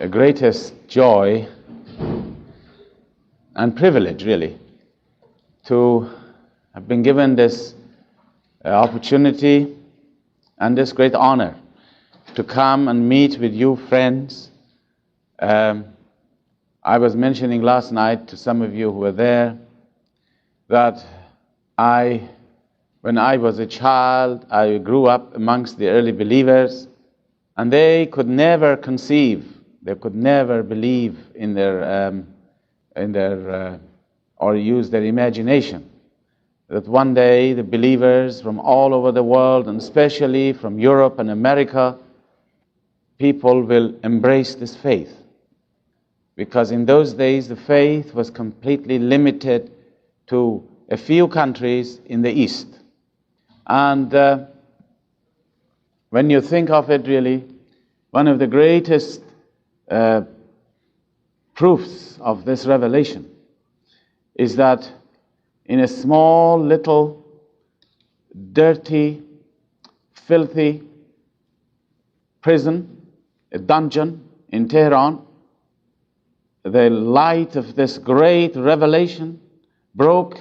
greatest joy and privilege, really, to have been given this opportunity and this great honor to come and meet with you friends. I was mentioning last night to some of you who were there that when I was a child, I grew up amongst the early believers, and they could never conceive, they could never believe in their or use their imagination that one day the believers from all over the world, and especially from Europe and America, people will embrace this faith. Because in those days the faith was completely limited to a few countries in the East. And when you think of it, really, one of the greatest proofs of this revelation is that in a small, little, dirty, filthy prison, a dungeon in Tehran, the light of this great revelation broke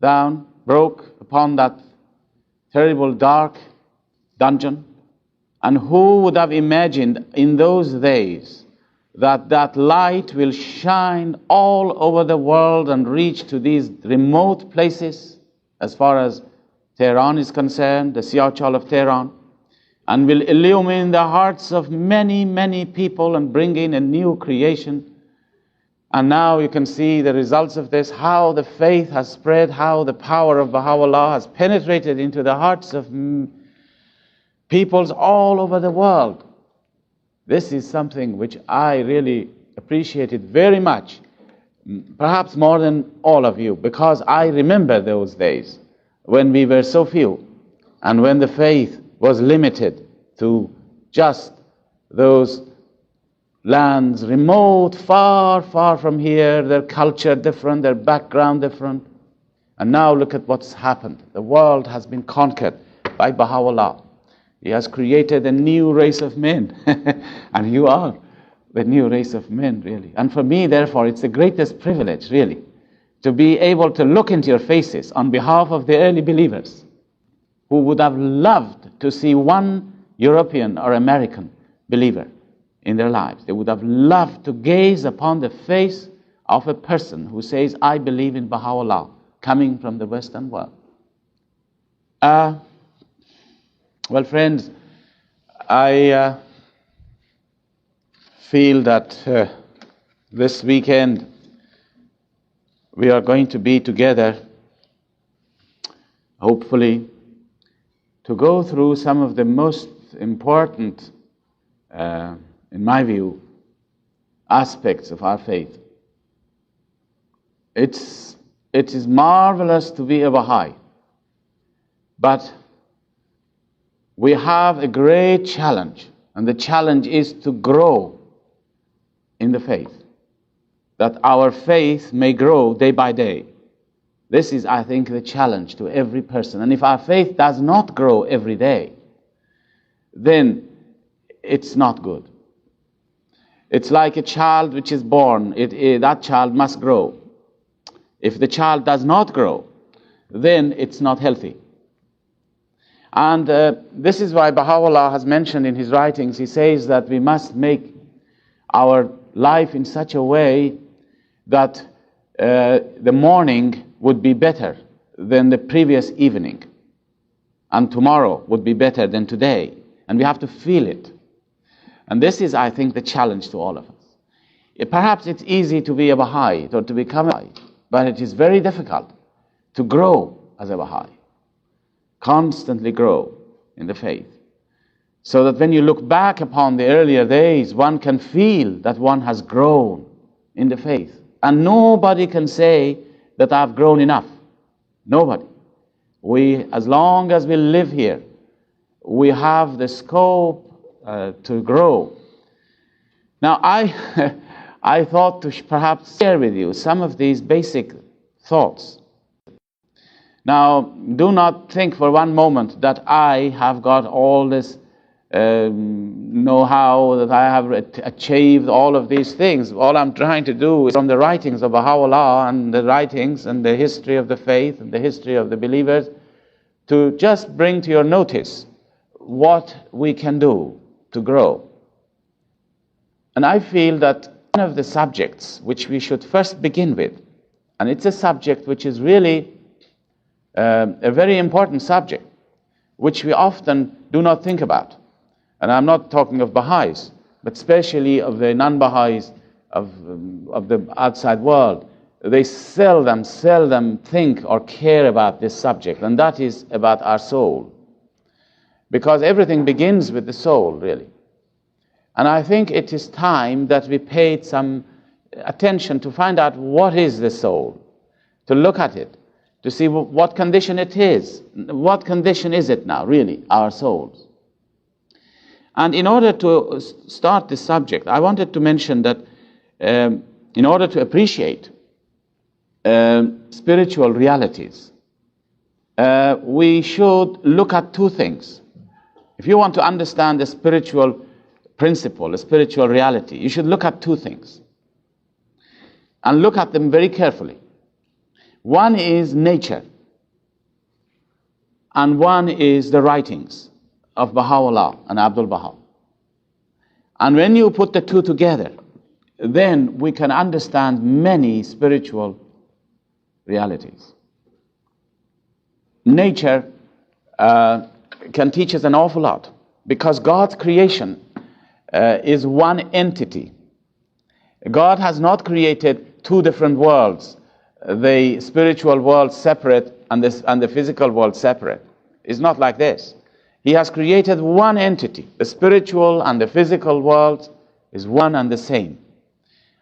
upon that terrible dark dungeon. And who would have imagined in those days that that light will shine all over the world and reach to these remote places, as far as Tehran is concerned, the Siachal of Tehran, and will illumine the hearts of many, many people and bring in a new creation. And now you can see the results of this, how the faith has spread, how the power of Bahá'u'lláh has penetrated into the hearts of peoples all over the world. This is something which I really appreciated very much, perhaps more than all of you, because I remember those days when we were so few and when the faith was limited to just those lands remote, far, far from here, their culture different, their background different. And now look at what's happened. The world has been conquered by Bahá'u'lláh. He has created a new race of men. And you are the new race of men, really. And for me, therefore, it's the greatest privilege, really, to be able to look into your faces on behalf of the early believers who would have loved to see one European or American believer in their lives. They would have loved to gaze upon the face of a person who says, I believe in Bahá'u'lláh, coming from the Western world. Well, friends, I feel that this weekend we are going to be together, hopefully, to go through some of the most important, in my view, aspects of our faith. It is marvelous to be a Baha'i, but we have a great challenge, and the challenge is to grow in the faith, that our faith may grow day by day. This is, I think, the challenge to every person. And if our faith does not grow every day, then it's not good. It's like a child which is born. That child must grow. If the child does not grow, then it's not healthy. And this is why Bahá'u'lláh has mentioned in his writings, he says that we must make our life in such a way that the morning would be better than the previous evening, and tomorrow would be better than today. And we have to feel it. And this is, I think, the challenge to all of us. Perhaps it's easy to be a Baha'i or to become a Baha'i, but it is very difficult to grow as a Baha'i. Constantly grow in the faith. So that when you look back upon the earlier days, one can feel that one has grown in the faith. And nobody can say that I've grown enough. Nobody. As long as we live here, we have the scope to grow. Now, I thought to perhaps share with you some of these basic thoughts. Now, do not think for one moment that I have got all this know-how, that I have achieved all of these things. All I'm trying to do is from the writings of Bahá'u'lláh and the writings and the history of the faith and the history of the believers, to just bring to your notice what we can do to grow. And I feel that one of the subjects which we should first begin with, and it's a subject which is really a very important subject, which we often do not think about. And I'm not talking of Baha'is, but especially of the non-Baha'is of the outside world. They seldom think or care about this subject, and that is about our soul. Because everything begins with the soul, really. And I think it is time that we paid some attention to find out what is the soul, to look at it, to see what condition it is. What condition is it now, really, our souls? And in order to start this subject, I wanted to mention that in order to appreciate spiritual realities, we should look at two things. If you want to understand the spiritual principle, a spiritual reality, you should look at two things. And look at them very carefully. One is nature, and one is the writings of Bahá'u'lláh and Abdul Baha. And when you put the two together, then we can understand many spiritual realities. Nature can teach us an awful lot, because God's creation is one entity. God has not created two different worlds, the spiritual world separate and the physical world separate. It's not like this. He has created one entity. The spiritual and the physical world is one and the same.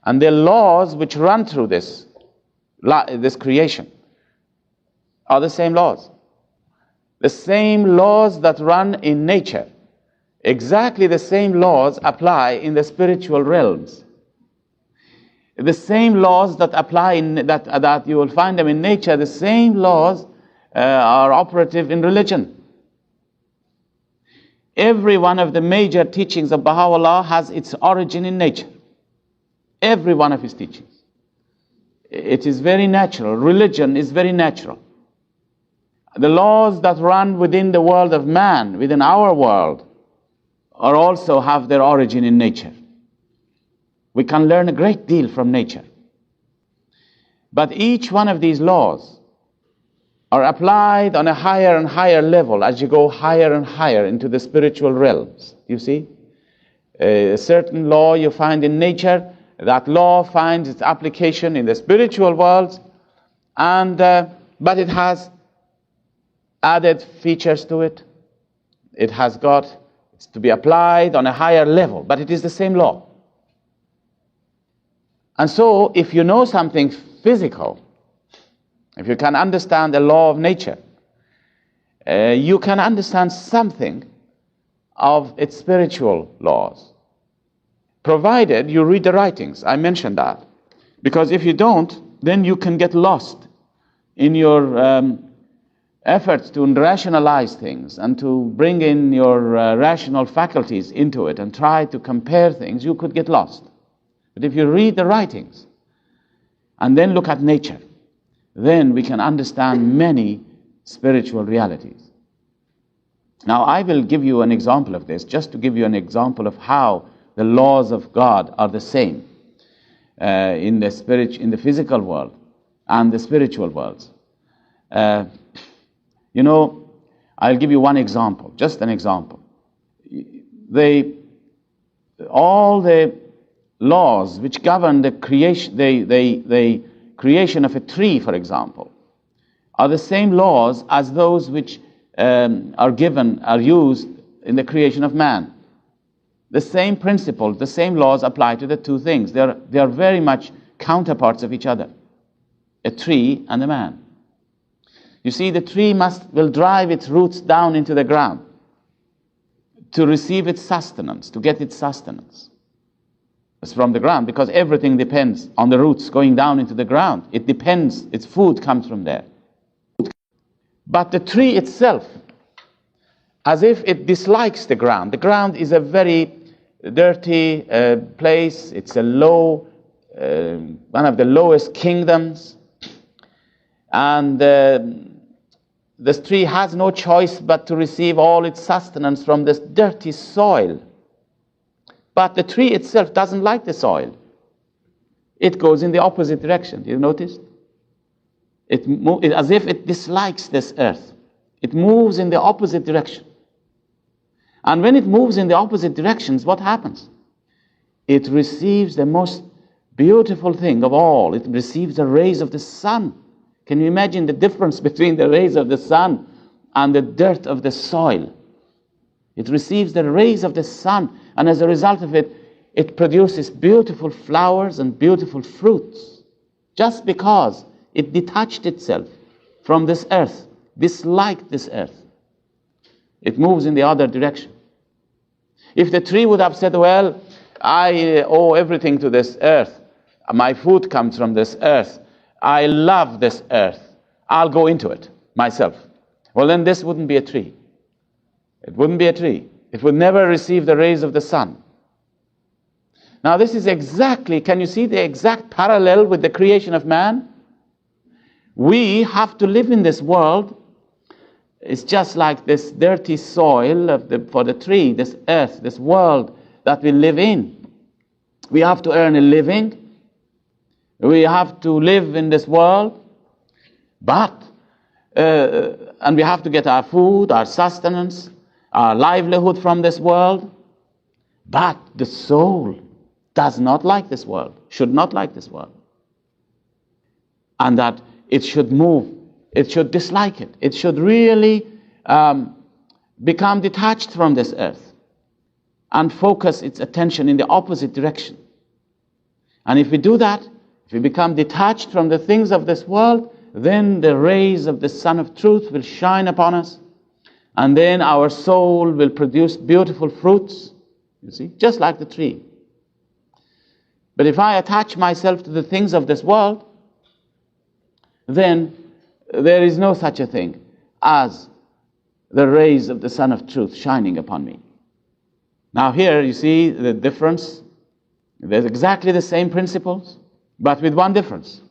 And the laws which run through this creation are the same laws. The same laws that run in nature, exactly the same laws apply in the spiritual realms. The same laws that apply that you will find them in nature, the same laws are operative in religion. Every one of the major teachings of Baha'u'lláh has its origin in nature. Every one of his teachings. It is very natural. Religion is very natural. The laws that run within the world of man, within our world, are also have their origin in nature. We can learn a great deal from nature. But each one of these laws are applied on a higher and higher level as you go higher and higher into the spiritual realms. You see? A certain law you find in nature, that law finds its application in the spiritual worlds, but it has added features to it. It's to be applied on a higher level, but it is the same law. And so, if you know something physical, if you can understand the law of nature, you can understand something of its spiritual laws, provided you read the writings. I mentioned that. Because if you don't, then you can get lost in your efforts to rationalize things and to bring in your rational faculties into it and try to compare things. You could get lost. But if you read the writings and then look at nature, then we can understand many spiritual realities. Now, I will give you an example of this, just to give you an example of how the laws of God are the same in the physical world and the spiritual worlds. I'll give you one example, just an example. All the laws which govern the creation of a tree, for example, are the same laws as those which are used in the creation of man. The same principles, the same laws apply to the two things. They are very much counterparts of each other, a tree and a man. You see, the tree will drive its roots down into the ground to receive its sustenance, to get its sustenance. It's from the ground, because everything depends on the roots going down into the ground. It depends, its food comes from there. But the tree itself as if it dislikes the ground. The ground is a very dirty place. It's a low, one of the lowest kingdoms. And this tree has no choice but to receive all its sustenance from this dirty soil. But the tree itself doesn't like the soil. It goes in the opposite direction. You noticed? As if it dislikes this earth. It moves in the opposite direction. And when it moves in the opposite directions, what happens? It receives the most beautiful thing of all. It receives the rays of the sun. Can you imagine the difference between the rays of the sun and the dirt of the soil? It receives the rays of the sun, and as a result of it, it produces beautiful flowers and beautiful fruits, just because it detached itself from this earth, disliked this earth. It moves in the other direction. If the tree would have said, well, I owe everything to this earth, my food comes from this earth, I love this earth, I'll go into it myself. Well, then this wouldn't be a tree. It wouldn't be a tree. It would never receive the rays of the sun. Now this is exactly, can you see the exact parallel with the creation of man? We have to live in this world. It's just like this dirty soil for the tree, this earth, this world that we live in. We have to earn a living. We have to live in this world. But, and we have to get our food, our sustenance, our livelihood from this world. But the soul does not like this world, should not like this world. And that it should move, it should dislike it. It should really become detached from this earth and focus its attention in the opposite direction. And if we do that, if we become detached from the things of this world, then the rays of the Sun of Truth will shine upon us, and then our soul will produce beautiful fruits, you see, just like the tree. But if I attach myself to the things of this world, then there is no such a thing as the rays of the Sun of Truth shining upon me. Now here you see the difference. There's exactly the same principles, but with one difference.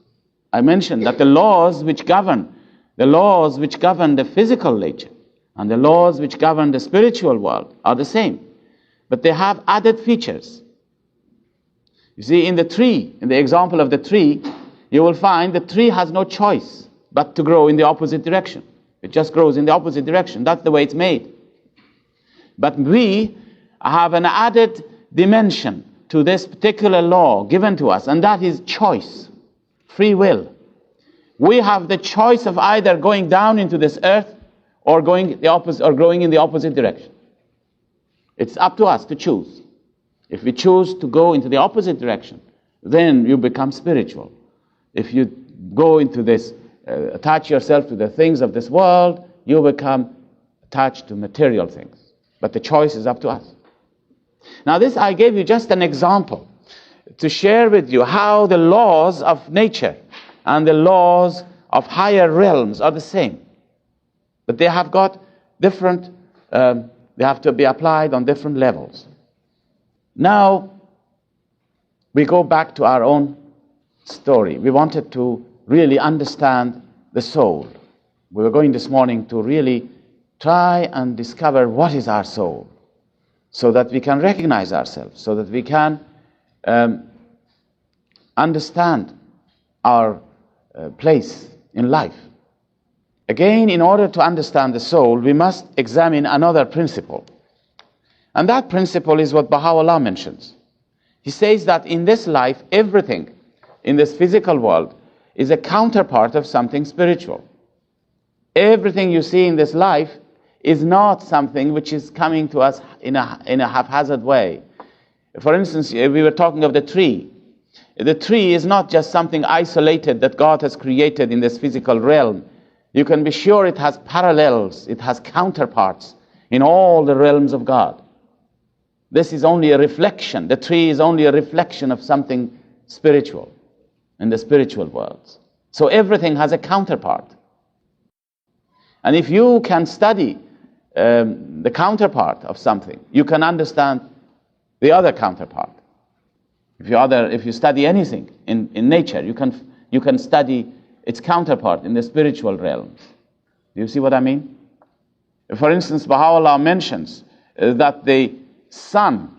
I mentioned that the laws which govern the physical nature and the laws which govern the spiritual world are the same, but they have added features. You see, in the tree, in the example of the tree, you will find the tree has no choice but to grow in the opposite direction. It just grows in the opposite direction. That's the way it's made. But we have an added dimension to this particular law given to us, and that is choice, free will. We have the choice of either going down into this earth or going the opposite, or growing in the opposite direction. It's up to us to choose. If we choose to go into the opposite direction, then you become spiritual. If you go into this, attach yourself to the things of this world, you become attached to material things. But the choice is up to us. Now this, I gave you just an example to share with you how the laws of nature and the laws of higher realms are the same. But they have got different, they have to be applied on different levels. Now, we go back to our own story. We wanted to really understand the soul. We were going this morning to really try and discover what is our soul, so that we can recognize ourselves, so that we can understand our place in life. Again, in order to understand the soul, we must examine another principle. And that principle is what Bahá'u'lláh mentions. He says that in this life, everything in this physical world is a counterpart of something spiritual. Everything you see in this life is not something which is coming to us in a haphazard way. For instance, we were talking of the tree. The tree is not just something isolated that God has created in this physical realm. You can be sure it has parallels, it has counterparts in all the realms of God. This is only a reflection. The tree is only a reflection of something spiritual in the spiritual worlds. So everything has a counterpart. And if you can study the counterpart of something, you can understand the other counterpart. If you study anything in nature, you can study its counterpart in the spiritual realms. Do you see what I mean? For instance, Bahá'u'lláh mentions that the sun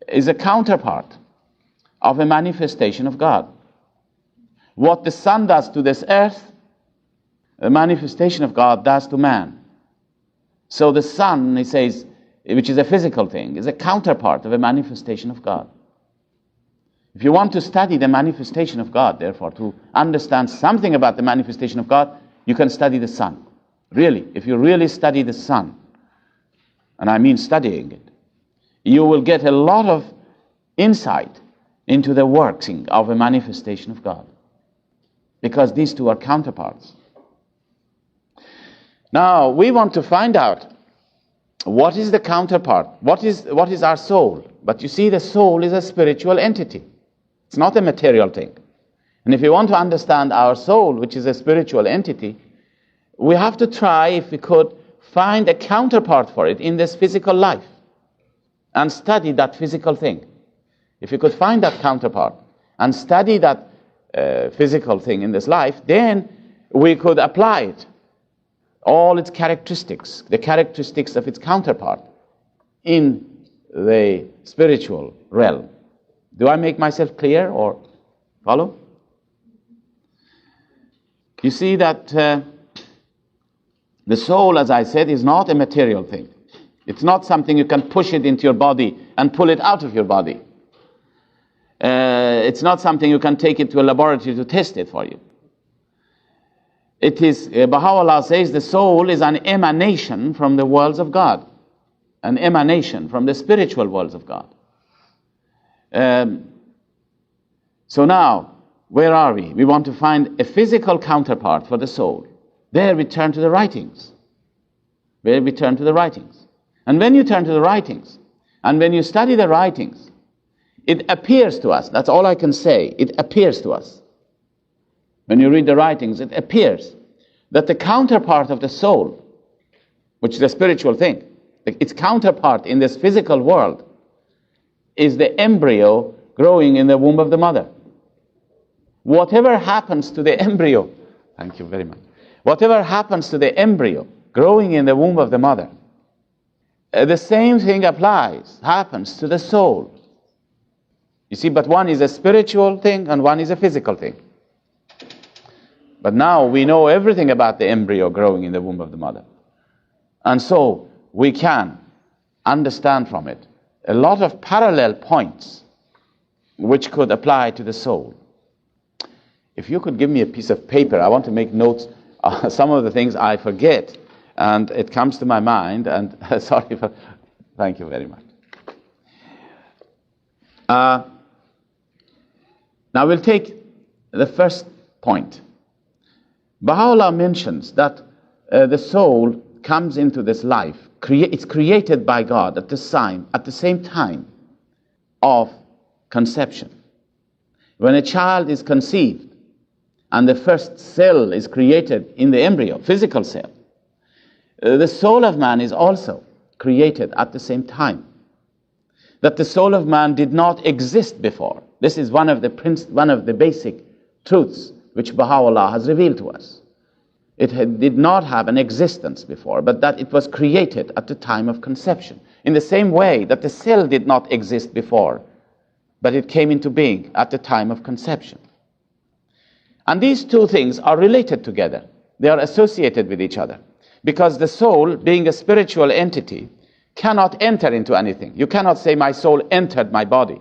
is a counterpart of a manifestation of God. What the sun does to this earth, the manifestation of God does to man. So the sun, he says, which is a physical thing, is a counterpart of a manifestation of God. If you want to study the manifestation of God, therefore, to understand something about the manifestation of God, you can study the sun. Really, if you really study the sun, and I mean studying it, you will get a lot of insight into the working of a manifestation of God. Because these two are counterparts. Now, we want to find out what is the counterpart, what is our soul. But you see, the soul is a spiritual entity. It's not a material thing. And if you want to understand our soul, which is a spiritual entity, we have to try, if we could, find a counterpart for it in this physical life and study that physical thing. If you could find that counterpart and study that physical thing in this life, then we could apply it, all its characteristics, the characteristics of its counterpart in the spiritual realm. Do I make myself clear or follow? You see that the soul, as I said, is not a material thing. It's not something you can push it into your body and pull it out of your body. It's not something you can take it to a laboratory to test it for you. It is, Baha'u'lláh says, the soul is an emanation from the worlds of God. An emanation from the spiritual worlds of God. So now, where are we? We want to find a physical counterpart for the soul. There we turn to the writings. Where we turn to the writings. And when you turn to the writings, and when you study the writings, it appears to us, that's all I can say, it appears to us. When you read the writings, it appears that the counterpart of the soul, which is a spiritual thing, its counterpart in this physical world, is the embryo growing in the womb of the mother. Whatever happens to the embryo, thank you very much, whatever happens to the embryo growing in the womb of the mother, the same thing happens to the soul. You see, but one is a spiritual thing and one is a physical thing. But now we know everything about the embryo growing in the womb of the mother. And so we can understand from it a lot of parallel points which could apply to the soul. If you could give me a piece of paper, I want to make notes. Some of the things I forget, and it comes to my mind, and thank you very much. Now we'll take the first point. Baha'u'lláh mentions that the soul comes into this life. It's created by God at the same time of conception. When a child is conceived and the first cell is created in the embryo, physical cell, the soul of man is also created at the same time. That the soul of man did not exist before. This is one of the basic truths which Baha'u'lláh has revealed to us. It did not have an existence before, but that it was created at the time of conception. In the same way that the cell did not exist before, but it came into being at the time of conception. And these two things are related together. They are associated with each other. Because the soul, being a spiritual entity, cannot enter into anything. You cannot say, my soul entered my body.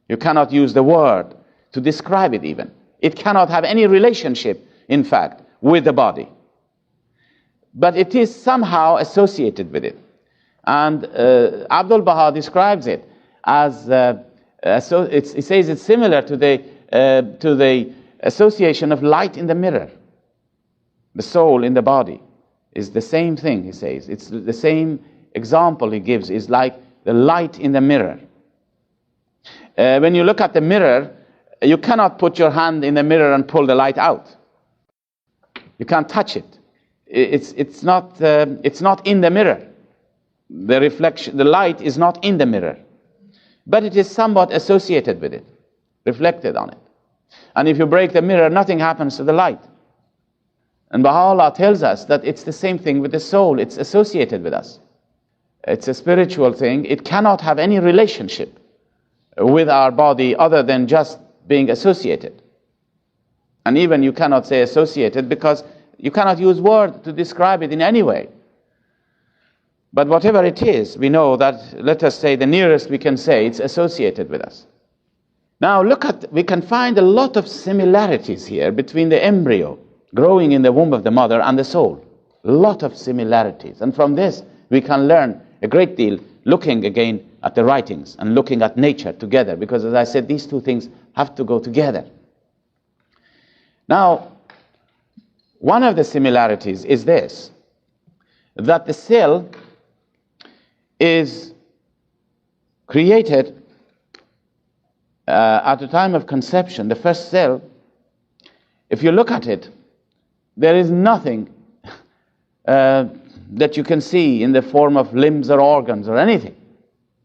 You cannot use the word to describe it even. It cannot have any relationship, in fact, with the body. But it is somehow associated with it. And Abdul Baha describes it as, he says it's similar to the association of light in the mirror. The soul in the body is the same thing, he says. It's the same example he gives, is like the light in the mirror. When you look at the mirror, you cannot put your hand in the mirror and pull the light out. You can't touch it. it's not in the mirror. The reflection, the light is not in the mirror, but it is somewhat associated with it, reflected on it. And if you break the mirror, nothing happens to the light. And Bahá'u'lláh tells us that it's the same thing with the soul. It's associated with us. It's a spiritual thing. It cannot have any relationship with our body other than just being associated. And even you cannot say associated because you cannot use word to describe it in any way. But whatever it is, we know that, let us say, the nearest we can say it's associated with us. Now we can find a lot of similarities here between the embryo growing in the womb of the mother and the soul. A lot of similarities. And from this, we can learn a great deal, looking again at the writings and looking at nature together. Because as I said, these two things have to go together. Now, one of the similarities is this, that the cell is created at the time of conception. The first cell, if you look at it, there is nothing that you can see in the form of limbs or organs or anything.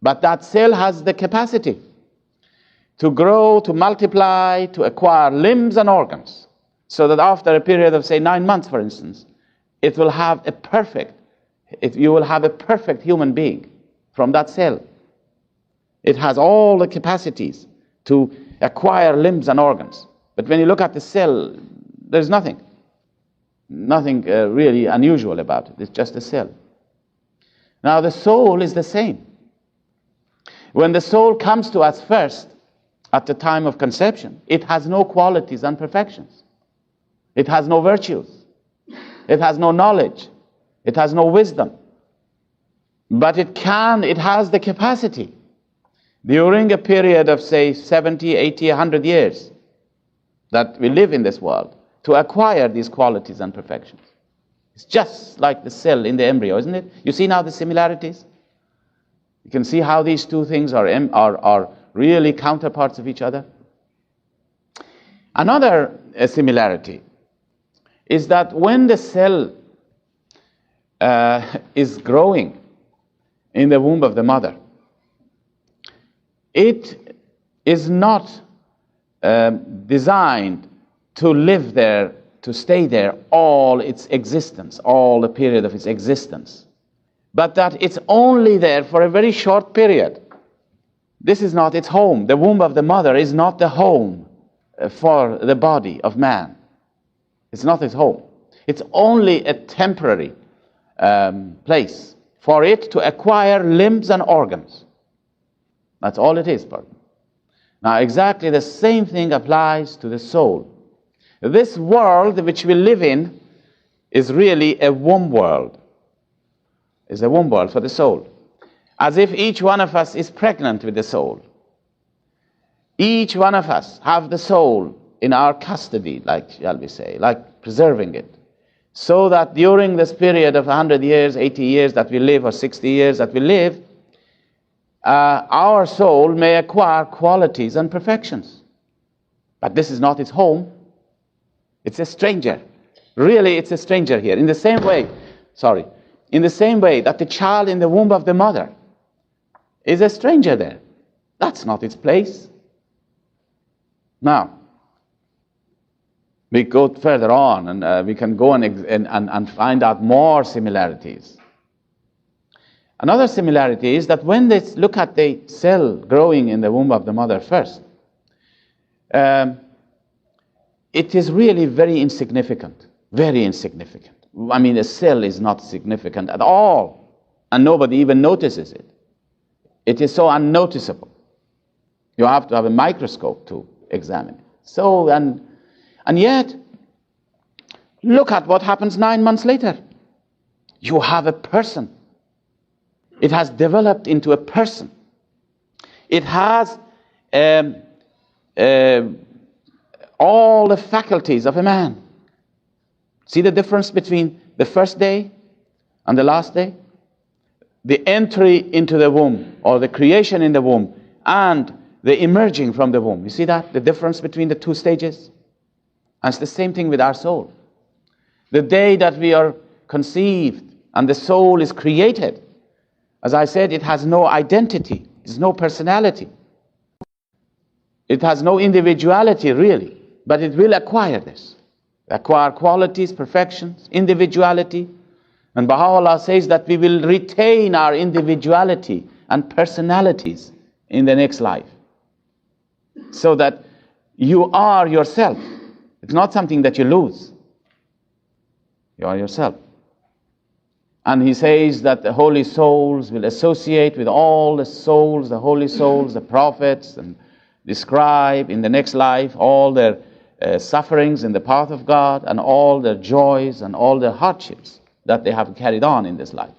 But that cell has the capacity to grow, to multiply, to acquire limbs and organs. So that after a period of, say, 9 months, for instance, it will have you will have a perfect human being from that cell. It has all the capacities to acquire limbs and organs. But when you look at the cell, there's nothing. Nothing really unusual about it. It's just a cell. Now the soul is the same. When the soul comes to us first, at the time of conception, it has no qualities and perfections. It has no virtues. It has no knowledge. It has no wisdom. But it has the capacity during a period of, say, 70, 80, 100 years that we live in this world to acquire these qualities and perfections. It's just like the cell in the embryo, isn't it? You see now the similarities? You can see how these two things are really counterparts of each other. Another similarity is that when the cell is growing in the womb of the mother, it is not designed to live there, to stay there all its existence, all the period of its existence, but that it's only there for a very short period. This is not its home. The womb of the mother is not the home for the body of man. It's not its home. It's only a temporary place for it to acquire limbs and organs. That's all it is. Now, exactly the same thing applies to the soul. This world which we live in is really a womb world. It's a womb world for the soul. As if each one of us is pregnant with the soul. Each one of us have the soul in our custody, like shall we say, like preserving it. So that during this period of 100 years, 80 years that we live, or 60 years that we live, our soul may acquire qualities and perfections. But this is not its home. It's a stranger. Really, it's a stranger here. In the same way that the child in the womb of the mother is a stranger there. That's not its place. Now, we go further on, and we can go and find out more similarities. Another similarity is that when they look at the cell growing in the womb of the mother first, it is really very insignificant. Very insignificant. I mean, the cell is not significant at all, and nobody even notices it. It is so unnoticeable. You have to have a microscope to examine it. So, and yet, look at what happens 9 months later. You have a person. It has developed into a person. It has all the faculties of a man. See the difference between the first day and the last day? The entry into the womb, or the creation in the womb, and the emerging from the womb. You see that? The difference between the two stages? And it's the same thing with our soul. The day that we are conceived and the soul is created, as I said, it has no identity, it has no personality. It has no individuality really, but it will acquire this. Acquire qualities, perfections, individuality. And Baha'u'lláh says that we will retain our individuality and personalities in the next life. So that you are yourself. It's not something that you lose. You are yourself. And he says that the holy souls will associate with all the souls, the holy souls, the prophets, and describe in the next life all their sufferings in the path of God and all their joys and all their hardships that they have carried on in this life.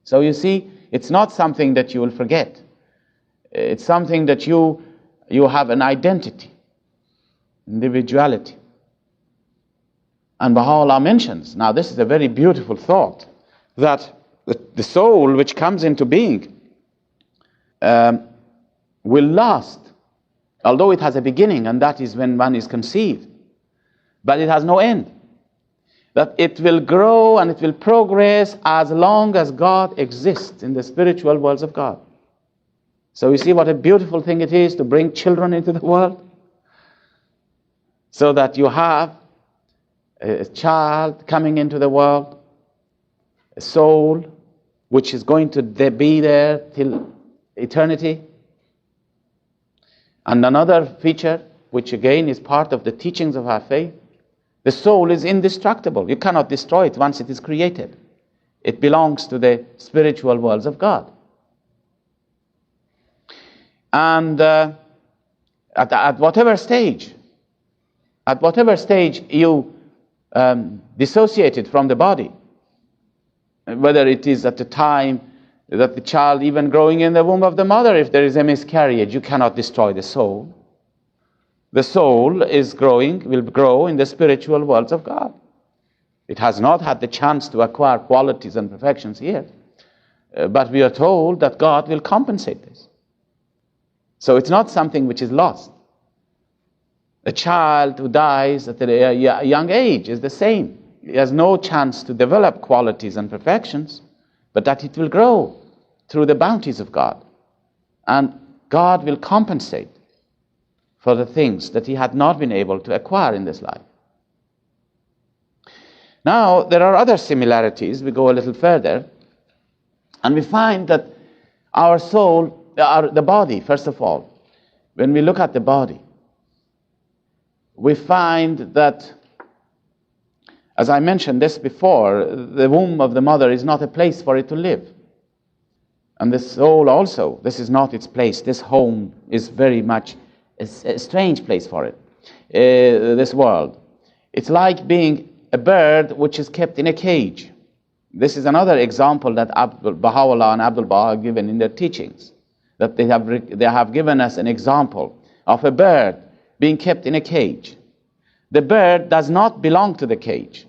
So you see, it's not something that you will forget. It's something that you have an identity, individuality. And Baha'u'lláh mentions, now this is a very beautiful thought, that the soul which comes into being will last, although it has a beginning, and that is when one is conceived, but it has no end. That it will grow and it will progress as long as God exists in the spiritual worlds of God. So you see what a beautiful thing it is to bring children into the world, so that you have a child coming into the world, a soul which is going to be there till eternity. And another feature, which again is part of the teachings of our faith, the soul is indestructible. You cannot destroy it once it is created. It belongs to the spiritual worlds of God. And at whatever stage you dissociate it from the body, whether it is at the time that the child even growing in the womb of the mother, if there is a miscarriage, you cannot destroy the soul. The soul is will grow in the spiritual worlds of God. It has not had the chance to acquire qualities and perfections here, but we are told that God will compensate this. So it's not something which is lost. A child who dies at a young age is the same. He has no chance to develop qualities and perfections, but that it will grow through the bounties of God. And God will compensate for the things that he had not been able to acquire in this life. Now, there are other similarities. We go a little further, and we find that our soul, the body, first of all, when we look at the body, we find that, as I mentioned this before, the womb of the mother is not a place for it to live. And the soul also, this is not its place. This home is very much a strange place for it, this world. It's like being a bird which is kept in a cage. This is another example that Baha'u'lláh and Abdul Baha have given in their teachings, that they have given us an example of a bird being kept in a cage. The bird does not belong to the cage.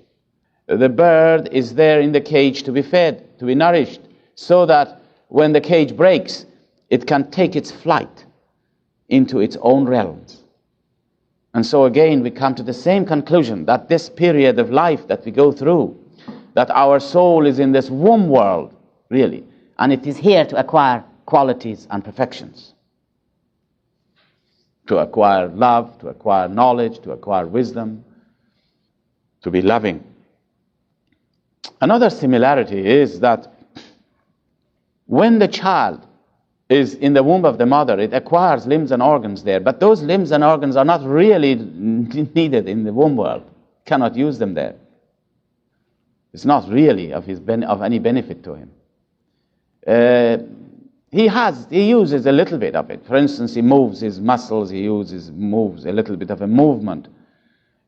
The bird is there in the cage to be fed, to be nourished, so that when the cage breaks, it can take its flight into its own realms. And so again, we come to the same conclusion, that this period of life that we go through, that our soul is in this womb world, really, and it is here to acquire qualities and perfections. To acquire love, to acquire knowledge, to acquire wisdom, to be loving. Another similarity is that when the child is in the womb of the mother, it acquires limbs and organs there, but those limbs and organs are not really needed in the womb world. Cannot use them there. It's not really of any benefit to him. He uses a little bit of it. For instance, he moves his muscles, moves a little bit of a movement.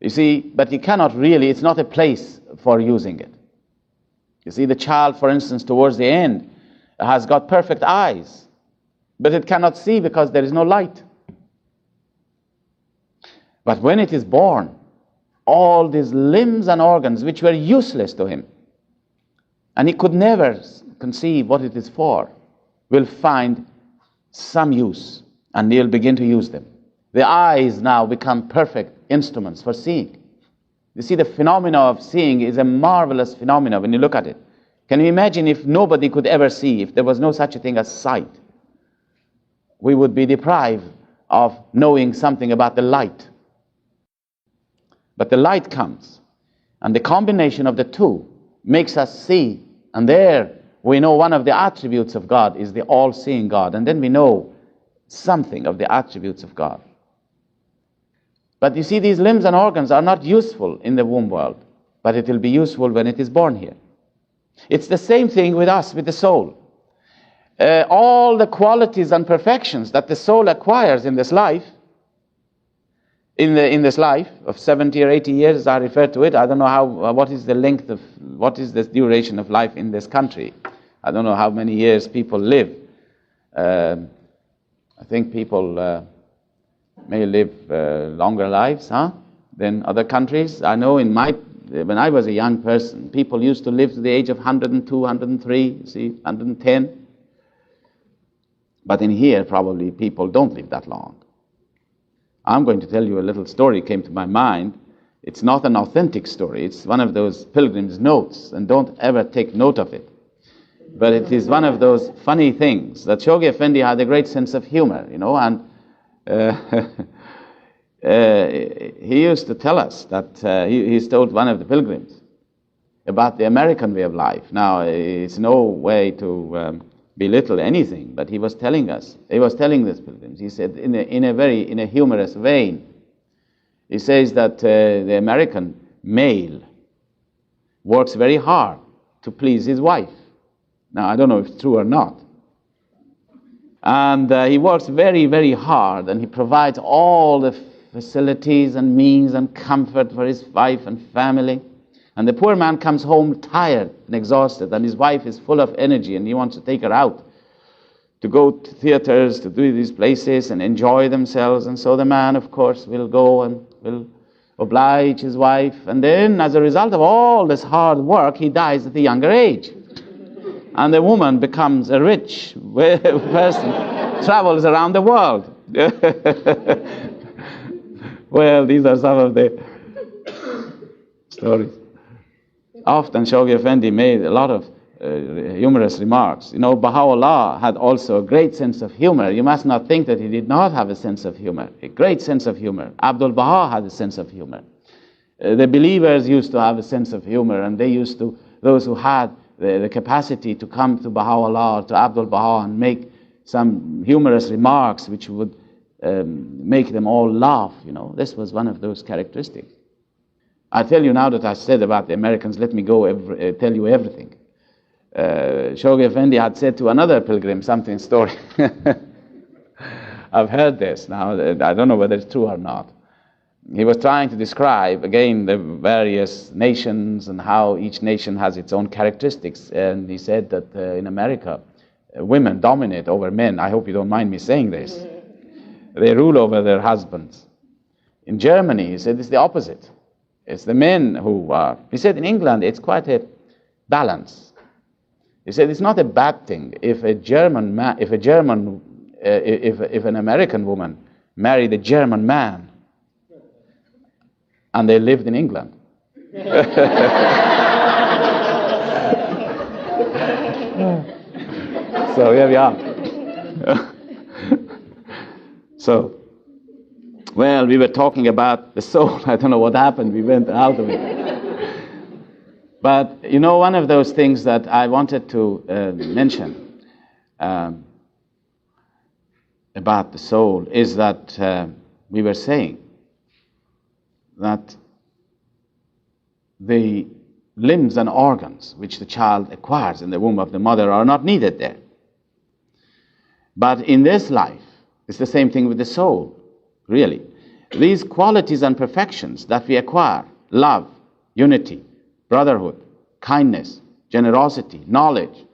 You see, but he cannot really, it's not a place for using it. You see, the child, for instance, towards the end, has got perfect eyes, but it cannot see because there is no light. But when it is born, all these limbs and organs which were useless to him, and he could never conceive what it is for, will find some use, and he'll begin to use them. The eyes now become perfect instruments for seeing. You see, the phenomena of seeing is a marvelous phenomena when you look at it. Can you imagine if nobody could ever see, if there was no such a thing as sight? We would be deprived of knowing something about the light. But the light comes, and the combination of the two makes us see, and there we know one of the attributes of God is the all-seeing God, and then we know something of the attributes of God. But you see, these limbs and organs are not useful in the womb world, but it will be useful when it is born here. It's the same thing with us, with the soul. All the qualities and perfections that the soul acquires in this life, in this life of 70 or 80 years, as I refer to it, I don't know what is the duration of life in this country. I don't know how many years people live. I think people may live longer lives, than other countries. I know when I was a young person, people used to live to the age of 102, 103, 110. But in here, probably people don't live that long. I'm going to tell you a little story came to my mind. It's not an authentic story. It's one of those pilgrim's notes, and don't ever take note of it. But it is one of those funny things that Shoghi Effendi had a great sense of humor, and he used to tell us that he's told one of the pilgrims about the American way of life. Now, it's no way to belittle anything, but he was telling this pilgrims. He said in a humorous vein, he says that the American male works very hard to please his wife. Now, I don't know if it's true or not. And he works very, very hard, and he provides all the facilities and means and comfort for his wife and family. And the poor man comes home tired and exhausted, and his wife is full of energy, and he wants to take her out to go to theaters, to do these places and enjoy themselves. And so the man, of course, will go and will oblige his wife. And then, as a result of all this hard work, he dies at a younger age. And the woman becomes a rich person, travels around the world. Well, these are some of the stories. Often Shoghi Effendi made a lot of humorous remarks. Bahá'u'lláh had also a great sense of humor. You must not think that he did not have a sense of humor, a great sense of humor. Abdul Baha had a sense of humor. The believers used to have a sense of humor, and those who had the capacity to come to Bahá'u'lláh or to Abdul Baha and make some humorous remarks which would make them all laugh. This was one of those characteristics. I tell you now that I said about the Americans, let me go tell you everything. Shoghi Effendi had said to another pilgrim something story. I've heard this now. I don't know whether it's true or not. He was trying to describe, again, the various nations and how each nation has its own characteristics. And he said that in America, women dominate over men. I hope you don't mind me saying this. They rule over their husbands. In Germany, he said, it's the opposite. It's the men who are. He said in England, it's quite a balance. He said it's not a bad thing if an American woman married a German man and they lived in England. So here we are. Well, we were talking about the soul. I don't know what happened. We went out of it. But, one of those things that I wanted to mention about the soul is that we were saying that the limbs and organs which the child acquires in the womb of the mother are not needed there. But in this life, it's the same thing with the soul, really. These qualities and perfections that we acquire, love, unity, brotherhood, kindness, generosity, knowledge,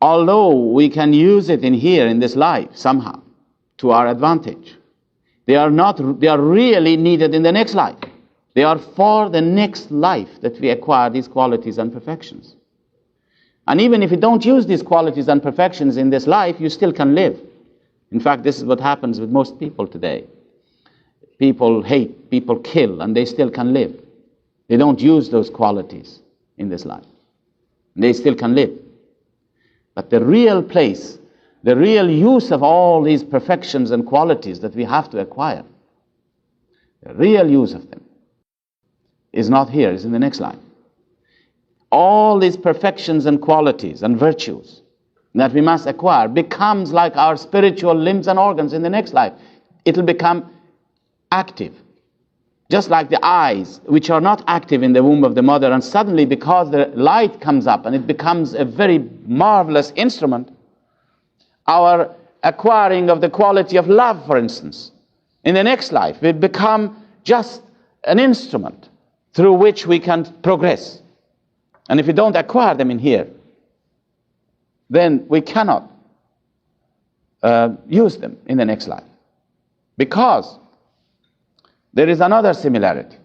although we can use it in this life somehow to our advantage, they are really needed in the next life. They are for the next life that we acquire these qualities and perfections. And even if you don't use these qualities and perfections in this life, you still can live. In fact, this is what happens with most people today. People hate, people kill, and they still can live. They don't use those qualities in this life. They still can live. But the real place, the real use of all these perfections and qualities that we have to acquire, the real use of them is not here, it's in the next life. All these perfections and qualities and virtues that we must acquire becomes like our spiritual limbs and organs in the next life. It'll become active. Just like the eyes, which are not active in the womb of the mother, and suddenly, because the light comes up and it becomes a very marvelous instrument, our acquiring of the quality of love, for instance, in the next life, will become just an instrument through which we can progress. And if we don't acquire them in here, then we cannot use them in the next life. Because there is another similarity.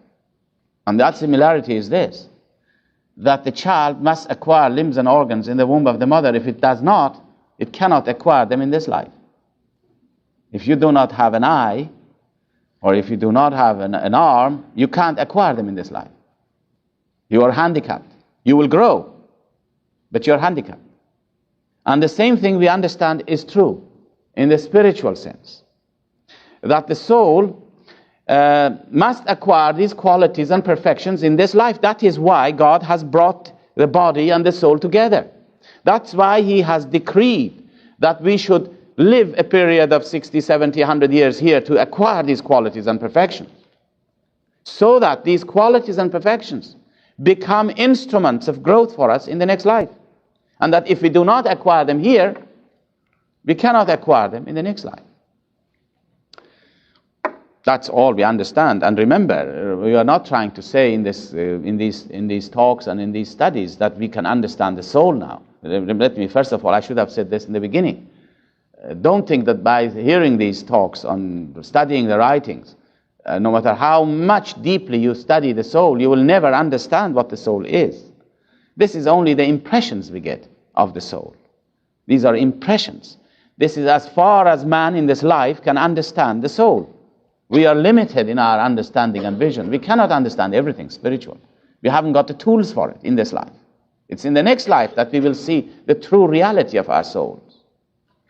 And that similarity is this, that the child must acquire limbs and organs in the womb of the mother. If it does not, it cannot acquire them in this life. If you do not have an eye, or if you do not have an arm, you can't acquire them in this life. You are handicapped. You will grow, but you're handicapped. And the same thing we understand is true in the spiritual sense, that the soul must acquire these qualities and perfections in this life. That is why God has brought the body and the soul together. That's why He has decreed that we should live a period of 60, 70, 100 years here to acquire these qualities and perfections, so that these qualities and perfections become instruments of growth for us in the next life. And that if we do not acquire them here, we cannot acquire them in the next life. That's all we understand. And remember, we are not trying to say in these talks and in these studies that we can understand the soul now. Let me, first of all, I should have said this in the beginning. Don't think that by hearing these talks, on studying the writings, no matter how much deeply you study the soul, you will never understand what the soul is. This is only the impressions we get of the soul. These are impressions. This is as far as man in this life can understand the soul. We are limited in our understanding and vision. We cannot understand everything spiritual. We haven't got the tools for it in this life. It's in the next life that we will see the true reality of our souls.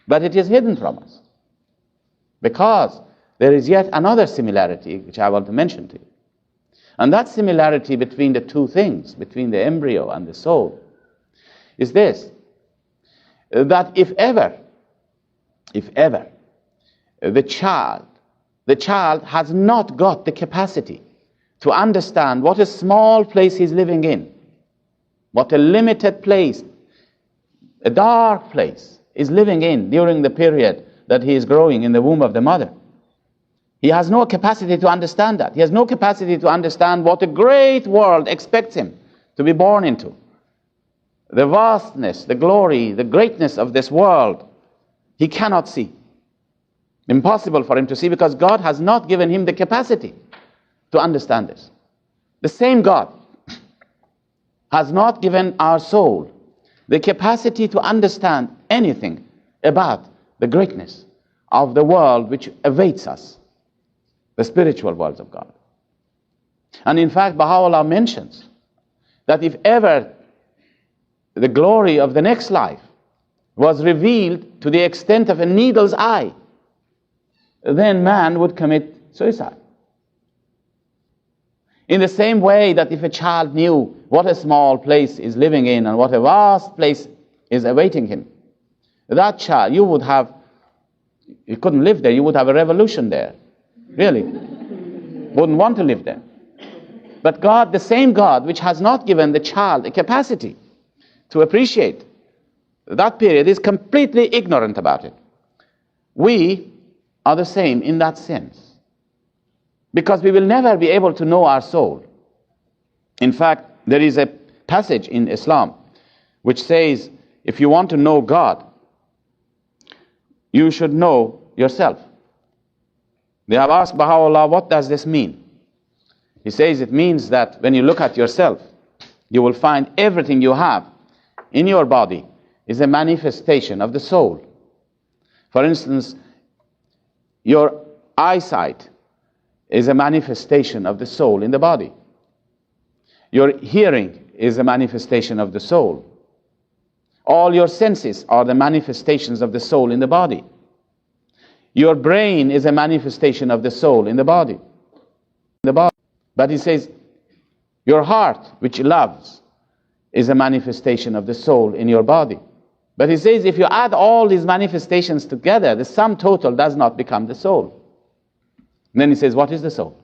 But it is hidden from us, because there is yet another similarity which I want to mention to you. And that similarity between the two things, between the embryo and the soul, is this, that if ever the child has not got the capacity to understand what a small place he's living in, what a limited place, a dark place is living in during the period that he is growing in the womb of the mother. He has no capacity to understand that. He has no capacity to understand what a great world expects him to be born into. The vastness, the glory, the greatness of this world, he cannot see. Impossible for him to see, because God has not given him the capacity to understand this. The same God has not given our soul the capacity to understand anything about the greatness of the world which awaits us, the spiritual worlds of God. And in fact, Bahá'u'lláh mentions that if ever the glory of the next life was revealed to the extent of a needle's eye, then man would commit suicide. In the same way that if a child knew what a small place is living in and what a vast place is awaiting him, that child, you couldn't live there, you would have a revolution there. Really. Wouldn't want to live there. But God, the same God which has not given the child a capacity to appreciate that period, is completely ignorant about it. We are the same in that sense, because we will never be able to know our soul. In fact, there is a passage in Islam which says, if you want to know God, you should know yourself. They have asked Bahá'u'lláh, what does this mean? He says it means that when you look at yourself, you will find everything you have in your body is a manifestation of the soul. For instance, your eyesight is a manifestation of the soul in the body. Your hearing is a manifestation of the soul. All your senses are the manifestations of the soul in the body. Your brain is a manifestation of the soul in the body. But he says, your heart, which loves, is a manifestation of the soul in your body. But he says, if you add all these manifestations together, the sum total does not become the soul. And then he says, what is the soul?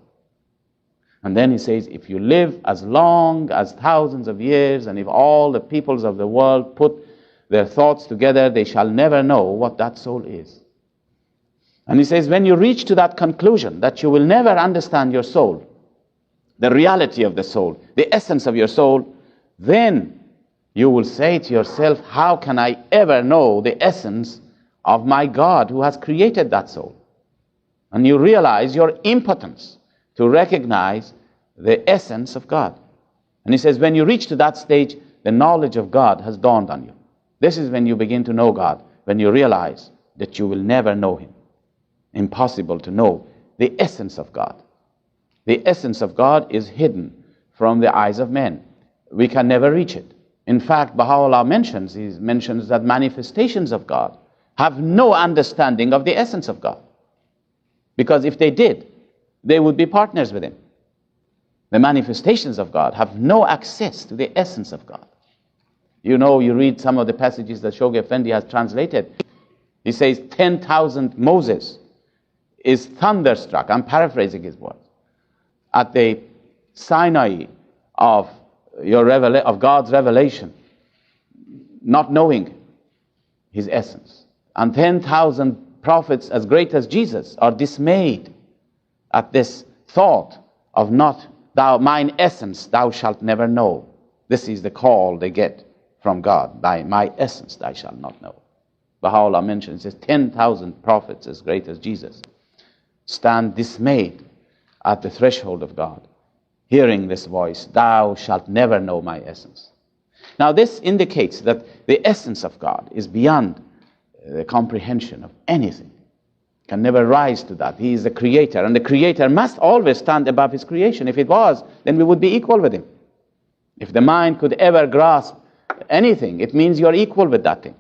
And then he says, if you live as long as thousands of years, and if all the peoples of the world put their thoughts together, they shall never know what that soul is. And he says, when you reach to that conclusion that you will never understand your soul, the reality of the soul, the essence of your soul, then you will say to yourself, how can I ever know the essence of my God who has created that soul? And you realize your impotence to recognize the essence of God. And he says, when you reach to that stage, the knowledge of God has dawned on you. This is when you begin to know God, when you realize that you will never know Him. Impossible to know the essence of God. The essence of God is hidden from the eyes of men. We can never reach it. In fact, Bahá'u'lláh mentions that manifestations of God have no understanding of the essence of God. Because if they did, they would be partners with Him. The manifestations of God have no access to the essence of God. You know, you read some of the passages that Shoghi Effendi has translated. He says 10,000 Moses is thunderstruck, I'm paraphrasing his words, at the Sinai of God's revelation, not knowing His essence. And 10,000 prophets as great as Jesus are dismayed at this thought of not thou, mine essence thou shalt never know. This is the call they get from God. By my essence thou shalt not know. Baha'u'lláh mentions, says 10,000 prophets as great as Jesus stand dismayed at the threshold of God, hearing this voice, thou shalt never know my essence. Now this indicates that the essence of God is beyond the comprehension of anything. Can never rise to that. He is the creator, and the creator must always stand above his creation. If it was, then we would be equal with him. If the mind could ever grasp anything, it means you're equal with that thing.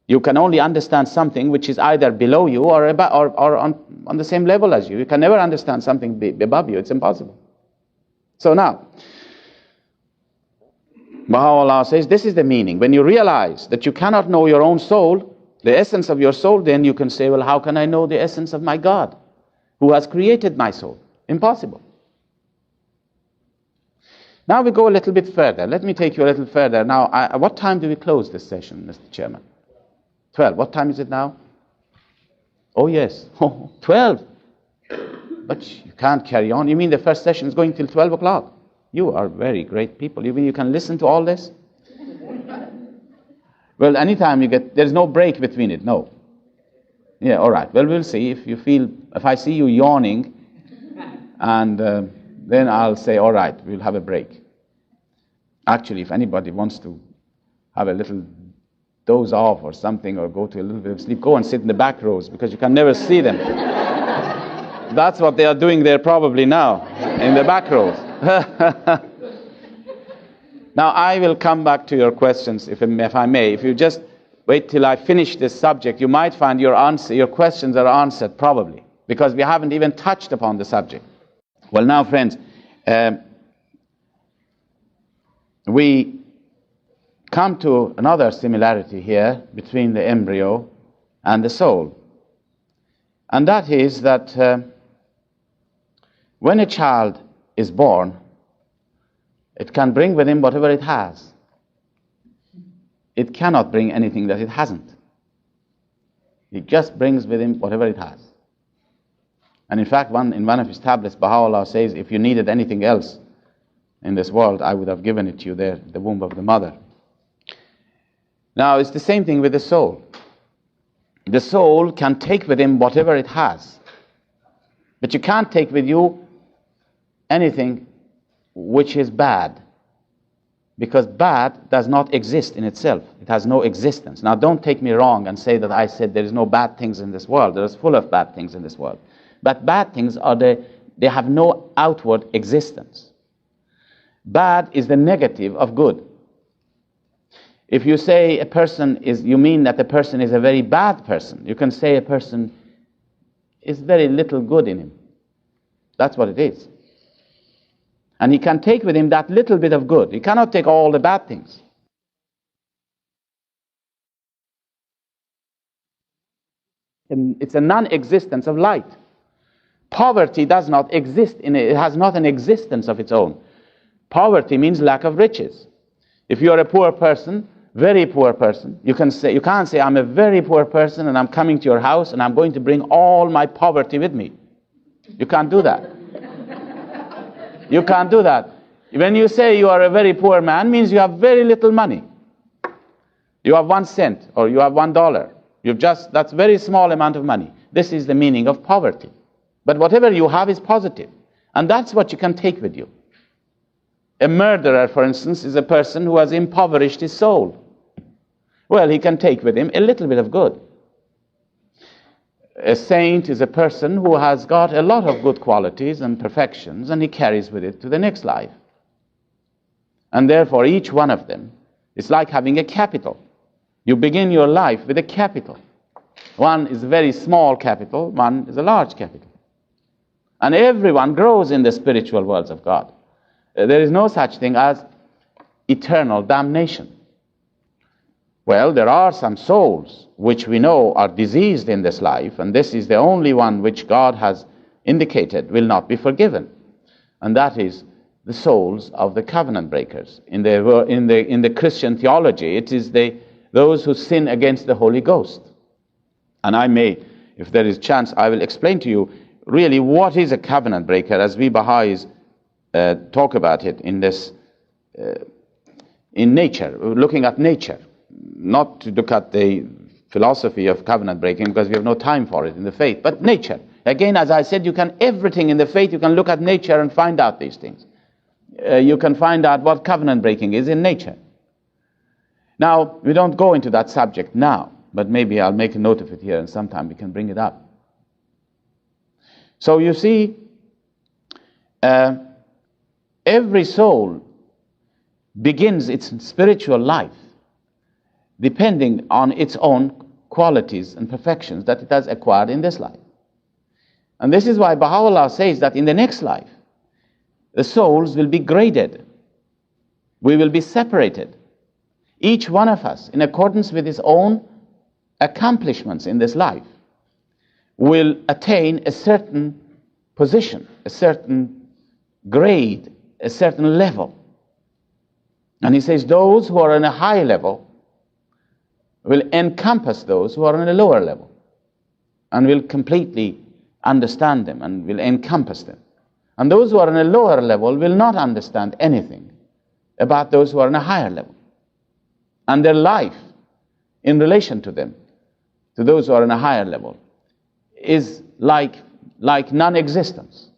You can only understand something which is either below you or on the same level as you. You can never understand something above you. It's impossible. So now, Baha'u'lláh says this is the meaning. When you realize that you cannot know your own soul, the essence of your soul, then you can say, well, how can I know the essence of my God who has created my soul? Impossible. Now we go a little bit further. Let me take you a little further. Now, what time do we close this session, Mr. Chairman? 12. What time is it now? Oh, yes. 12. But you can't carry on. You mean the first session is going till 12 o'clock? You are very great people. You mean you can listen to all this? Well, anytime you get, there's no break between it, no. Yeah, all right. Well, we'll see. If I see you yawning, and then I'll say, all right, we'll have a break. Actually, if anybody wants to have a little doze off or something, or go to a little bit of sleep, go and sit in the back rows, because you can never see them. That's what they are doing there probably now, in the back rows. Now, I will come back to your questions, if I may. If you just wait till I finish this subject, you might find your questions are answered, probably, because we haven't even touched upon the subject. Well, now, friends, we come to another similarity here between the embryo and the soul. And that is that when a child is born, it can bring with him whatever it has. It cannot bring anything that it hasn't. It just brings with him whatever it has. And in fact, in one of his tablets, Baha'u'lláh says, if you needed anything else in this world, I would have given it to you there, the womb of the mother. Now, it's the same thing with the soul. The soul can take with him whatever it has. But you can't take with you anything which is bad. Because bad does not exist in itself. It has no existence. Now, don't take me wrong and say that I said there is no bad things in this world. There is full of bad things in this world. But bad things they have no outward existence. Bad is the negative of good. If you say a person is, you mean that the person is a very bad person. You can say a person is very little good in him. That's what it is. And he can take with him that little bit of good. He cannot take all the bad things. And it's a non-existence of light. Poverty does not exist it has not an existence of its own. Poverty means lack of riches. If you are a poor person, very poor person, you can't say I'm a very poor person and I'm coming to your house and I'm going to bring all my poverty with me. You can't do that. You can't do that. When you say you are a very poor man, means you have very little money. You have 1 cent or you have $1. That's a very small amount of money. This is the meaning of poverty. But whatever you have is positive. And that's what you can take with you. A murderer, for instance, is a person who has impoverished his soul. Well, he can take with him a little bit of good. A saint is a person who has got a lot of good qualities and perfections, and he carries with it to the next life. And therefore, each one of them is like having a capital. You begin your life with a capital. One is a very small capital, one is a large capital. And everyone grows in the spiritual worlds of God. There is no such thing as eternal damnation. Well, there are some souls which we know are diseased in this life, and this is the only one which God has indicated will not be forgiven. And that is the souls of the covenant breakers. In the Christian theology, it is those who sin against the Holy Ghost. And I may, if there is chance, I will explain to you really what is a covenant breaker, as we Baha'is talk about it in nature, looking at nature, not to look at the philosophy of covenant breaking because we have no time for it in the faith, but nature. Again, as I said, everything in the faith, you can look at nature and find out these things. You can find out what covenant breaking is in nature. Now, we don't go into that subject now, but maybe I'll make a note of it here and sometime we can bring it up. So you see, every soul begins its spiritual life depending on its own qualities and perfections that it has acquired in this life. And this is why Bahá'u'lláh says that in the next life, the souls will be graded. We will be separated. Each one of us, in accordance with his own accomplishments in this life, will attain a certain position, a certain grade, a certain level. And he says those who are on a high level will encompass those who are on a lower level and will completely understand them and will encompass them. And those who are on a lower level will not understand anything about those who are on a higher level. And their life in relation to them, to those who are on a higher level, is like non-existence.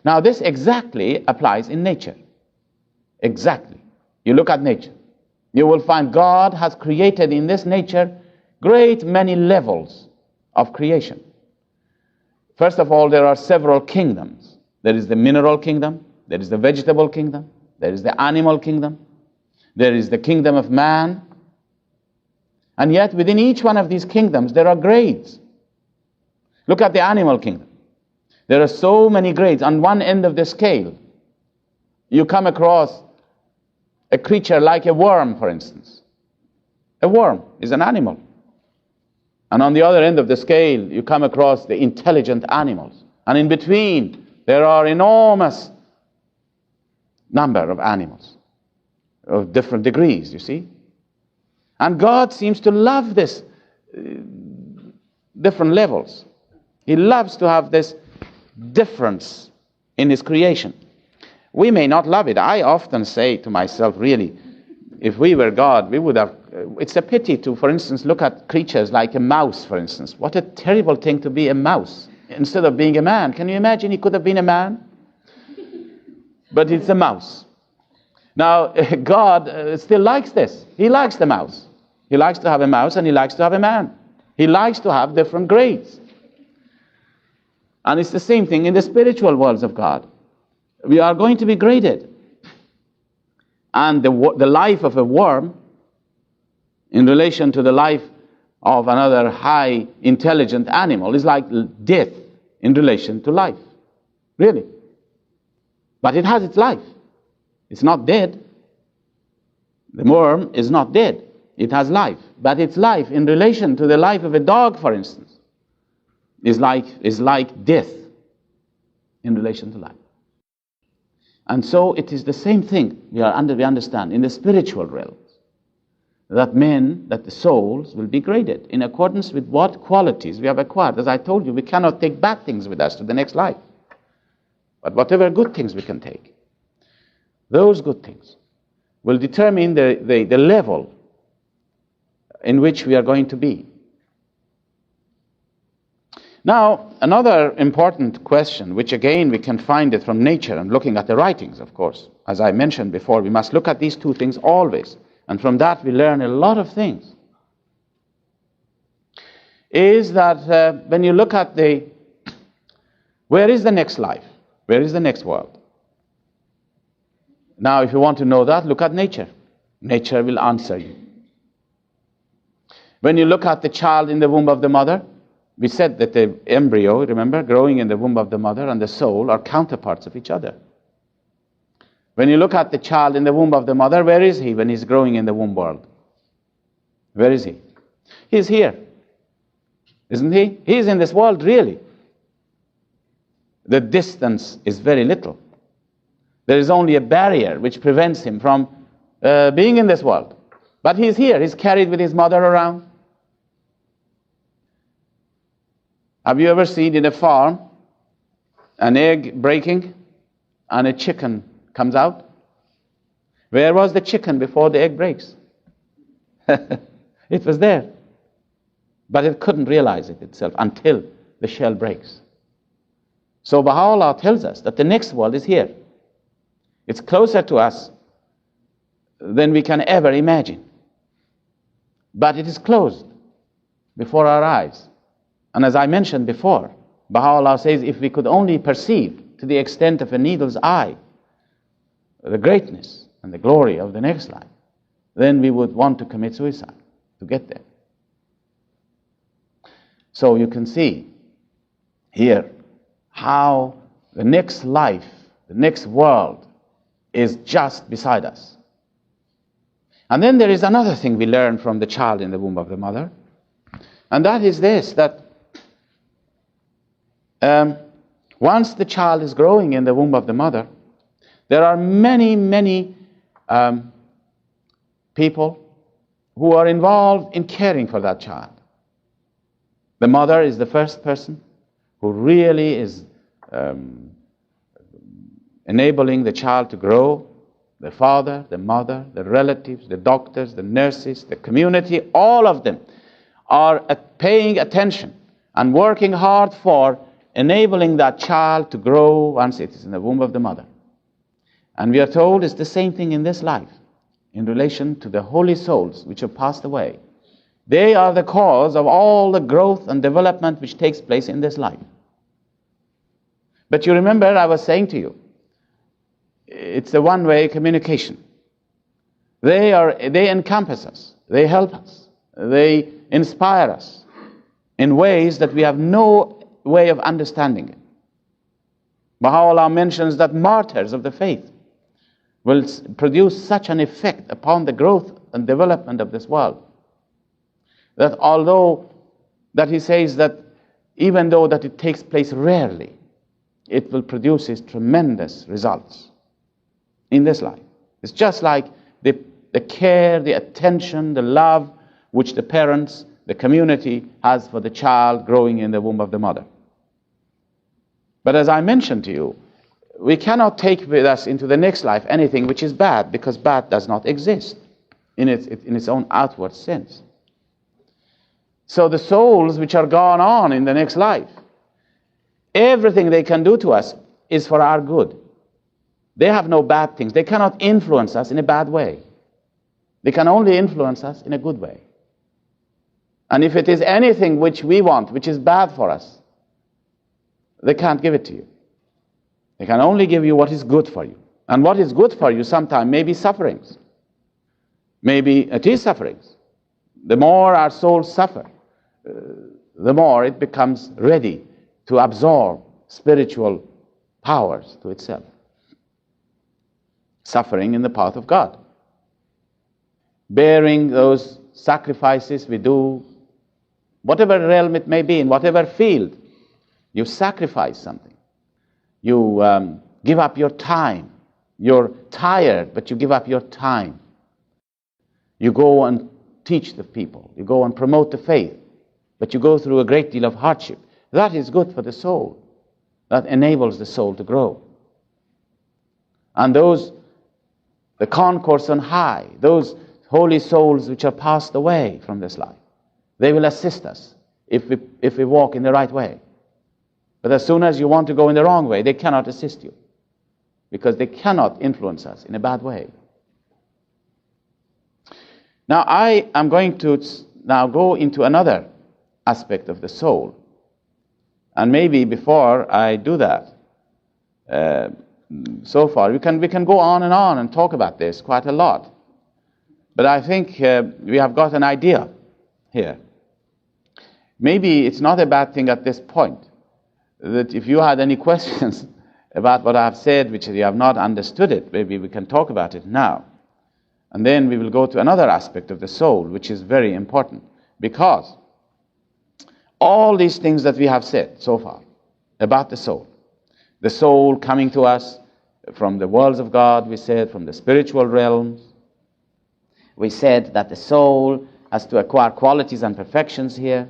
Now this exactly applies in nature. Exactly. You look at nature. You will find God has created in this nature great many levels of creation. First of all, there are several kingdoms. There is the mineral kingdom, there is the vegetable kingdom, there is the animal kingdom, there is the kingdom of man. And yet within each one of these kingdoms there are grades. Look at the animal kingdom. There are so many grades. On one end of the scale, you come across a creature like a worm, for instance. A worm is an animal. And on the other end of the scale, you come across the intelligent animals. And in between, there are enormous number of animals of different degrees, you see. And God seems to love this different levels. He loves to have this difference in his creation. We may not love it. I often say to myself, really, if we were God, we would have... It's a pity to, for instance, look at creatures like a mouse, for instance. What a terrible thing to be a mouse instead of being a man. Can you imagine he could have been a man? But it's a mouse. Now, God still likes this. He likes the mouse. He likes to have a mouse and he likes to have a man. He likes to have different grades. And it's the same thing in the spiritual worlds of God. We are going to be graded. And the life of a worm in relation to the life of another high intelligent animal is like death in relation to life. Really. But it has its life. It's not dead. The worm is not dead. It has life. But its life in relation to the life of a dog, for instance, is like death in relation to life. And so it is the same thing we understand in the spiritual realms, that the souls will be graded in accordance with what qualities we have acquired. As I told you, we cannot take bad things with us to the next life. But whatever good things we can take, those good things will determine the level in which we are going to be. Now, another important question, which again we can find it from nature and looking at the writings, of course. As I mentioned before, we must look at these two things always. And from that we learn a lot of things. Is that when you look at where is the next life? Where is the next world? Now, if you want to know that, look at nature. Nature will answer you. When you look at the child in the womb of the mother, we said that the embryo, remember, growing in the womb of the mother, and the soul are counterparts of each other. When you look at the child in the womb of the mother, where is he when he's growing in the womb world? Where is he? He's here. Isn't he? He's in this world, really. The distance is very little. There is only a barrier which prevents him from being in this world. But he's here. He's carried with his mother around. Have you ever seen in a farm an egg breaking and a chicken comes out? Where was the chicken before the egg breaks? It was there. But it couldn't realize it itself until the shell breaks. So Bahá'u'lláh tells us that the next world is here. It's closer to us than we can ever imagine. But it is closed before our eyes. And as I mentioned before, Bahá'u'lláh says if we could only perceive to the extent of a needle's eye the greatness and the glory of the next life, then we would want to commit suicide to get there. So you can see here how the next life, the next world is just beside us. And then there is another thing we learn from the child in the womb of the mother, and that is this, that once the child is growing in the womb of the mother, there are many, many people who are involved in caring for that child. The mother is the first person who really is enabling the child to grow. The father, the mother, the relatives, the doctors, the nurses, the community, all of them are paying attention and working hard for enabling that child to grow once it is in the womb of the mother. And we are told it's the same thing in this life in relation to the holy souls which have passed away. They are the cause of all the growth and development which takes place in this life. But you remember I was saying to you, it's a one-way communication. They encompass us, they help us, they inspire us in ways that we have no way of understanding it. Bahá'u'lláh mentions that martyrs of the faith will produce such an effect upon the growth and development of this world, that although that he says that even though that it takes place rarely, it will produce tremendous results in this life. It's just like the care, the attention, the love which the parents, the community has for the child growing in the womb of the mother. But as I mentioned to you, we cannot take with us into the next life anything which is bad, because bad does not exist in its own outward sense. So the souls which are gone on in the next life, everything they can do to us is for our good. They have no bad things. They cannot influence us in a bad way. They can only influence us in a good way. And if it is anything which we want, which is bad for us, they can't give it to you. They can only give you what is good for you. And what is good for you sometimes may be sufferings. Maybe it is sufferings. The more our souls suffer, the more it becomes ready to absorb spiritual powers to itself. Suffering in the path of God. Bearing those sacrifices we do, whatever realm it may be, in whatever field, you sacrifice something. You give up your time. You're tired, but you give up your time. You go and teach the people. You go and promote the faith, but you go through a great deal of hardship. That is good for the soul. That enables the soul to grow. And the concourse on high, those holy souls which are passed away from this life, they will assist us if we walk in the right way. But as soon as you want to go in the wrong way, they cannot assist you, because they cannot influence us in a bad way. Now I am going to now go into another aspect of the soul. And maybe before I do that, so far we can go on and talk about this quite a lot. But I think we have got an idea here. Maybe it's not a bad thing at this point that if you had any questions about what I have said, which you have not understood it, maybe we can talk about it now. And then we will go to another aspect of the soul, which is very important, because all these things that we have said so far about the soul coming to us from the worlds of God, we said, from the spiritual realms. We said that the soul has to acquire qualities and perfections here.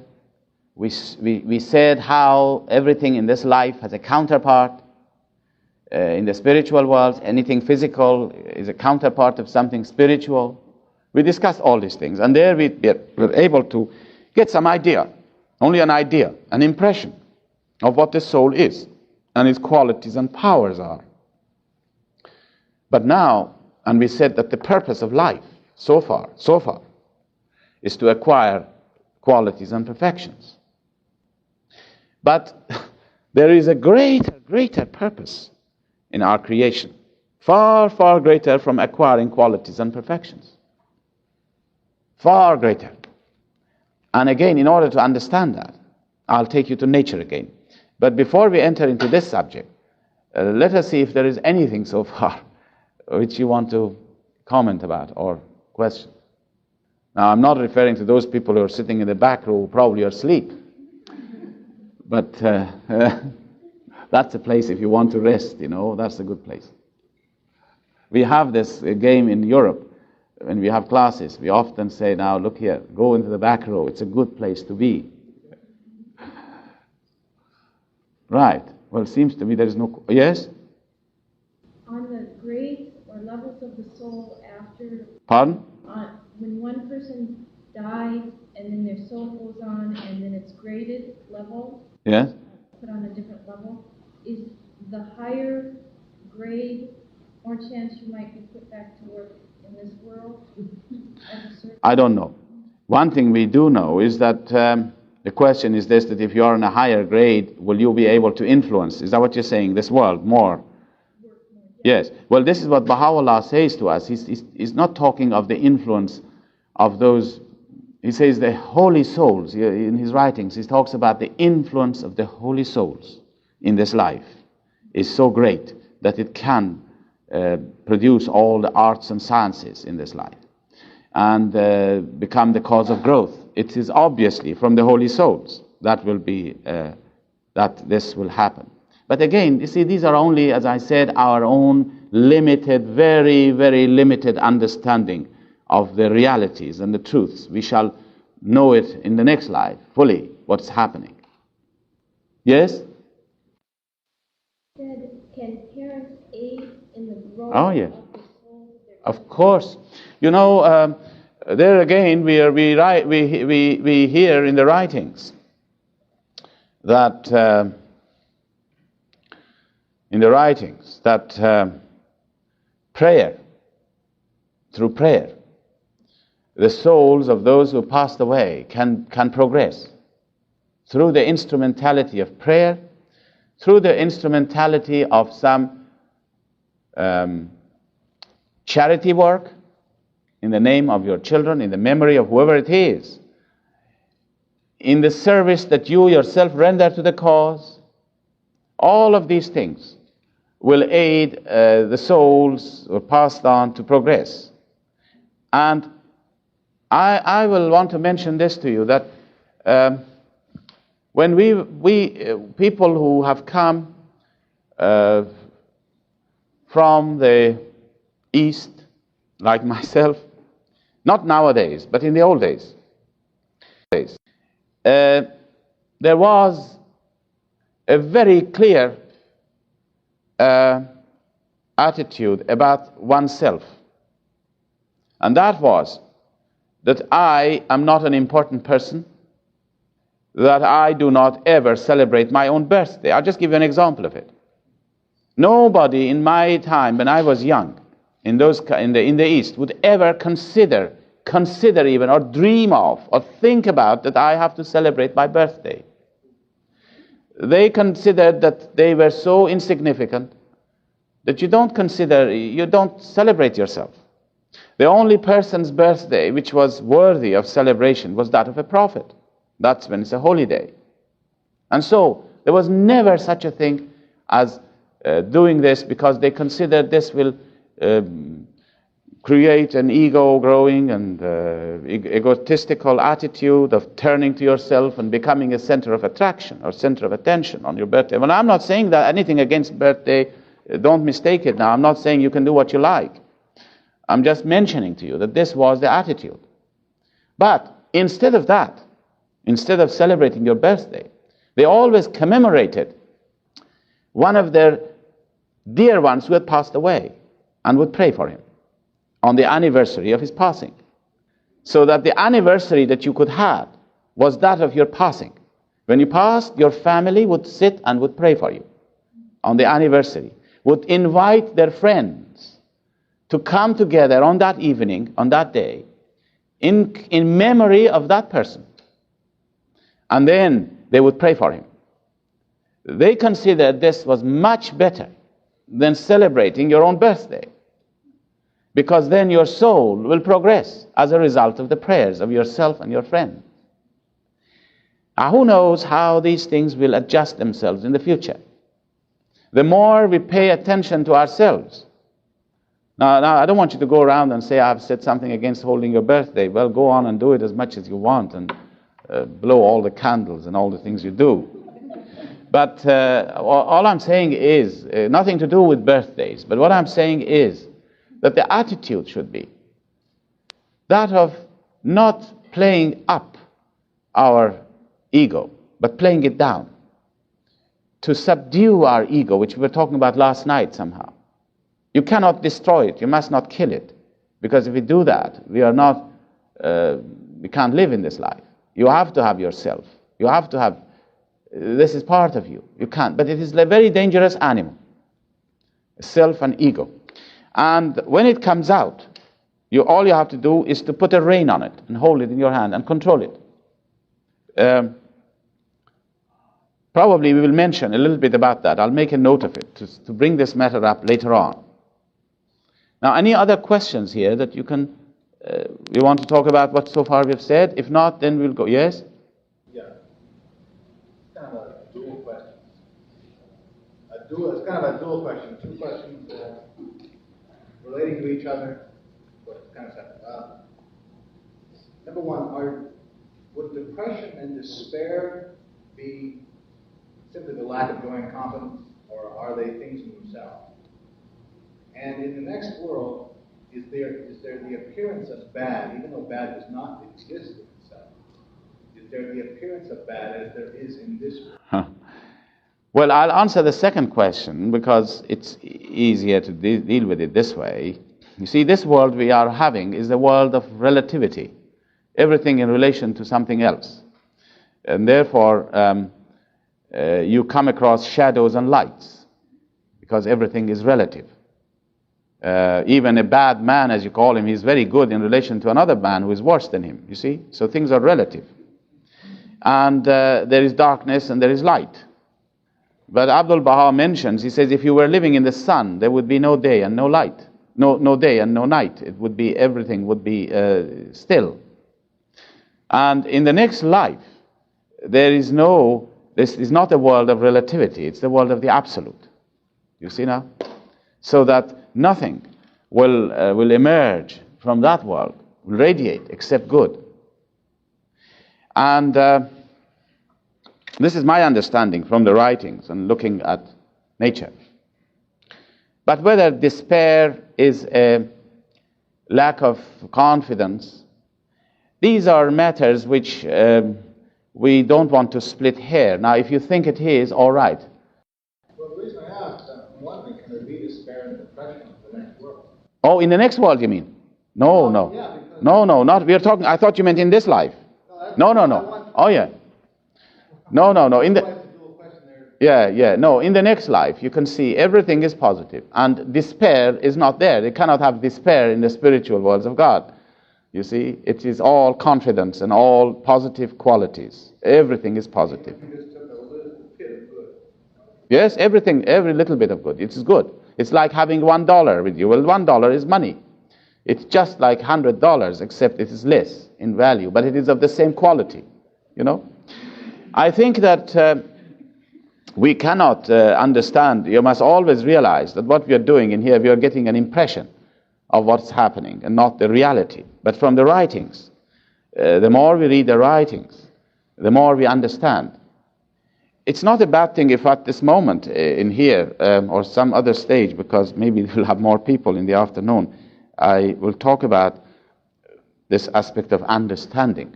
We said how everything in this life has a counterpart. In the spiritual world, anything physical is a counterpart of something spiritual. We discussed all these things, and there we were able to get some idea, only an idea, an impression of what the soul is and its qualities and powers are. But now, and we said that the purpose of life so far, is to acquire qualities and perfections. But there is a greater purpose in our creation, far, far greater from acquiring qualities and perfections. Far greater. And again, in order to understand that, I'll take you to nature again. But before we enter into this subject, let us see if there is anything so far which you want to comment about or question. Now, I'm not referring to those people who are sitting in the back row who probably are asleep. But that's a place if you want to rest, that's a good place. We have this game in Europe. When we have classes, we often say, now look here, go into the back row. It's a good place to be. Right. Well, it seems to me there is no... Yes? On the grades or levels of the soul after... Pardon? When one person dies and then their soul goes on and then it's graded level... Yes? Put on a different level, is the higher grade more chance you might be put back to work in this world? I don't know. One thing we do know is that the question is this, that if you are in a higher grade, will you be able to influence? Is that what you're saying? This world more? Yes. Well, this is what Bahá'u'lláh says to us. He's not talking of the influence of those. He says the holy souls. In his writings, he talks about the influence of the holy souls in this life is so great that it can produce all the arts and sciences in this life and become the cause of growth. It is obviously from the holy souls that will be that this will happen. But again, you see, these are only, as I said, our own limited, very, very limited understanding of the realities and the truths. We shall know it in the next life, fully, what's happening. Yes? Can parents aid in the growth of the soul? Of course. There again, we hear in the writings that prayer, through prayer, the souls of those who passed away can progress through the instrumentality of prayer, through the instrumentality of some charity work in the name of your children, in the memory of whoever it is, in the service that you yourself render to the cause. All of these things will aid the souls who are passed on to progress. And I will want to mention this to you, that when we people who have come from the East, like myself, not nowadays, but in the old days, there was a very clear attitude about oneself. And that was that I am not an important person, that I do not ever celebrate my own birthday. I'll just give you an example of it. Nobody in my time, when I was young, in the East, would ever consider even, or dream of, or think about that I have to celebrate my birthday. They considered that they were so insignificant that you don't celebrate yourself. The only person's birthday which was worthy of celebration was that of a prophet. That's when it's a holy day. And so there was never such a thing as doing this, because they considered this will create an ego growing and egotistical attitude of turning to yourself and becoming a center of attraction or center of attention on your birthday. Well, I'm not saying that anything against birthday. Don't mistake it now. I'm not saying you can do what you like. I'm just mentioning to you that this was the attitude. But instead of that, instead of celebrating your birthday, they always commemorated one of their dear ones who had passed away and would pray for him on the anniversary of his passing. So that the anniversary that you could have was that of your passing. When you passed, your family would sit and would pray for you on the anniversary, would invite their friends to come together on that evening, on that day, in memory of that person. And then they would pray for him. They considered this was much better than celebrating your own birthday, because then your soul will progress as a result of the prayers of yourself and your friend. Now, who knows how these things will adjust themselves in the future? The more we pay attention to ourselves. Now, I don't want you to go around and say, I've said something against holding your birthday. Well, go on and do it as much as you want, and blow all the candles and all the things you do. But all I'm saying is, nothing to do with birthdays, but what I'm saying is that the attitude should be that of not playing up our ego, but playing it down. To subdue our ego, which we were talking about last night somehow. You cannot destroy it, you must not kill it. Because if we do that, we can't live in this life. You have to have yourself. You have to have, this is part of you. You can't, but it is a very dangerous animal. Self and ego. And when it comes out, all you have to do is to put a rein on it and hold it in your hand and control it. Probably we will mention a little bit about that. I'll make a note of it to bring this matter up later on. Now, any other questions here that you want to talk about what so far we've said? If not, then we'll go. Yes? Yeah. It's kind of a dual question. It's kind of a dual question. Two questions relating to each other, but kind of separate. Number one, would depression and despair be simply the lack of joy and confidence, or are they things in themselves? And in the next world, is there the appearance of bad, even though bad does not exist in itself? Is there the appearance of bad as there is in this world? Well, I'll answer the second question because it's easier to deal with it this way. You see, this world we are having is a world of relativity. Everything in relation to something else. And therefore, you come across shadows and lights because everything is relative. Even a bad man, as you call him, he's very good in relation to another man who is worse than him, you see? So things are relative. And there is darkness and there is light. But Abdul Baha mentions, he says, if you were living in the sun, there would be no day and no light. No day and no night. It would be, everything would be still. And in the next life, this is not a world of relativity, it's the world of the absolute. You see now? So that nothing will emerge from that world, will radiate except good. And this is my understanding from the writings and looking at nature. But whether despair is a lack of confidence, these are matters which we don't want to split hair. Now, if you think it is, all right. Well, the reason I asked, I'm wondering, can there be despair and depression in the next world? Oh, in the next world, you mean? No. Yeah, No, not. We are talking. I thought you meant in this life. No. Oh, yeah. No. In the no. In the next life, you can see everything is positive, and despair is not there. They cannot have despair in the spiritual worlds of God. You see, it is all confidence and all positive qualities. Everything is positive. You just took a little bit of good. Yes, everything, every little bit of good. It is good. It's like having $1 with you. Well, $1 is money. It's just like $100, except it is less in value, but it is of the same quality. You know, I think that we cannot understand. You must always realize that what we are doing in here, we are getting an impression of what's happening and not the reality. But from the writings, the more we read the writings, the more we understand. It's not a bad thing if at this moment in here or some other stage, because maybe we'll have more people in the afternoon, I will talk about this aspect of understanding,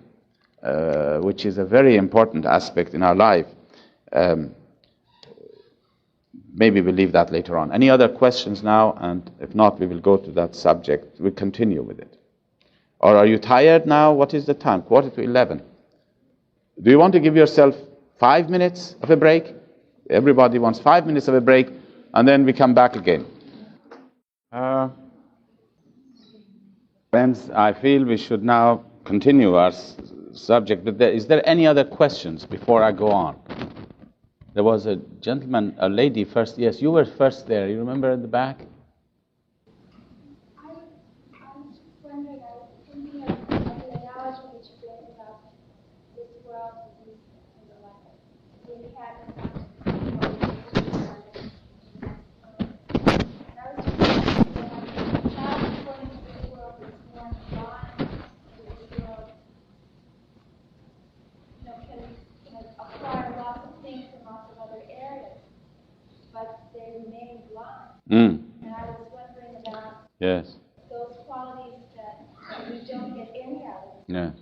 which is a very important aspect in our life. Maybe we'll leave that later on. Any other questions now? And if not, we will go to that subject. We'll continue with it. Or are you tired now? What is the time? 11:15. Do you want to give yourself 5 minutes of a break? Everybody wants 5 minutes of a break, and then we come back again. Friends, I feel we should now continue our subject. But is there any other questions before I go on? There was a gentleman, a lady first. Yes, you were first there. You remember at the back? I was just wondering, I was thinking of the analogy that you gave about this world and the life. The inhabitants. And I was just wondering, when a child is born into this world is more blind to this world, can acquire lots of things in lots of other areas, but they remain blind. And I was wondering about those qualities that we don't get any of.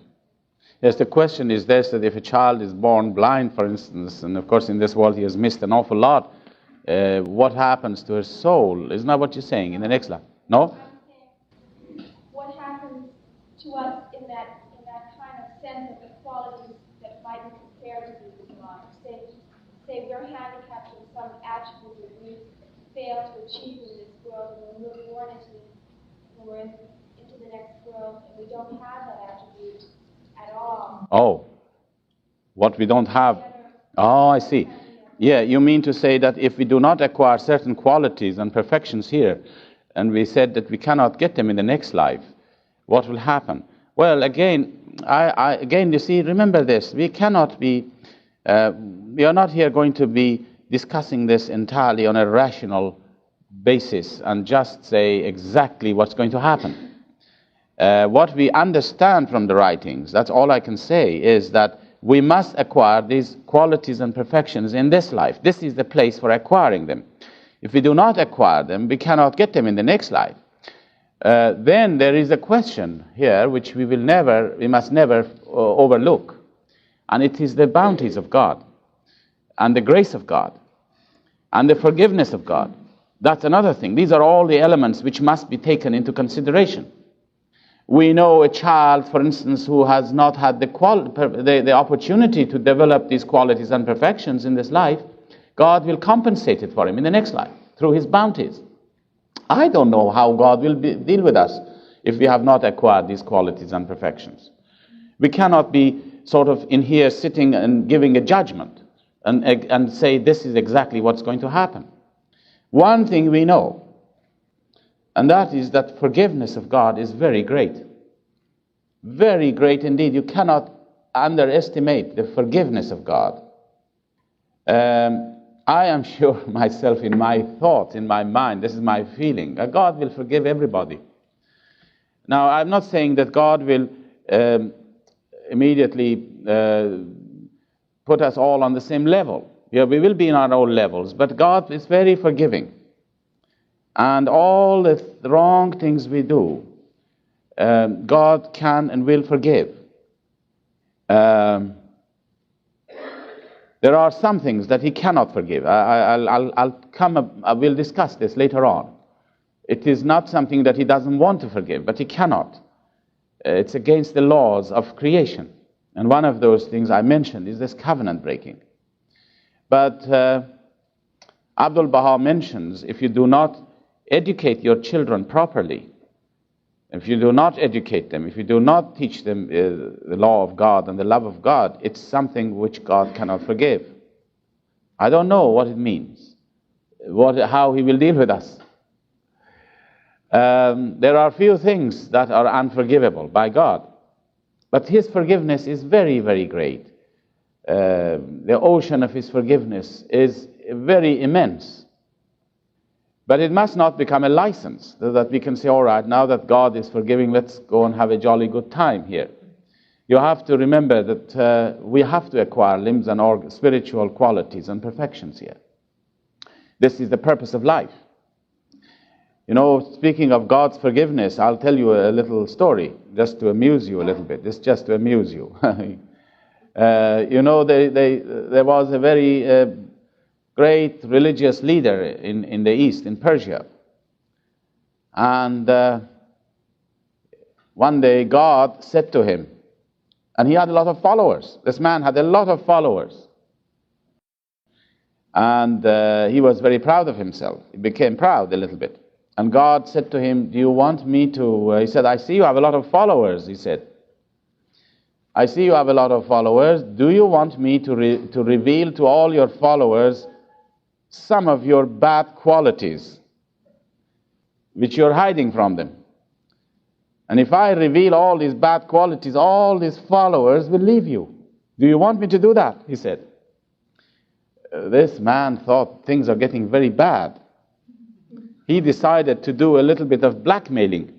Yes, the question is this, that if a child is born blind, for instance, and of course in this world he has missed an awful lot, what happens to his soul? Isn't that what you're saying in the next life? No? I'm saying, what happens to us in that kind of sense of the qualities that might be compared to these blind? Say we're handicapped in some attribute that we fail to achieve in this world, and when we're born into the next world, and we don't have that attribute at all. Oh, what we don't have. Oh, I see. Yeah, you mean to say that if we do not acquire certain qualities and perfections here, and we said that we cannot get them in the next life, what will happen? Well, again, again, you see, remember this. We cannot be, we are not here going to be discussing this entirely on a rational basis and just say exactly what's going to happen. What we understand from the writings, that's all I can say, is that we must acquire these qualities and perfections in this life. This is the place for acquiring them. If we do not acquire them, we cannot get them in the next life. Then there is a question here which we must never overlook. And it is the bounties of God, and the grace of God, and the forgiveness of God. That's another thing. These are all the elements which must be taken into consideration. We know a child, for instance, who has not had the opportunity to develop these qualities and perfections in this life. God will compensate it for him in the next life through his bounties. I don't know how God will deal with us if we have not acquired these qualities and perfections. We cannot be sort of in here sitting and giving a judgment and say this is exactly what's going to happen. One thing we know, and that is that forgiveness of God is very great. Very great indeed. You cannot underestimate the forgiveness of God. I am sure myself, in my thought, in my mind, this is my feeling, that God will forgive everybody. Now, I'm not saying that God will immediately put us all on the same level. Yeah, we will be in our own levels, but God is very forgiving. And all the wrong things we do, God can and will forgive. There are some things that He cannot forgive. I will discuss this later on. It is not something that He doesn't want to forgive, but He cannot. It's against the laws of creation. And one of those things I mentioned is this covenant breaking. But Abdul Baha mentions, if you do not educate your children properly, if you do not educate them, if you do not teach them the law of God and the love of God, it's something which God cannot forgive. I don't know what it means, how He will deal with us. There are few things that are unforgivable by God, but His forgiveness is very, very great. The ocean of His forgiveness is very immense. But it must not become a license, so that we can say, all right, now that God is forgiving, let's go and have a jolly good time here. You have to remember that we have to acquire limbs and spiritual qualities and perfections here. This is the purpose of life. You know, speaking of God's forgiveness, I'll tell you a little story, just to amuse you a little bit. This is just to amuse you. You know, there was a very great religious leader in the East, in Persia. And one day God said to him, and he had a lot of followers. This man had a lot of followers. And he was very proud of himself. He became proud a little bit. And God said to him, do you want me to, he said, I see you have a lot of followers, he said. I see you have a lot of followers. Do you want me to reveal to all your followers some of your bad qualities, which you're hiding from them? And if I reveal all these bad qualities, all these followers will leave you. Do you want me to do that? He said. This man thought things are getting very bad. He decided to do a little bit of blackmailing.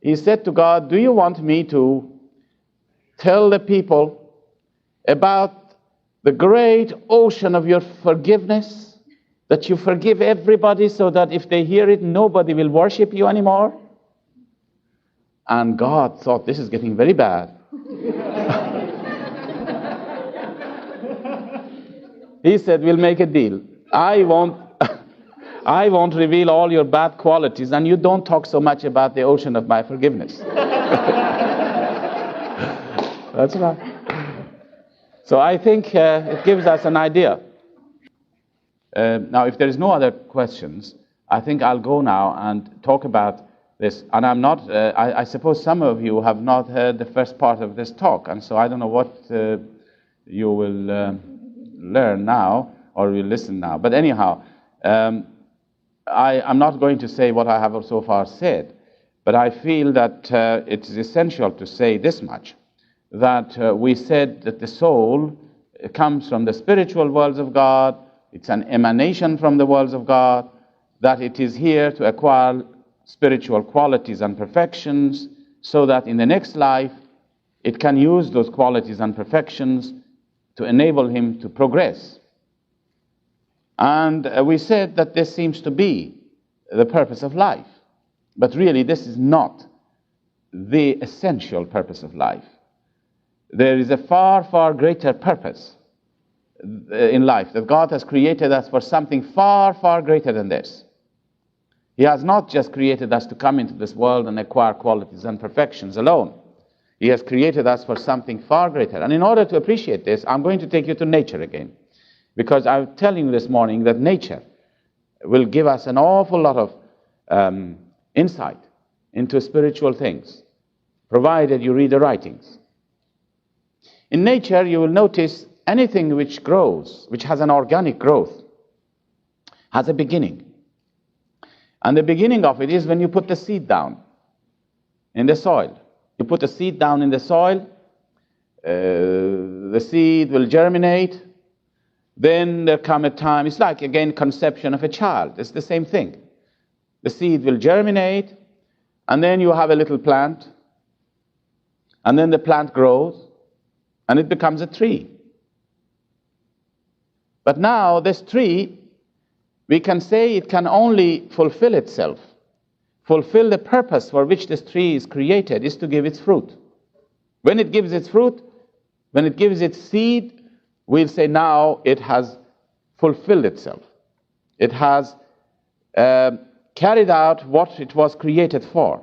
He said to God, do you want me to tell the people about the great ocean of your forgiveness, that you forgive everybody so that if they hear it, nobody will worship you anymore? And God thought, this is getting very bad. He said, we'll make a deal. I won't reveal all your bad qualities, and you don't talk so much about the ocean of my forgiveness. That's right. So I think it gives us an idea. Now, if there is no other questions, I think I'll go now and talk about this. And I'm not, I suppose some of you have not heard the first part of this talk, and so I don't know what you will learn now, or will listen now. But anyhow, I'm not going to say what I have so far said, but I feel that it is essential to say this much, that we said that the soul comes from the spiritual worlds of God, it's an emanation from the worlds of God, that it is here to acquire spiritual qualities and perfections, so that in the next life it can use those qualities and perfections to enable him to progress. And we said that this seems to be the purpose of life. But really, this is not the essential purpose of life. There is a far, far greater purpose in life, that God has created us for something far, far greater than this. He has not just created us to come into this world and acquire qualities and perfections alone. He has created us for something far greater. And in order to appreciate this, I'm going to take you to nature again. Because I'm telling you this morning that nature will give us an awful lot of insight into spiritual things, provided you read the writings. In nature, you will notice anything which grows, which has an organic growth, has a beginning. And the beginning of it is when you put the seed down in the soil. You put the seed down in the soil, the seed will germinate. Then there come a time, it's like, again, conception of a child. It's the same thing. The seed will germinate, and then you have a little plant, and then the plant grows, and it becomes a tree. But now, this tree, we can say it can only fulfill itself, fulfill the purpose for which this tree is created, is to give its fruit. When it gives its fruit, when it gives its seed, we'll say now it has fulfilled itself. It has carried out what it was created for.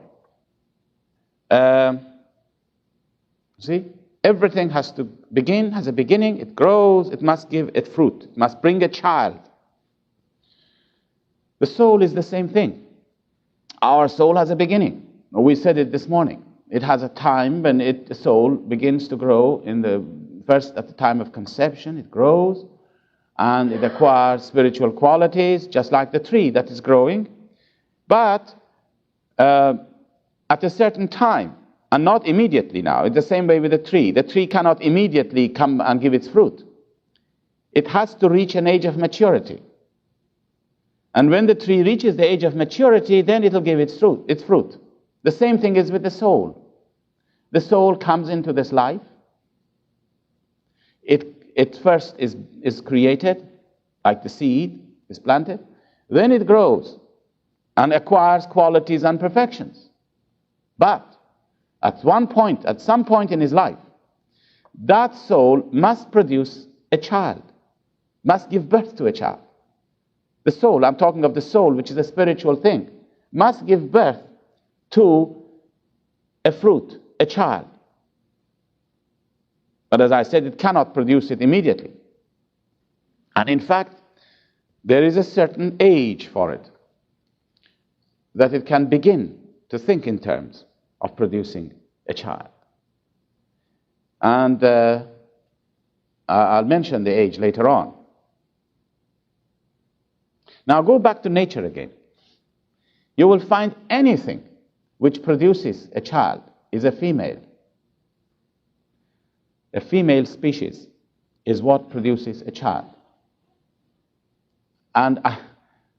See, everything has to begin, has a beginning, it grows, it must give it fruit, it must bring a child. The soul is the same thing. Our soul has a beginning. We said it this morning. It has a time when the soul begins to grow first at the time of conception. It grows and it acquires spiritual qualities, just like the tree that is growing. But at a certain time, and not immediately now. It's the same way with the tree. The tree cannot immediately come and give its fruit. It has to reach an age of maturity. And when the tree reaches the age of maturity, then it will give its fruit. The same thing is with the soul. The soul comes into this life. It first is created, like the seed is planted. Then it grows and acquires qualities and perfections. But at some point in his life, that soul must produce a child, must give birth to a child. The soul, I'm talking of the soul, which is a spiritual thing, must give birth to a fruit, a child. But as I said, it cannot produce it immediately. And in fact, there is a certain age for it, that it can begin to think in terms of producing a child. And I'll mention the age later on. Now go back to nature again. You will find anything which produces a child is a female. A female species is what produces a child. And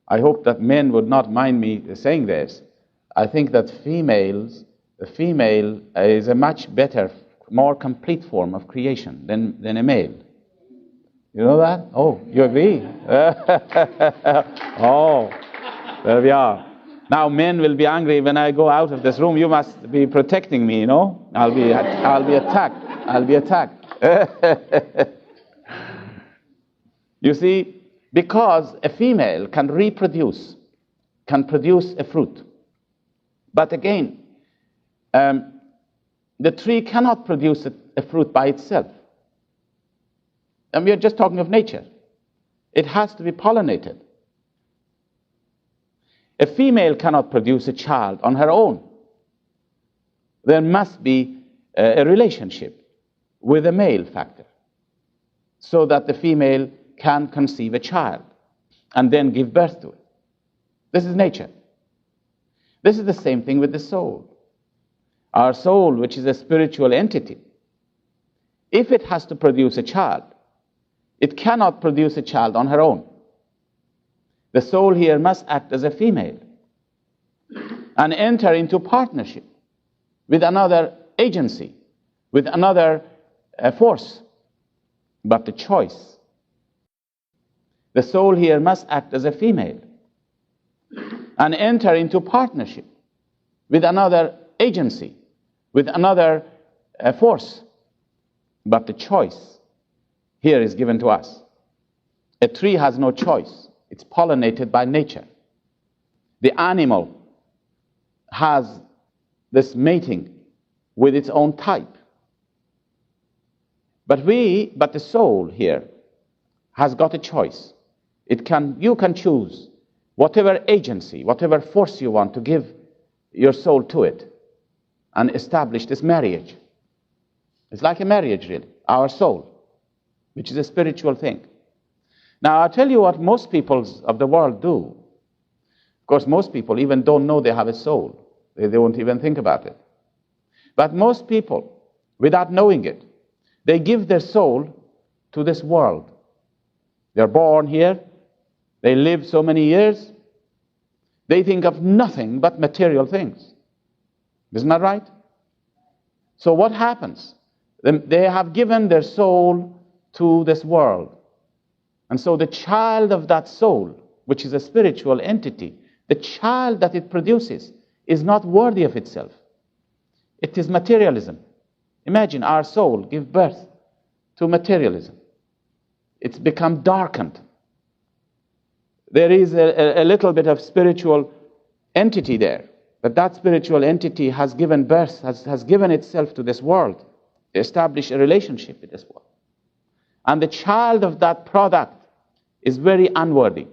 I hope that men would not mind me saying this. I think that the female is a much better, more complete form of creation than a male. You know that? Oh, you agree? Oh, there we are. Now men will be angry when I go out of this room. You must be protecting me, you know? I'll be attacked. I'll be attacked. You see, because a female can reproduce, can produce a fruit. But again, the tree cannot produce a fruit by itself. And we are just talking of nature. It has to be pollinated. A female cannot produce a child on her own. There must be a relationship with a male factor so that the female can conceive a child and then give birth to it. This is nature. This is the same thing with the soul. Our soul, which is a spiritual entity, if it has to produce a child, it cannot produce a child on her own. The soul here must act as a female and enter into partnership with another agency, with another force. But the choice, the soul here must act as a female and enter into partnership with another agency, with another force. But the choice here is given to us. A tree has no choice. It's pollinated by nature. The animal has this mating with its own type. But the soul here has got a choice. You can choose whatever agency, whatever force you want to give your soul to it and establish this marriage. It's like a marriage, really, our soul. which is a spiritual thing. Now, I'll tell you what most peoples of the world do. Of course, most people even don't know they have a soul. They won't even think about it. But most people, without knowing it, they give their soul to this world. They're born here. They live so many years. They think of nothing but material things. Isn't that right? So what happens? They have given their soul to this world. And so the child of that soul, which is a spiritual entity, the child that it produces is not worthy of itself. It is materialism. Imagine our soul give birth to materialism. It's become darkened. There is a little bit of spiritual entity there. But that spiritual entity has given birth, has given itself to this world, to establish a relationship with this world. And the child of that product is very unworthy.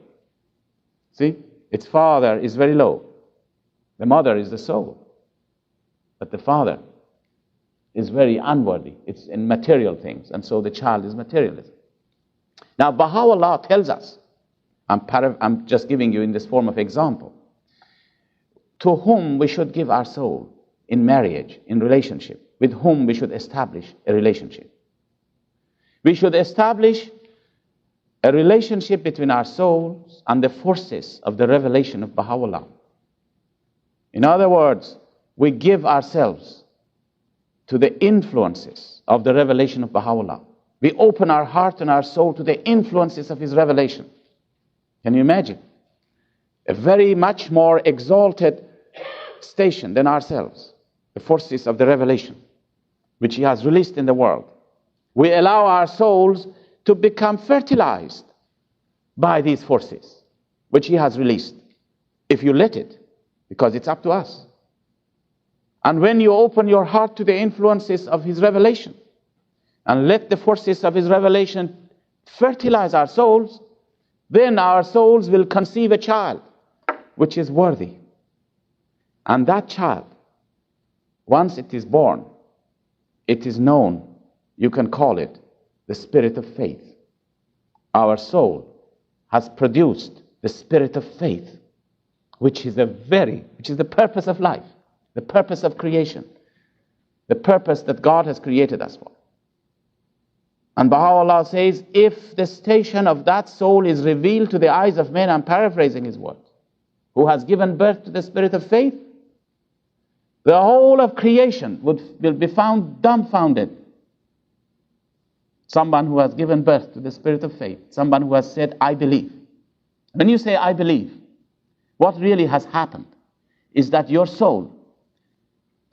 See? Its father is very low. The mother is the soul. But the father is very unworthy. It's in material things. And so the child is materialism. Now, Bahá'u'lláh tells us, I'm just giving you in this form of example, to whom we should give our soul in marriage, in relationship, with whom we should establish a relationship. We should establish a relationship between our souls and the forces of the revelation of Bahá'u'lláh. In other words, we give ourselves to the influences of the revelation of Bahá'u'lláh. We open our heart and our soul to the influences of his revelation. Can you imagine? A very much more exalted station than ourselves. The forces of the revelation, which he has released in the world. We allow our souls to become fertilized by these forces, which he has released. If you let it, because it's up to us. And when you open your heart to the influences of his revelation, and let the forces of his revelation fertilize our souls, then our souls will conceive a child which is worthy. And that child, once it is born, it is known, you can call it the spirit of faith. Our soul has produced the spirit of faith, which is the purpose of life, the purpose of creation, the purpose that God has created us for. And Baha'u'lláh says, if the station of that soul is revealed to the eyes of men, I'm paraphrasing his words, who has given birth to the spirit of faith, the whole of creation will be found dumbfounded. Someone who has given birth to the spirit of faith, someone who has said, I believe. When you say, I believe, what really has happened is that your soul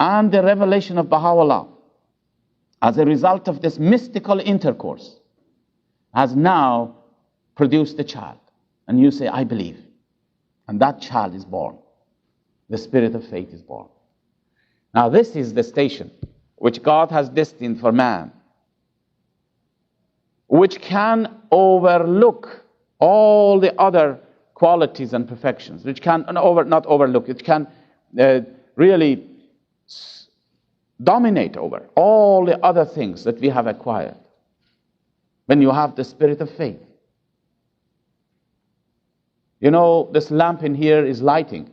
and the revelation of Baha'u'lláh, as a result of this mystical intercourse, has now produced a child. And you say, I believe. And that child is born. The spirit of faith is born. Now this is the station which God has destined for man, which can overlook all the other qualities and perfections, which can not overlook, it can really dominate over all the other things that we have acquired. When you have the spirit of faith. You know, this lamp in here is lighted.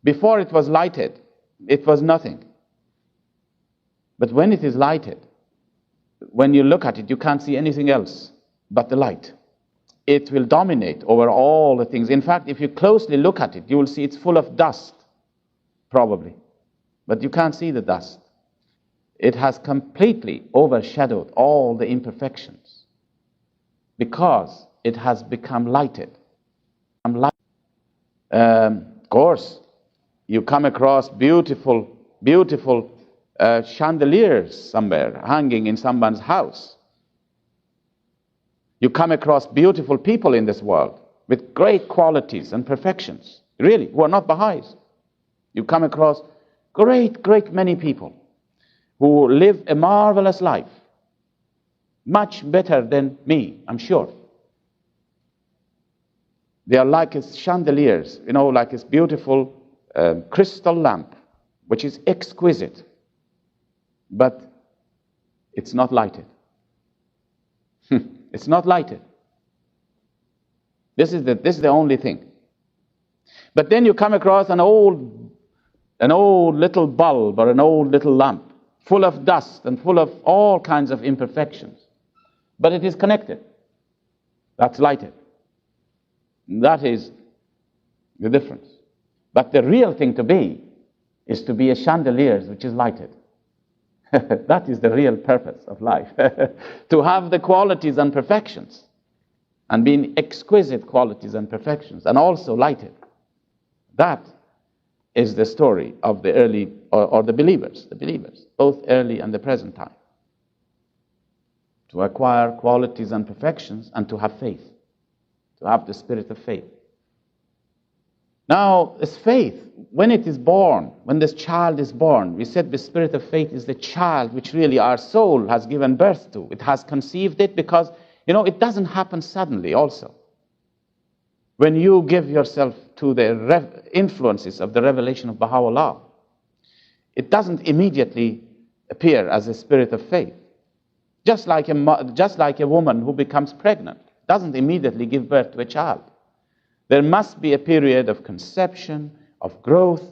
Before it was lighted, it was nothing. But when it is lighted, when you look at it, you can't see anything else but the light. It will dominate over all the things. In fact, if you closely look at it, you will see it's full of dust, probably. But you can't see the dust. It has completely overshadowed all the imperfections because it has become lighted. Of course, you come across beautiful chandeliers somewhere hanging in someone's house. You come across beautiful people in this world with great qualities and perfections, really, who are not Baha'is. You come across great many people who live a marvelous life, much better than me, I'm sure. They are like his chandeliers, you know, like his beautiful crystal lamp, which is exquisite, but it's not lighted. It's not lighted. This is the only thing. But then you come across an old little bulb or an old little lamp, full of dust and full of all kinds of imperfections. But it is connected. That's lighted. That is the difference. But the real thing to be is to be a chandelier which is lighted. That is the real purpose of life. To have the qualities and perfections, and being exquisite qualities and perfections, and also lighted. That is the story of the early, or the believers, both early and the present time. To acquire qualities and perfections and to have faith, to have the spirit of faith. Now, this faith, when it is born, when this child is born, we said the spirit of faith is the child which really our soul has given birth to. It has conceived it because, it doesn't happen suddenly also. When you give yourself to the influences of the revelation of Bahá'u'lláh, it doesn't immediately appear as a spirit of faith. Just like a woman who becomes pregnant doesn't immediately give birth to a child. There must be a period of conception, of growth,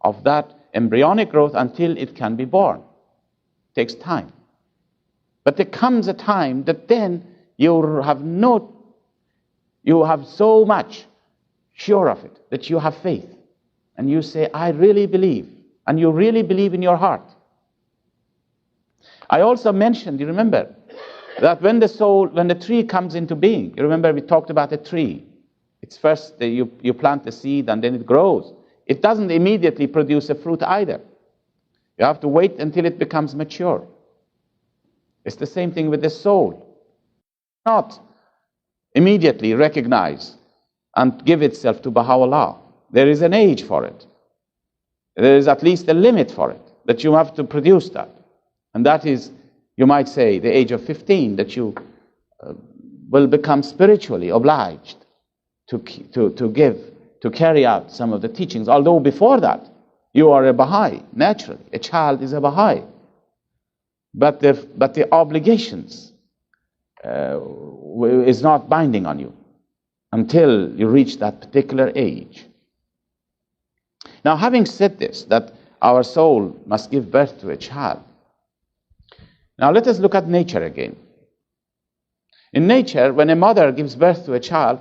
of that embryonic growth until it can be born. It takes time. But there comes a time that then you have so much sure of it that you have faith. And you say, I really believe. And you really believe in your heart. I also mentioned, you remember, that when the tree comes into being, you remember we talked about a tree. It's first you plant the seed and then it grows. It doesn't immediately produce a fruit either. You have to wait until it becomes mature. It's the same thing with the soul. Not immediately recognize and give itself to Bahá'u'lláh. There is an age for it. There is at least a limit for it, that you have to produce that. And that is, you might say, the age of 15, that you will become spiritually obliged to carry out some of the teachings. Although before that, you are a Baha'i, naturally. A child is a Baha'i. But the obligations is not binding on you until you reach that particular age. Now, having said this, that our soul must give birth to a child, now let us look at nature again. In nature, when a mother gives birth to a child,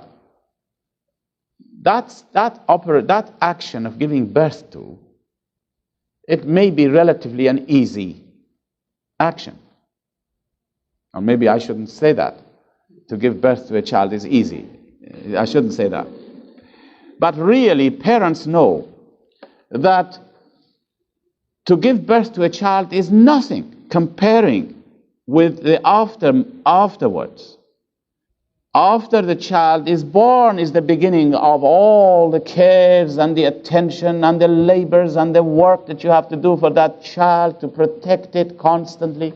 that action of giving birth to, it may be relatively an easy action. Or maybe I shouldn't say that. To give birth to a child is easy. I shouldn't say that. But really, parents know that to give birth to a child is nothing comparing with the afterwards. After the child is born is the beginning of all the cares and the attention and the labors and the work that you have to do for that child, to protect it constantly,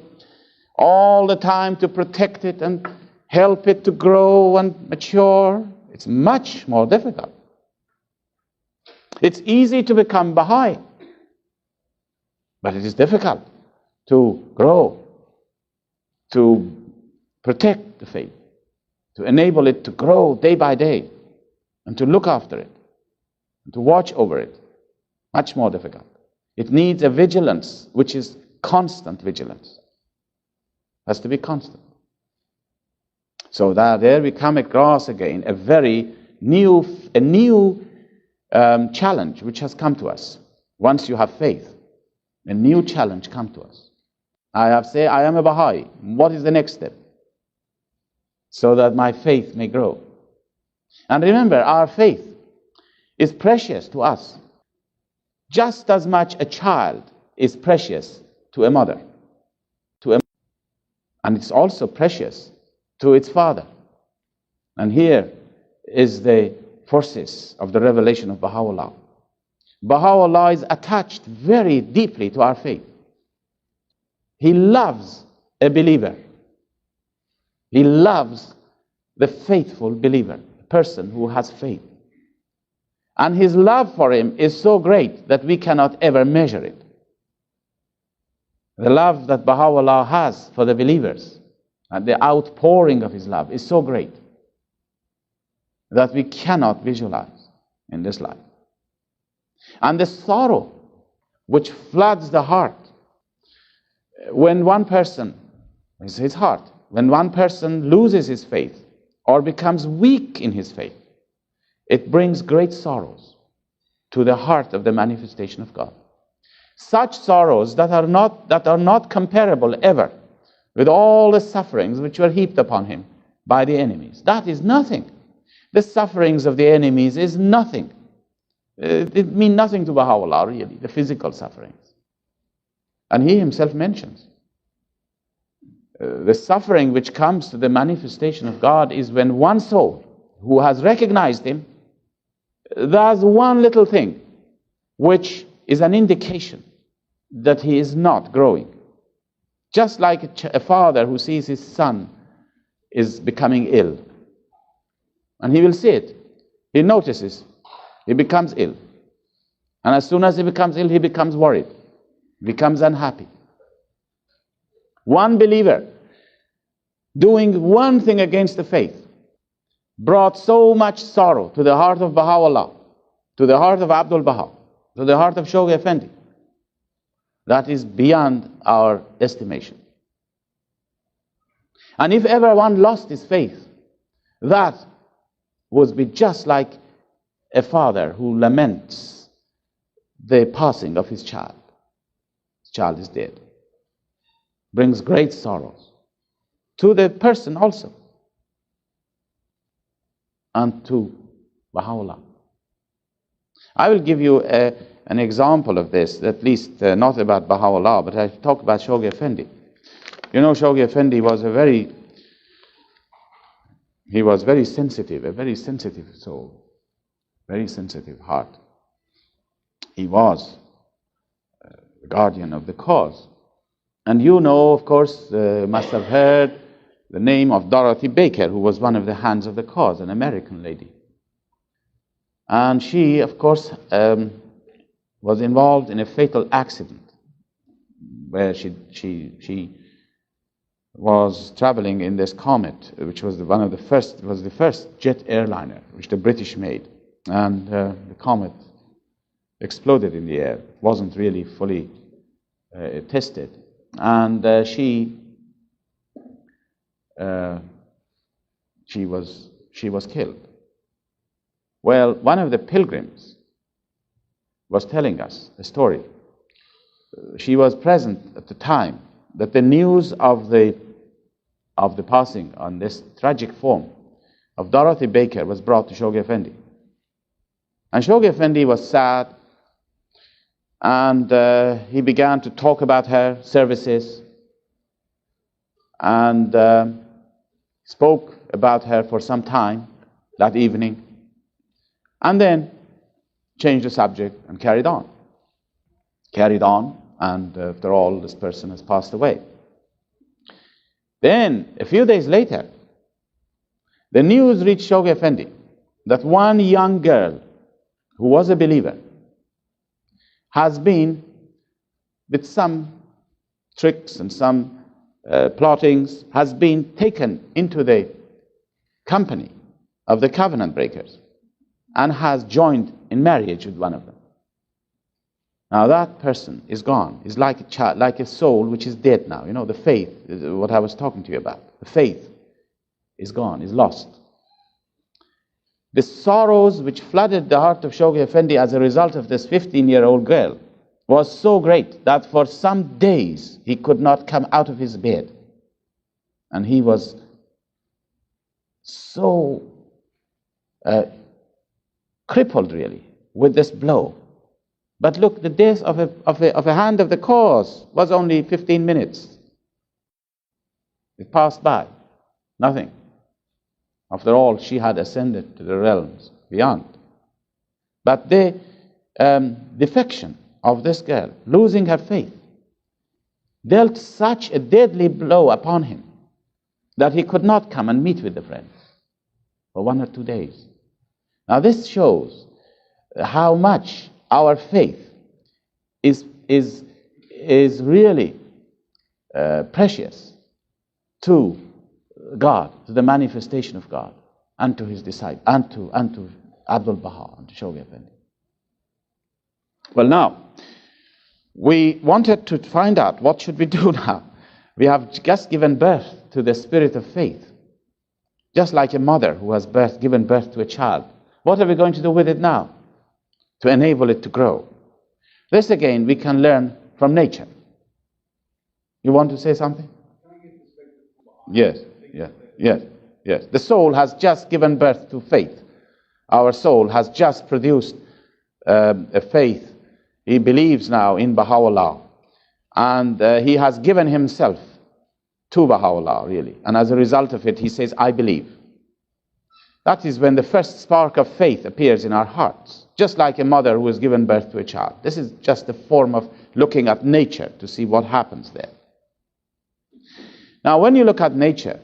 all the time to protect it and help it to grow and mature. It's much more difficult. It's easy to become Baha'i, but it is difficult to grow, to protect the faith, to enable it to grow day by day, and to look after it, and to watch over it. Much more difficult. It needs a vigilance, which is constant vigilance. Has to be constant. So that there we come across again a very new challenge which has come to us. Once you have faith, a new challenge comes to us. I am a Baha'i. What is the next step? So that my faith may grow. And remember, our faith is precious to us. Just as much a child is precious to a mother. And it's also precious to its father. And here is the forces of the revelation of Bahá'u'lláh. Bahá'u'lláh is attached very deeply to our faith. He loves a believer. He loves the faithful believer, a person who has faith. And his love for him is so great that we cannot ever measure it. The love that Bahá'u'lláh has for the believers and the outpouring of His love is so great that we cannot visualize in this life. And the sorrow which floods the heart when one person, is his heart, when one person loses his faith or becomes weak in his faith, it brings great sorrows to the heart of the manifestation of God. Such sorrows that are not comparable ever with all the sufferings which were heaped upon him by the enemies. That is nothing. The sufferings of the enemies is nothing. It mean nothing to Bahá'u'lláh, really, the physical sufferings. And he himself mentions the suffering which comes to the manifestation of God is when one soul who has recognized Him does one little thing which is an indication that he is not growing. Just like a father who sees his son is becoming ill. And he will see it. He notices. He becomes ill. And as soon as he becomes ill, he becomes worried. Becomes unhappy. One believer doing one thing against the faith brought so much sorrow to the heart of Bahá'u'lláh, to the heart of Abdul Baha, to the heart of Shoghi Effendi. That is beyond our estimation. And if ever one lost his faith, that would be just like a father who laments the passing of his child. His child is dead. Brings great sorrows to the person also, and to Bahá'u'lláh. I will give you an example of this, at least not about Bahá'u'lláh, but I talk about Shoghi Effendi. You know, Shoghi Effendi was very sensitive, a very sensitive soul, very sensitive heart. He was the guardian of the cause. And you know, of course, must have heard the name of Dorothy Baker, who was one of the hands of the cause, an American lady. And she, of course, was involved in a fatal accident where she was traveling in this Comet, which was the first jet airliner which the British made. And the Comet exploded in the air. It wasn't really fully tested. And she was killed. Well, one of the pilgrims was telling us a story. She was present at the time that the news of the passing on this tragic form of Dorothy Baker was brought to Shoghi Effendi. And Shoghi Effendi was sad, and he began to talk about her services, and spoke about her for some time that evening, and then changed the subject and carried on. And after all, this person has passed away. Then, a few days later, the news reached Shoghi Effendi that one young girl who was a believer has been, with some tricks and some plottings, has been taken into the company of the covenant breakers and has joined in marriage with one of them. Now that person is gone. Is like a child, like a soul which is dead now. You know, the faith, what I was talking to you about. The faith is gone, is lost. The sorrows which flooded the heart of Shoghi Effendi as a result of this 15-year-old girl was so great that for some days he could not come out of his bed. And he was so crippled, really, with this blow. But look, the death of a hand of the cause was only 15 minutes. It passed by. Nothing. After all, she had ascended to the realms beyond. But the defection of this girl, losing her faith, dealt such a deadly blow upon him that he could not come and meet with the friends for 1 or 2 days. Now this shows how much our faith is really precious to God, to the manifestation of God, and to his disciple, and to Abdul Baha, and to Shoghi Effendi. Well, now, we wanted to find out what should we do now. We have just given birth to the spirit of faith, just like a mother who has given birth to a child. What are we going to do with it now to enable it to grow? This again we can learn from nature. You want to say something? Yes. The soul has just given birth to faith. Our soul has just produced a faith. He believes now in Bahá'u'lláh. And he has given himself to Bahá'u'lláh, really. And as a result of it, he says, I believe. That is when the first spark of faith appears in our hearts. Just like a mother who has given birth to a child. This is just a form of looking at nature to see what happens there. Now, when you look at nature,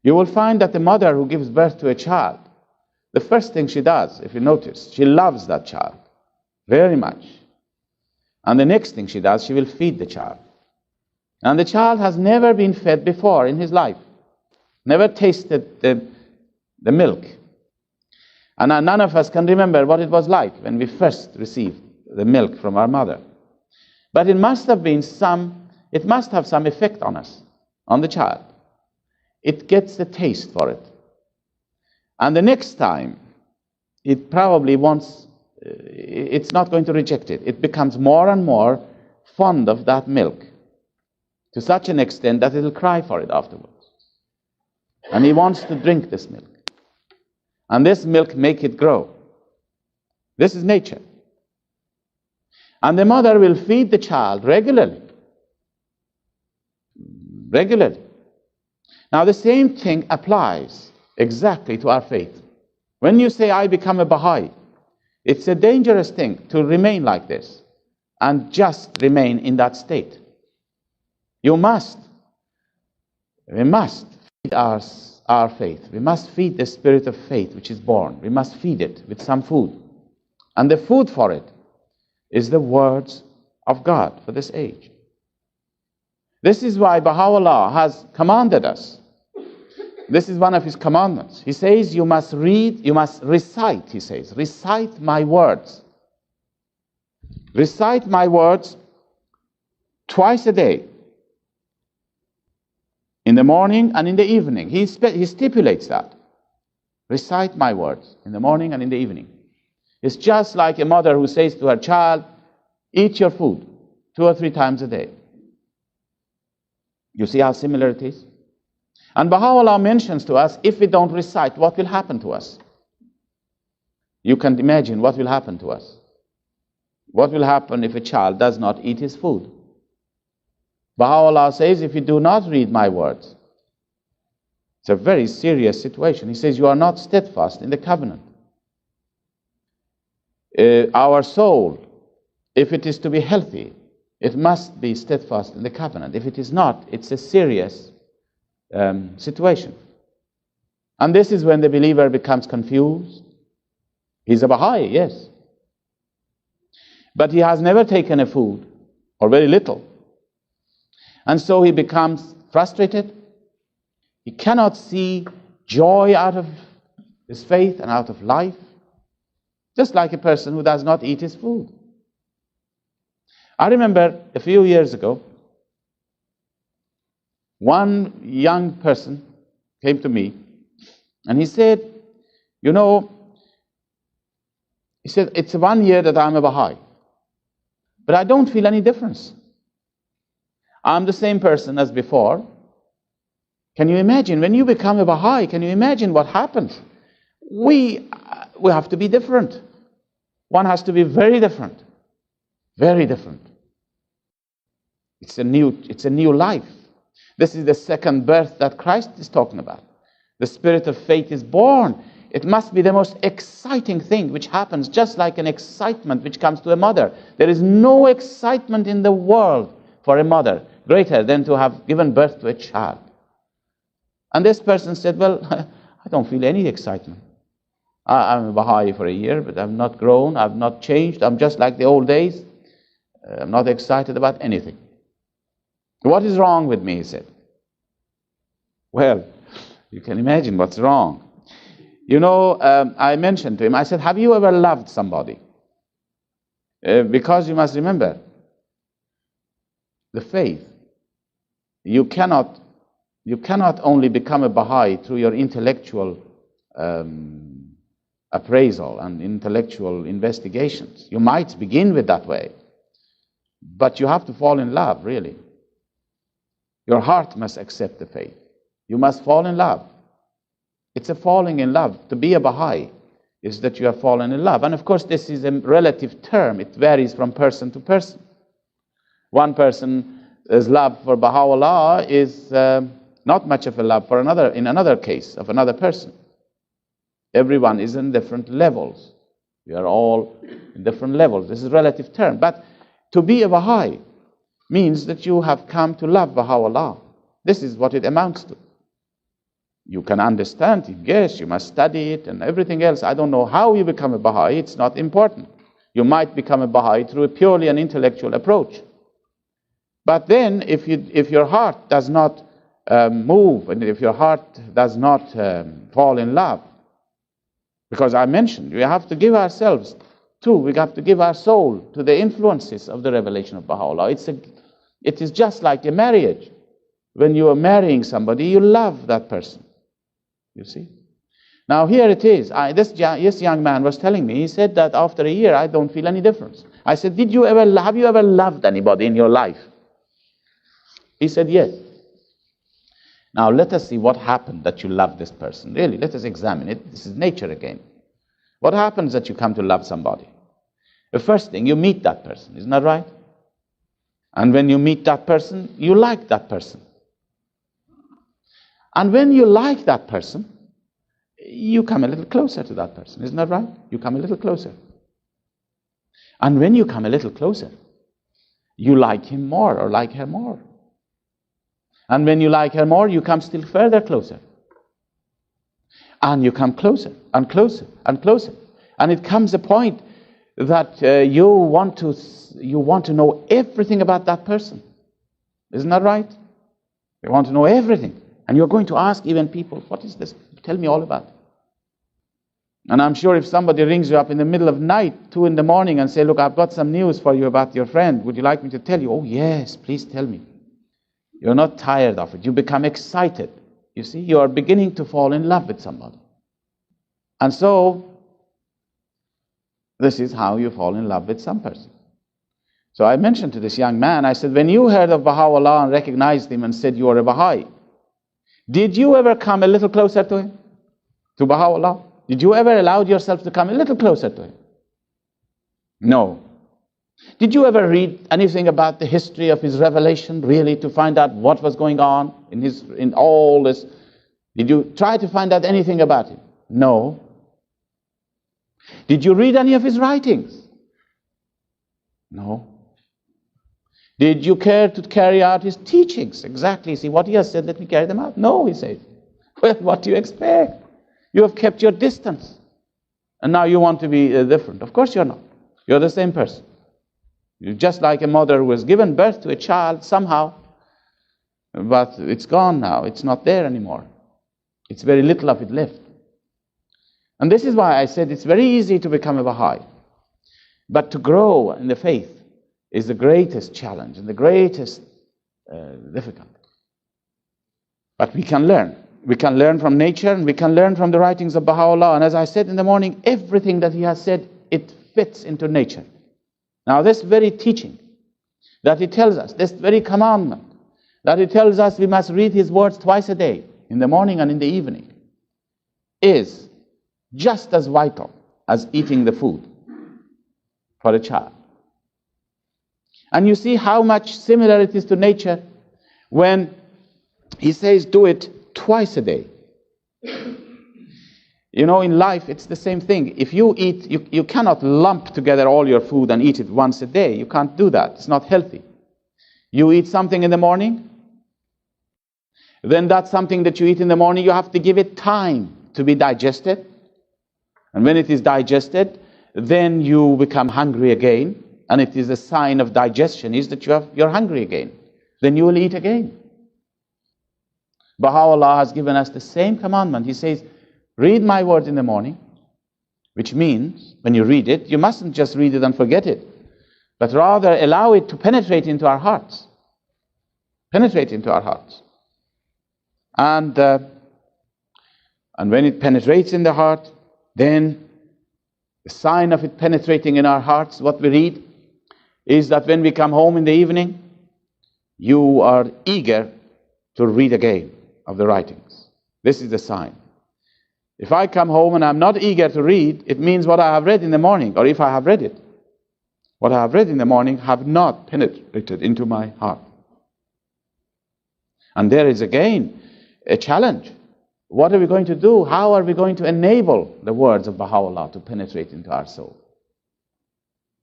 you will find that the mother who gives birth to a child, the first thing she does, if you notice, she loves that child very much. And the next thing she does, she will feed the child. And the child has never been fed before in his life, never tasted the milk. And none of us can remember what it was like when we first received the milk from our mother. But it must have some effect on us, on the child. It gets the taste for it. And the next time, it probably it's not going to reject it. It becomes more and more fond of that milk, to such an extent that it'll cry for it afterwards. And he wants to drink this milk. And this milk make it grow. This is nature. And the mother will feed the child regularly. Now the same thing applies exactly to our faith. When you say, I become a Baha'i, it's a dangerous thing to remain like this and just remain in that state. We must feed our faith. We must feed the spirit of faith which is born. We must feed it with some food. And the food for it is the words of God for this age. This is why Baha'u'lláh has commanded us. This is one of his commandments. He says, you must recite, he says, recite my words. Recite my words twice a day. In the morning and in the evening. He stipulates that. Recite my words in the morning and in the evening. It's just like a mother who says to her child, eat your food 2 or 3 times a day. You see how similar it is? And Baha'u'lláh mentions to us, if we don't recite, what will happen to us? You can imagine what will happen to us. What will happen if a child does not eat his food? Baha'u'lláh says, if you do not read my words, it's a very serious situation. He says, you are not steadfast in the covenant. Our soul, if it is to be healthy, it must be steadfast in the covenant. If it is not, it's a serious situation. And this is when the believer becomes confused. He's a Baha'i, yes. But he has never taken a food, or very little. And so he becomes frustrated. He cannot see joy out of his faith and out of life. Just like a person who does not eat his food. I remember a few years ago, one young person came to me and he said, it's 1 year that I'm a Baha'i, but I don't feel any difference. I'm the same person as before. Can you imagine, when you become a Baha'i, can you imagine what happens? We have to be different. One has to be very different. Very different. It's a new life. This is the second birth that Christ is talking about. The spirit of faith is born. It must be the most exciting thing which happens, just like an excitement which comes to a mother. There is no excitement in the world for a mother greater than to have given birth to a child. And this person said, well, I don't feel any excitement. I'm a Baha'i for a year, but I've not grown, I've not changed, I'm just like the old days. I'm not excited about anything. What is wrong with me, he said. Well, you can imagine what's wrong. You know, I mentioned to him, I said, have you ever loved somebody? Because you must remember, the faith, you cannot only become a Baha'i through your intellectual appraisal and intellectual investigations. You might begin with that way, but you have to fall in love, really. Your heart must accept the faith. You must fall in love. It's a falling in love. To be a Baha'i is that you have fallen in love. And of course, this is a relative term. It varies from person to person. One person's love for Bahá'u'lláh is not much of a love for another, in another case, of another person. Everyone is in different levels. We are all in different levels. This is a relative term. But to be a Baha'i means that you have come to love Bahá'u'lláh. This is what it amounts to. You can understand it, yes, you must study it and everything else. I don't know how you become a Baha'i, it's not important. You might become a Baha'i through a purely an intellectual approach. But then, if your heart does not move, and if your heart does not fall in love, because I mentioned, we have to give ourselves to, we have to give our soul to the influences of the revelation of Baha'u'lláh. It is just like a marriage. When you are marrying somebody, you love that person. You see? Now here it is. This young man was telling me, he said that after a year, I don't feel any difference. I said, have you ever loved anybody in your life? He said, yes. Now let us see what happened that you love this person. Really, let us examine it. This is nature again. What happens that you come to love somebody? The first thing, you meet that person. Isn't that right? And when you meet that person, you like that person. And when you like that person, you come a little closer to that person. Isn't that right? You come a little closer. And when you come a little closer, you like him more or like her more. And when you like her more, you come still further closer. And you come closer and closer and closer. And it comes a point that you want to know everything about that person. Isn't that right? You want to know everything. And you're going to ask even people, what is this? Tell me all about it. And I'm sure if somebody rings you up in the middle of night, 2 a.m, and say, look, I've got some news for you about your friend. Would you like me to tell you? Oh, yes, please tell me. You're not tired of it. You become excited. You see, you are beginning to fall in love with somebody. And so, this is how you fall in love with some person. So I mentioned to this young man, I said, when you heard of Baha'u'lláh and recognized him and said you are a Baha'i, did you ever come a little closer to him? To Baha'u'lláh? Did you ever allow yourself to come a little closer to him? No. Did you ever read anything about the history of his revelation, really, to find out what was going on in all this? Did you try to find out anything about him? No. Did you read any of his writings? No. Did you care to carry out his teachings? Exactly. See what he has said, let me carry them out. No, he said. Well, what do you expect? You have kept your distance. And now you want to be different. Of course you're not. You're the same person. You're just like a mother who has given birth to a child somehow, but it's gone now. It's not there anymore. It's very little of it left. And this is why I said it's very easy to become a Baha'i. But to grow in the faith is the greatest challenge and the greatest difficulty. But we can learn. We can learn from nature and we can learn from the writings of Baha'u'lláh. And as I said in the morning, everything that he has said, it fits into nature. Now this very teaching that he tells us, this very commandment that he tells us we must read his words twice a day, in the morning and in the evening, is just as vital as eating the food for a child. And you see how much similar it is to nature when he says do it twice a day. You know, in life it's the same thing. If you eat, you cannot lump together all your food and eat it once a day. You can't do that. It's not healthy. You eat something in the morning, then that's something that you eat in the morning, you have to give it time to be digested. And when it is digested, then you become hungry again. And it is a sign of digestion is that you're hungry again. Then you will eat again. Bahá'u'lláh has given us the same commandment. He says, read my words in the morning, which means when you read it, you mustn't just read it and forget it, but rather allow it to penetrate into our hearts. Penetrate into our hearts. And when it penetrates in the heart, then the sign of it penetrating in our hearts, what we read, is that when we come home in the evening, you are eager to read again of the writings. This is the sign. If I come home and I'm not eager to read, it means what I have read in the morning, or if I have read it, what I have read in the morning have not penetrated into my heart. And there is again a challenge. What are we going to do? How are we going to enable the words of Baha'u'lláh to penetrate into our soul?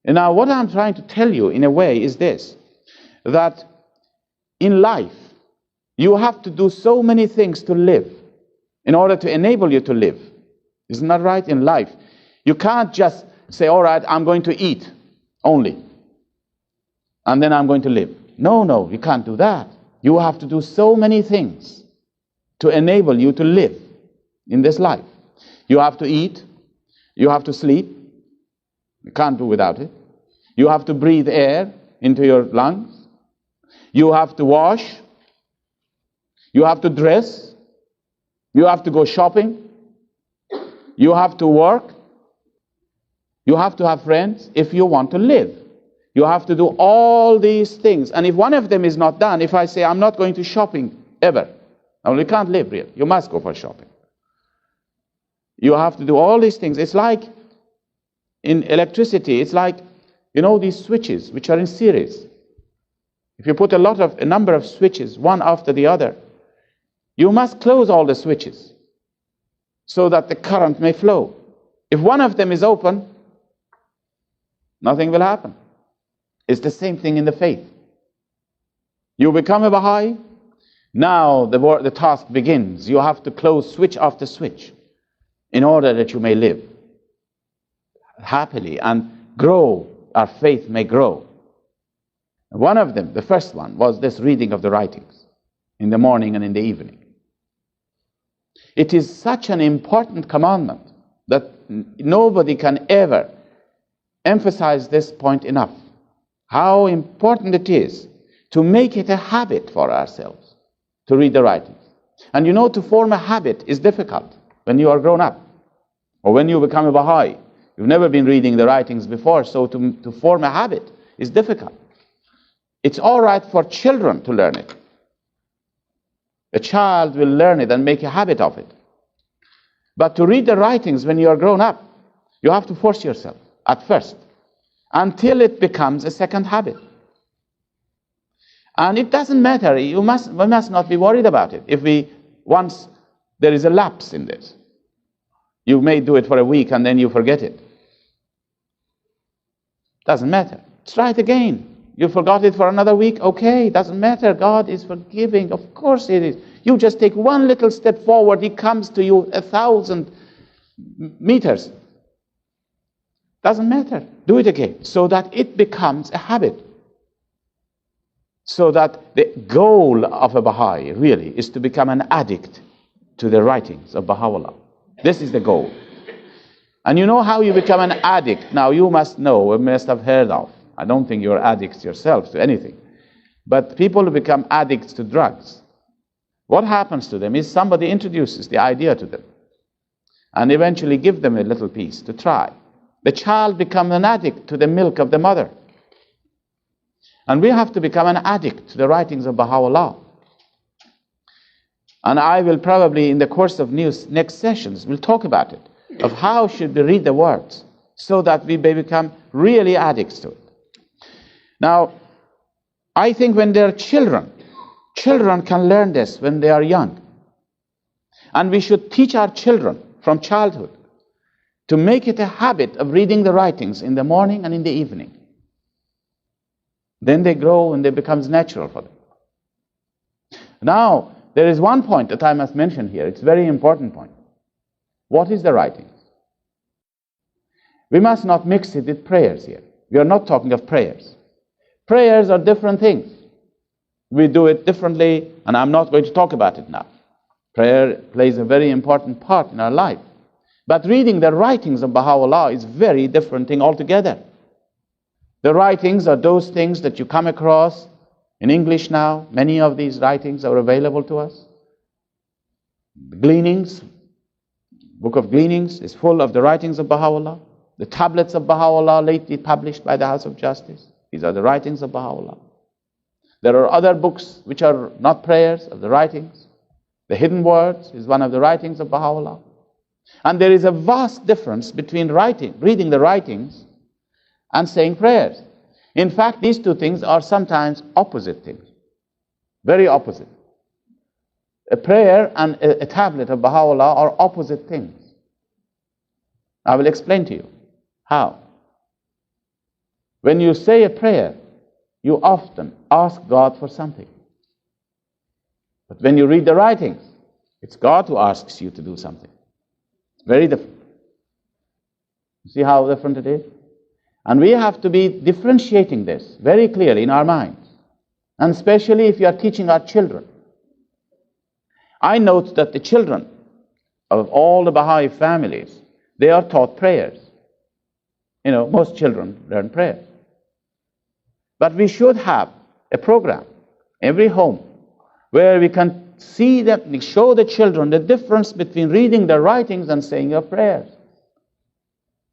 And now what I'm trying to tell you in a way is this, that in life you have to do so many things to live in order to enable you to live. Isn't that right? In life, you can't just say, all right, I'm going to eat only, and then I'm going to live. No, you can't do that. You have to do so many things to enable you to live in this life. You have to eat, you have to sleep, you can't do without it. You have to breathe air into your lungs. You have to wash, you have to dress, you have to go shopping, you have to work, you have to have friends if you want to live. You have to do all these things. And if one of them is not done, if I say I'm not going to shopping ever, you can't live really. You must go for shopping. You have to do all these things. It's like in electricity, it's like, these switches which are in series. If you put a number of switches, one after the other, you must close all the switches so that the current may flow. If one of them is open, nothing will happen. It's the same thing in the faith. You become a Baha'i, now the task begins. You have to close switch after switch in order that you may live happily and grow, our faith may grow. One of them, the first one, was this reading of the writings in the morning and in the evening. It is such an important commandment that nobody can ever emphasize this point enough. How important it is to make it a habit for ourselves to read the writings. And to form a habit is difficult when you are grown up or when you become a Baha'i. You've never been reading the writings before, so to form a habit is difficult. It's all right for children to learn it. A child will learn it and make a habit of it. But to read the writings when you are grown up, you have to force yourself at first, until it becomes a second habit. And it doesn't matter, we must not be worried about it. If once there is a lapse in this, you may do it for a week and then you forget it. Doesn't matter. Try it again. You forgot it for another week, okay, doesn't matter. God is forgiving, of course it is. You just take one little step forward, He comes to you 1,000 meters. Doesn't matter. Do it again, so that it becomes a habit. So that the goal of a Baha'i really is to become an addict to the writings of Baha'u'lláh. This is the goal. And you know how you become an addict? Now you must know, you must have heard of. I don't think you're addicts yourselves to anything. But people who become addicts to drugs, what happens to them is somebody introduces the idea to them and eventually give them a little piece to try. The child becomes an addict to the milk of the mother. And we have to become an addict to the writings of Baha'u'lláh. And I will probably, in the course of next sessions, will talk about it, of how should we read the words so that we may become really addicts to it. Now, I think when they're children can learn this when they are young. And we should teach our children from childhood to make it a habit of reading the writings in the morning and in the evening. Then they grow and it becomes natural for them. Now, there is one point that I must mention here. It's a very important point. What is the writings? We must not mix it with prayers here. We are not talking of prayers. Prayers are different things. We do it differently, and I'm not going to talk about it now. Prayer plays a very important part in our life. But reading the writings of Bahá'u'lláh is a very different thing altogether. The writings are those things that you come across in English now. Many of these writings are available to us. The Gleanings, Book of Gleanings is full of the writings of Bahá'u'lláh. The tablets of Bahá'u'lláh lately published by the House of Justice. These are the writings of Bahá'u'lláh. There are other books which are not prayers, of the writings. The Hidden Words is one of the writings of Bahá'u'lláh. And there is a vast difference between reading the writings and saying prayers. In fact, these two things are sometimes opposite things. Very opposite. A prayer and a tablet of Bahá'u'lláh are opposite things. I will explain to you how. When you say a prayer, you often ask God for something. But when you read the writings, it's God who asks you to do something. It's very different. You see how different it is? And we have to be differentiating this very clearly in our minds. And especially if you are teaching our children. I note that the children of all the Baha'i families, they are taught prayers. You know, most children learn prayers. But we should have a program, every home, where we can see that, we show the children the difference between reading the writings and saying your prayers.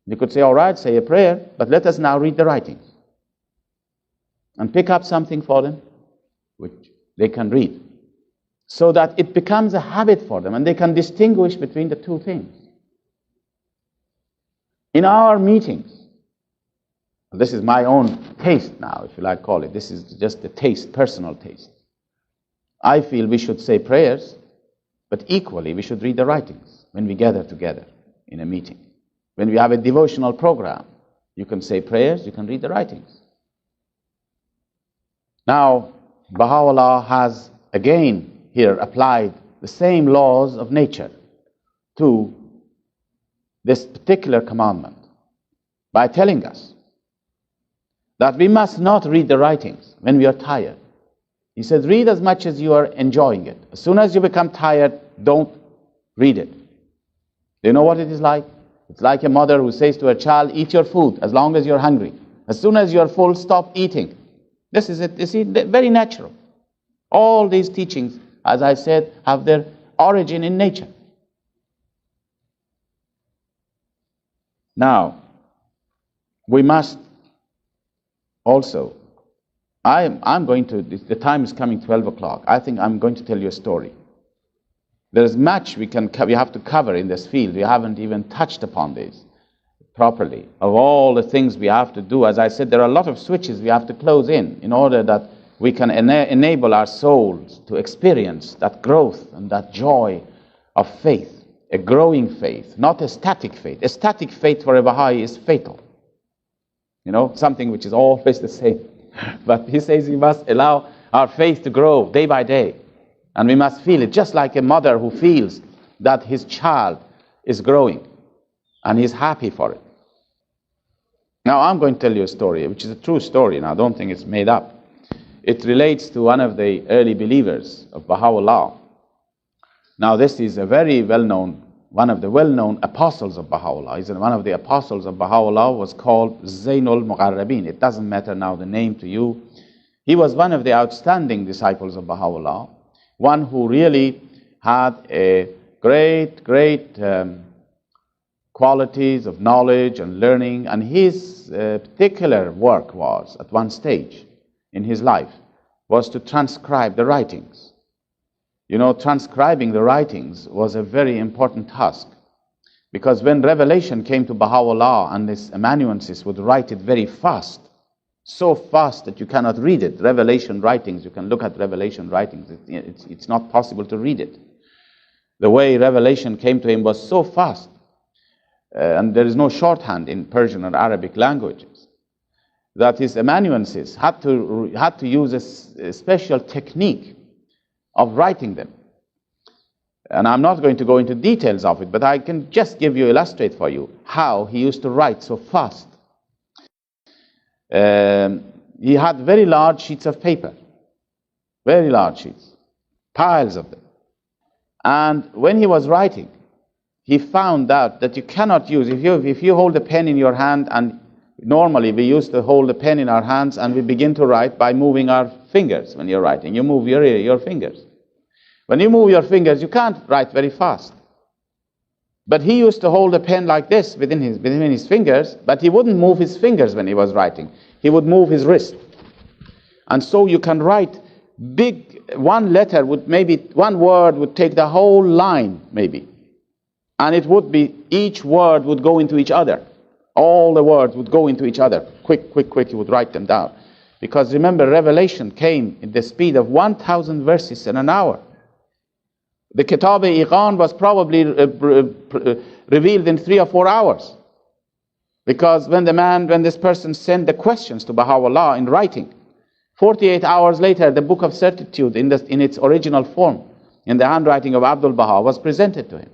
You could say, all right, say a prayer, but let us now read the writings. And pick up something for them, which they can read. So that it becomes a habit for them, and they can distinguish between the two things. In our meetings, this is my own taste now, if you like call it. This is just a taste, personal taste. I feel we should say prayers, but equally we should read the writings when we gather together in a meeting. When we have a devotional program, you can say prayers, you can read the writings. Now, Bahá'u'lláh has again here applied the same laws of nature to this particular commandment by telling us that we must not read the writings when we are tired. He says, read as much as you are enjoying it. As soon as you become tired, don't read it. Do you know what it is like? It's like a mother who says to her child, eat your food as long as you're hungry. As soon as you're full, stop eating. This is it. You see, very natural. All these teachings, as I said, have their origin in nature. Now, we must also, I'm going to, the time is coming 12 o'clock. I think I'm going to tell you a story. There's much we have to cover in this field. We haven't even touched upon this properly. Of all the things we have to do, as I said, there are a lot of switches we have to close in order that we can enable our souls to experience that growth and that joy of faith, a growing faith, not a static faith. A static faith for a Baha'i is fatal. You know, something which is always the same. But he says we must allow our faith to grow day by day. And we must feel it, just like a mother who feels that his child is growing and he's happy for it. Now I'm going to tell you a story, which is a true story, and I don't think it's made up. It relates to one of the early believers of Bahá'u'lláh. Now this is a very well-known, one of the well-known apostles of Bahá'u'lláh. He's one of the apostles of Bahá'u'lláh, was called Zainul Muqarrabin. It doesn't matter now the name to you. He was one of the outstanding disciples of Bahá'u'lláh, one who really had a great qualities of knowledge and learning, and his particular work was, at one stage in his life, was to transcribe the writings. You know, transcribing the writings was a very important task, because when revelation came to Bahá'u'lláh and his amanuensis would write it very fast, so fast that you cannot read it. Revelation writings, you can look at revelation writings, it's not possible to read it. The way revelation came to him was so fast, and there is no shorthand in Persian or Arabic languages, that his amanuensis had to use a special technique of writing them. And I'm not going to go into details of it, but I can just illustrate for you how he used to write so fast. He had very large sheets of paper, very large sheets, piles of them. And when he was writing, he found out that you cannot use, if you hold a pen in your hand, and normally we used to hold a pen in our hands and we begin to write by moving our fingers when you're writing. You move your fingers. When you move your fingers, you can't write very fast. But he used to hold a pen like this between his fingers, but he wouldn't move his fingers when he was writing. He would move his wrist. And so you can write big, one letter would maybe, one word would take the whole line maybe. And it would be, each word would go into each other. All the words would go into each other. Quick, you would write them down. Because remember, revelation came at the speed of 1,000 verses in an hour. The Kitab-e-Iqan was probably revealed in 3 or 4 hours. Because when this person sent the questions to Bahá'u'lláh in writing, 48 hours later, the Book of Certitude in its original form, in the handwriting of Abdul Baha, was presented to him.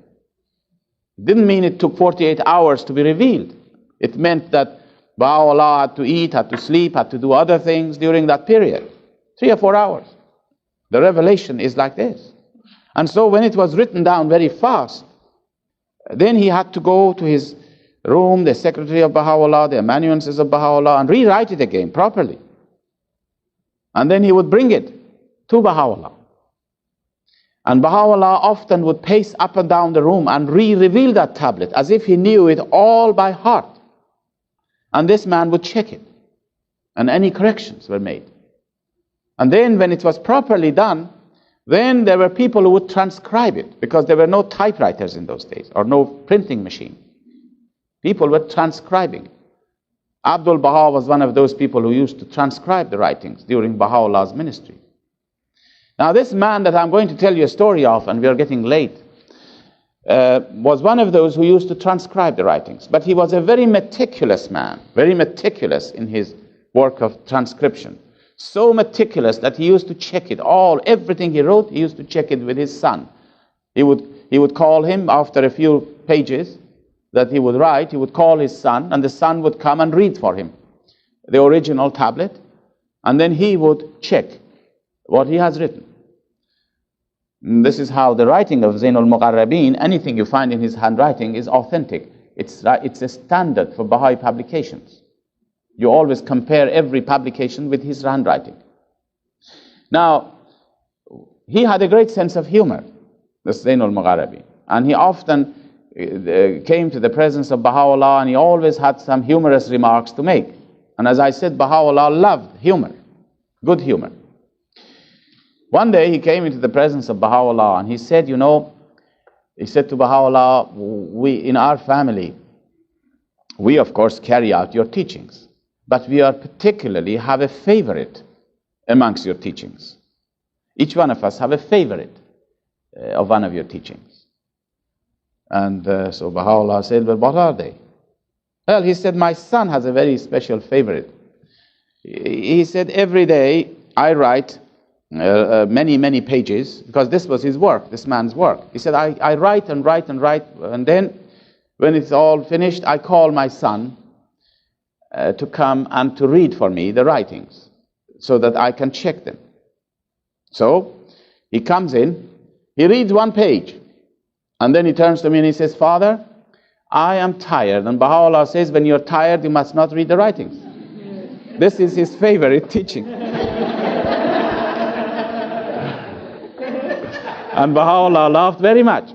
It didn't mean it took 48 hours to be revealed. It meant that Bahá'u'lláh had to eat, had to sleep, had to do other things during that period. 3 or 4 hours. The revelation is like this. And so when it was written down very fast, then he had to go to his room, the secretary of Bahá'u'lláh, the amanuenses of Bahá'u'lláh, and rewrite it again properly. And then he would bring it to Bahá'u'lláh. And Bahá'u'lláh often would pace up and down the room and re-reveal that tablet as if he knew it all by heart. And this man would check it. And any corrections were made. And then when it was properly done, then there were people who would transcribe it, because there were no typewriters in those days, or no printing machine. People were transcribing. Abdul Baha was one of those people who used to transcribe the writings during Baha'u'llah's ministry. Now this man that I'm going to tell you a story of, and we are getting late, was one of those who used to transcribe the writings. But he was a very meticulous man, very meticulous in his work of transcription. So meticulous that he used to check it all, everything he wrote, he used to check it with his son. He would call him after a few pages that he would write, he would call his son, and the son would come and read for him the original tablet, and then he would check what he has written. And this is how the writing of Zainul Muqarrabeen, anything you find in his handwriting is authentic. It's a standard for Baha'i publications. You always compare every publication with his handwriting. Now, he had a great sense of humor, this Zainul Muqarrabeen, and he often came to the presence of Baha'u'lláh, and he always had some humorous remarks to make. And as I said, Baha'u'lláh loved humor, good humor. One day he came into the presence of Baha'u'lláh, and he said, he said to Baha'u'lláh, we in our family, we of course carry out your teachings, but we are particularly have a favorite amongst your teachings. Each one of us have a favorite of one of your teachings. And so Baha'u'lláh said, well, what are they? Well, he said, my son has a very special favorite. He said, every day I write many pages, because this was his work, this man's work. He said, I write, and then when it's all finished, I call my son to come and to read for me the writings, so that I can check them. So he comes in, he reads 1 page, and then he turns to me and he says, Father, I am tired. And Baha'u'lláh says, when you're tired, you must not read the writings. This is his favorite teaching. And Baha'u'lláh laughed very much.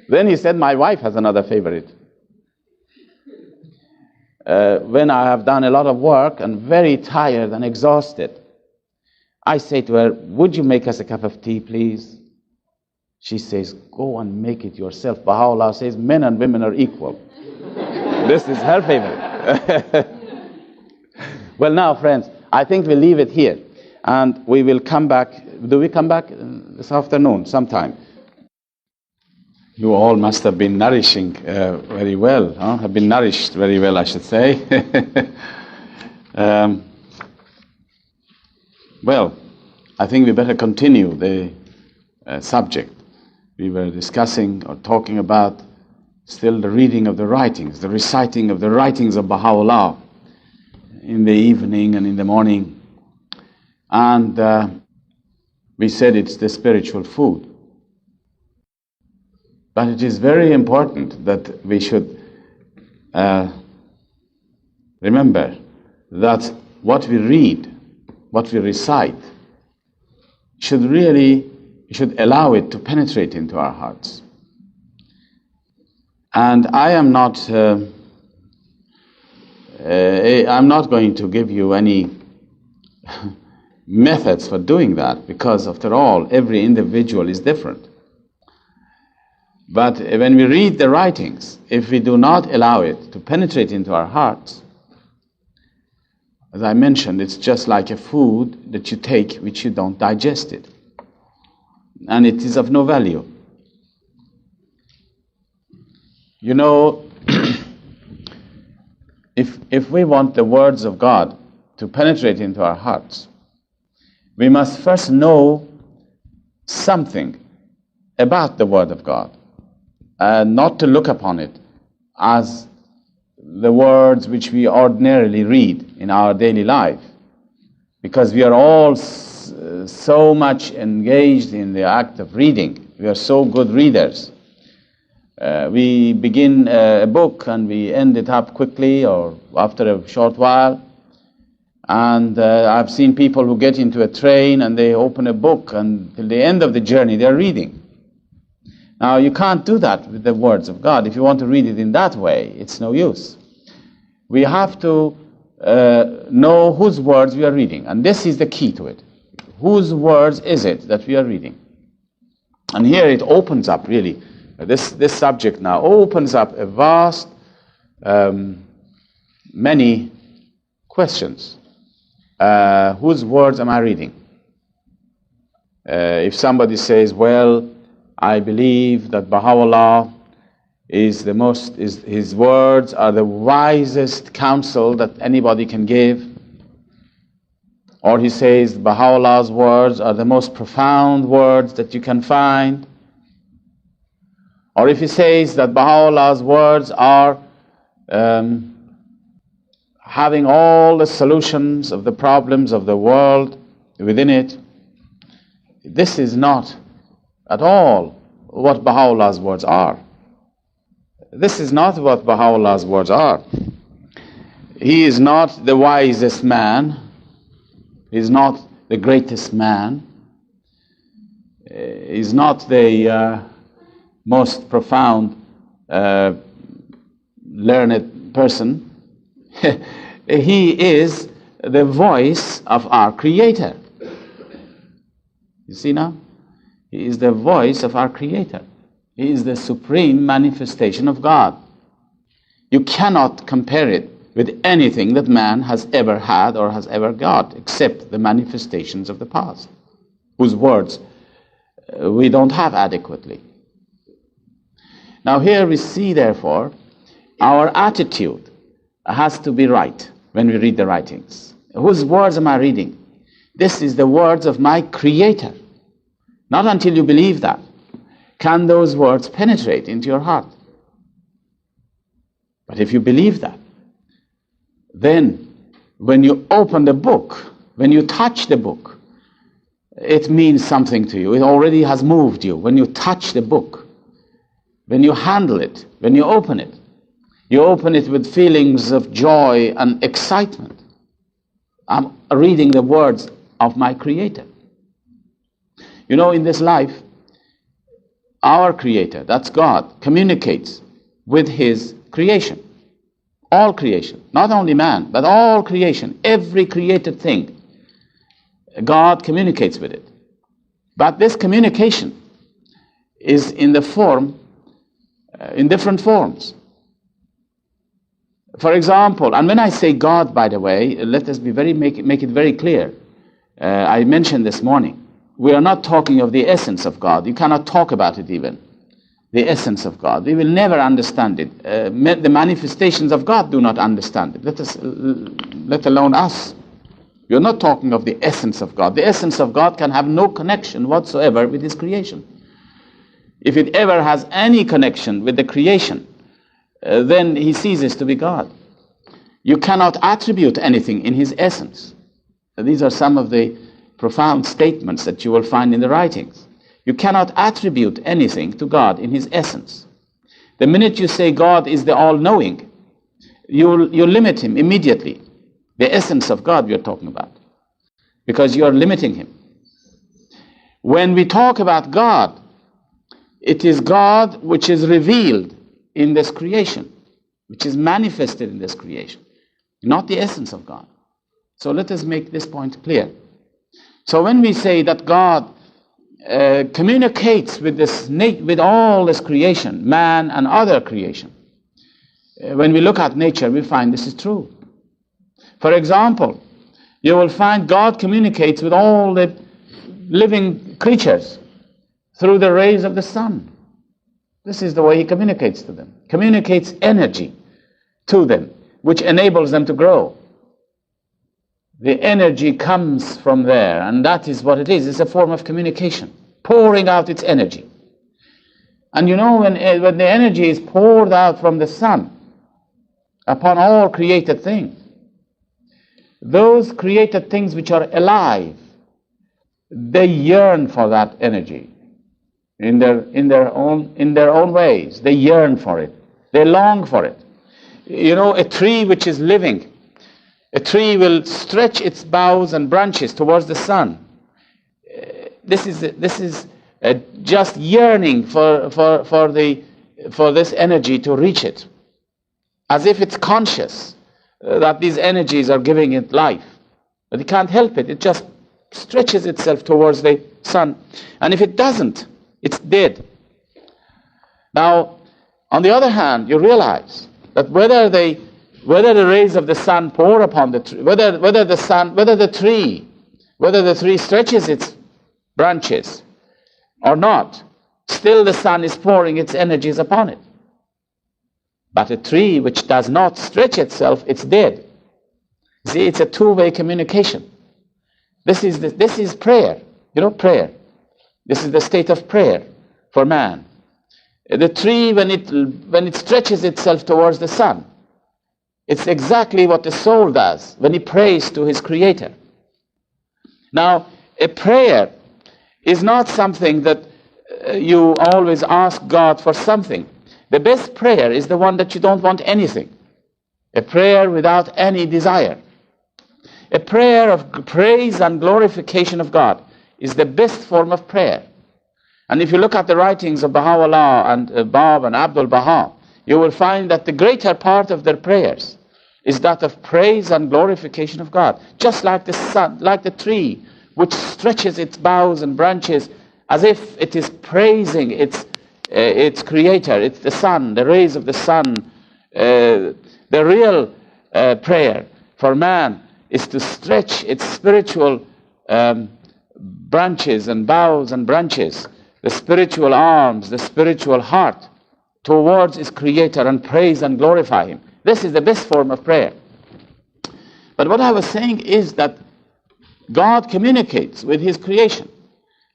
Then he said, my wife has another favorite. When I have done a lot of work and very tired and exhausted, I say to her, would you make us a cup of tea, please? She says, go and make it yourself. Baha'u'lláh says, men and women are equal. This is her favorite. Well, now, friends, I think we'll leave it here. And we will come back. Do we come back this afternoon sometime? You all must have been nourishing very well, huh? Have been nourished very well, I should say. Well, I think we better continue the subject. We were discussing or talking about still the reading of the writings, the reciting of the writings of Baha'u'lláh in the evening and in the morning. And We said it's the spiritual food. But it is very important that we should remember that what we read, what we recite, should allow it to penetrate into our hearts. And I am not I'm not going to give you any methods for doing that, because after all, every individual is different. But when we read the writings, if we do not allow it to penetrate into our hearts, as I mentioned, it's just like a food that you take which you don't digest it. And it is of no value. You know, if we want the words of God to penetrate into our hearts, we must first know something about the Word of God, and not to look upon it as the words which we ordinarily read in our daily life, because we are all so much engaged in the act of reading. We are so good readers. We begin a book and we end it up quickly or after a short while. And I've seen people who get into a train and they open a book, and till the end of the journey they're reading. Now, you can't do that with the words of God. If you want to read it in that way, it's no use. We have to know whose words we are reading. And this is the key to it. Whose words is it that we are reading? And here it opens up, really. This subject now opens up a vast, many questions. Whose words am I reading? If somebody says, well, I believe that Bahá'u'lláh is his words are the wisest counsel that anybody can give. Or he says Bahá'u'llah's words are the most profound words that you can find. Or if he says that Bahá'u'llah's words are having all the solutions of the problems of the world within it, this is not at all what Bahá'u'llah's words are. This is not what Bahá'u'llah's words are. He is not the wisest man. He is not the greatest man. He is not the most profound, learned person. He is the voice of our Creator. You see now? He is the voice of our Creator. He is the supreme manifestation of God. You cannot compare it with anything that man has ever had or has ever got, except the manifestations of the past, whose words we don't have adequately. Now here we see, therefore, our attitude has to be right when we read the writings. Whose words am I reading? This is the words of my Creator. Not until you believe that can those words penetrate into your heart. But if you believe that, then when you open the book, when you touch the book, it means something to you. It already has moved you. When you touch the book, when you handle it, when you open it with feelings of joy and excitement. I'm reading the words of my Creator. You know, in this life, our Creator, that's God, communicates with His creation. All creation, not only man, but all creation, every created thing, God communicates with it. But this communication is in the form, in different forms. For example, and when I say God, by the way, let us be make it very clear. I mentioned this morning, we are not talking of the essence of God. You cannot talk about it even. The essence of God. We will never understand it. The manifestations of God do not understand it. Let alone us. You're not talking of the essence of God. The essence of God can have no connection whatsoever with His creation. If it ever has any connection with the creation, then He ceases to be God. You cannot attribute anything in His essence. These are some of the profound statements that you will find in the writings. You cannot attribute anything to God in his essence. The minute you say God is the all-knowing, you limit him immediately. The essence of God we are talking about, because you are limiting him. When we talk about God, it is God which is revealed in this creation, which is manifested in this creation, not the essence of God. So let us make this point clear. So when we say that God communicates with all this creation, man and other creation, when we look at nature, we find this is true. For example, you will find God communicates with all the living creatures through the rays of the sun. This is the way he communicates to them. Communicates energy to them, which enables them to grow. The energy comes from there, and that is what it is. It's a form of communication, pouring out its energy. And you know, when the energy is poured out from the sun upon all created things, those created things which are alive, they yearn for that energy in their own ways. They yearn for it. They long for it. You know, a tree which is living, a tree will stretch its boughs and branches towards the sun. This is just yearning for this energy to reach it, as if it's conscious that these energies are giving it life. But it can't help it. It just stretches itself towards the sun. And if it doesn't, it's dead. Now, on the other hand, you realize that whether the rays of the sun pour upon the tree, whether the tree stretches its branches or not, still the sun is pouring its energies upon it. But a tree which does not stretch itself, it's dead. See, it's a two-way communication. This is prayer. You know, prayer. This is the state of prayer for man. The tree, when it stretches itself towards the sun, it's exactly what the soul does when he prays to his Creator. Now, a prayer is not something that you always ask God for something. The best prayer is the one that you don't want anything. A prayer without any desire. A prayer of praise and glorification of God is the best form of prayer. And if you look at the writings of Bahá'u'lláh and Bab and Abdul Baha, you will find that the greater part of their prayers is that of praise and glorification of God. Just like the sun, like the tree, which stretches its boughs and branches as if it is praising its creator. It's the sun, the rays of the sun. The real prayer for man is to stretch its spiritual branches and boughs and branches, the spiritual arms, the spiritual heart towards his creator and praise and glorify him. This is the best form of prayer. But what I was saying is that God communicates with his creation,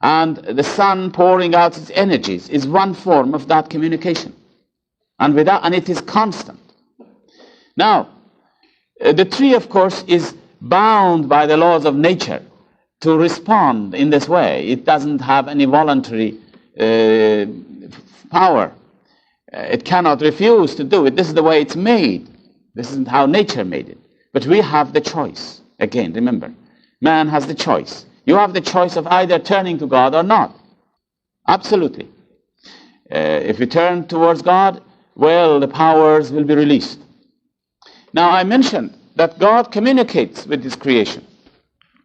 and the sun pouring out its energies is one form of that communication, and it is constant. Now, the tree, of course, is bound by the laws of nature to respond in this way. It doesn't have any voluntary power. It cannot refuse to do it. This is the way it's made. This isn't how nature made it. But we have the choice. Again, remember, man has the choice. You have the choice of either turning to God or not. Absolutely. If you turn towards God, well, the powers will be released. Now, I mentioned that God communicates with his creation.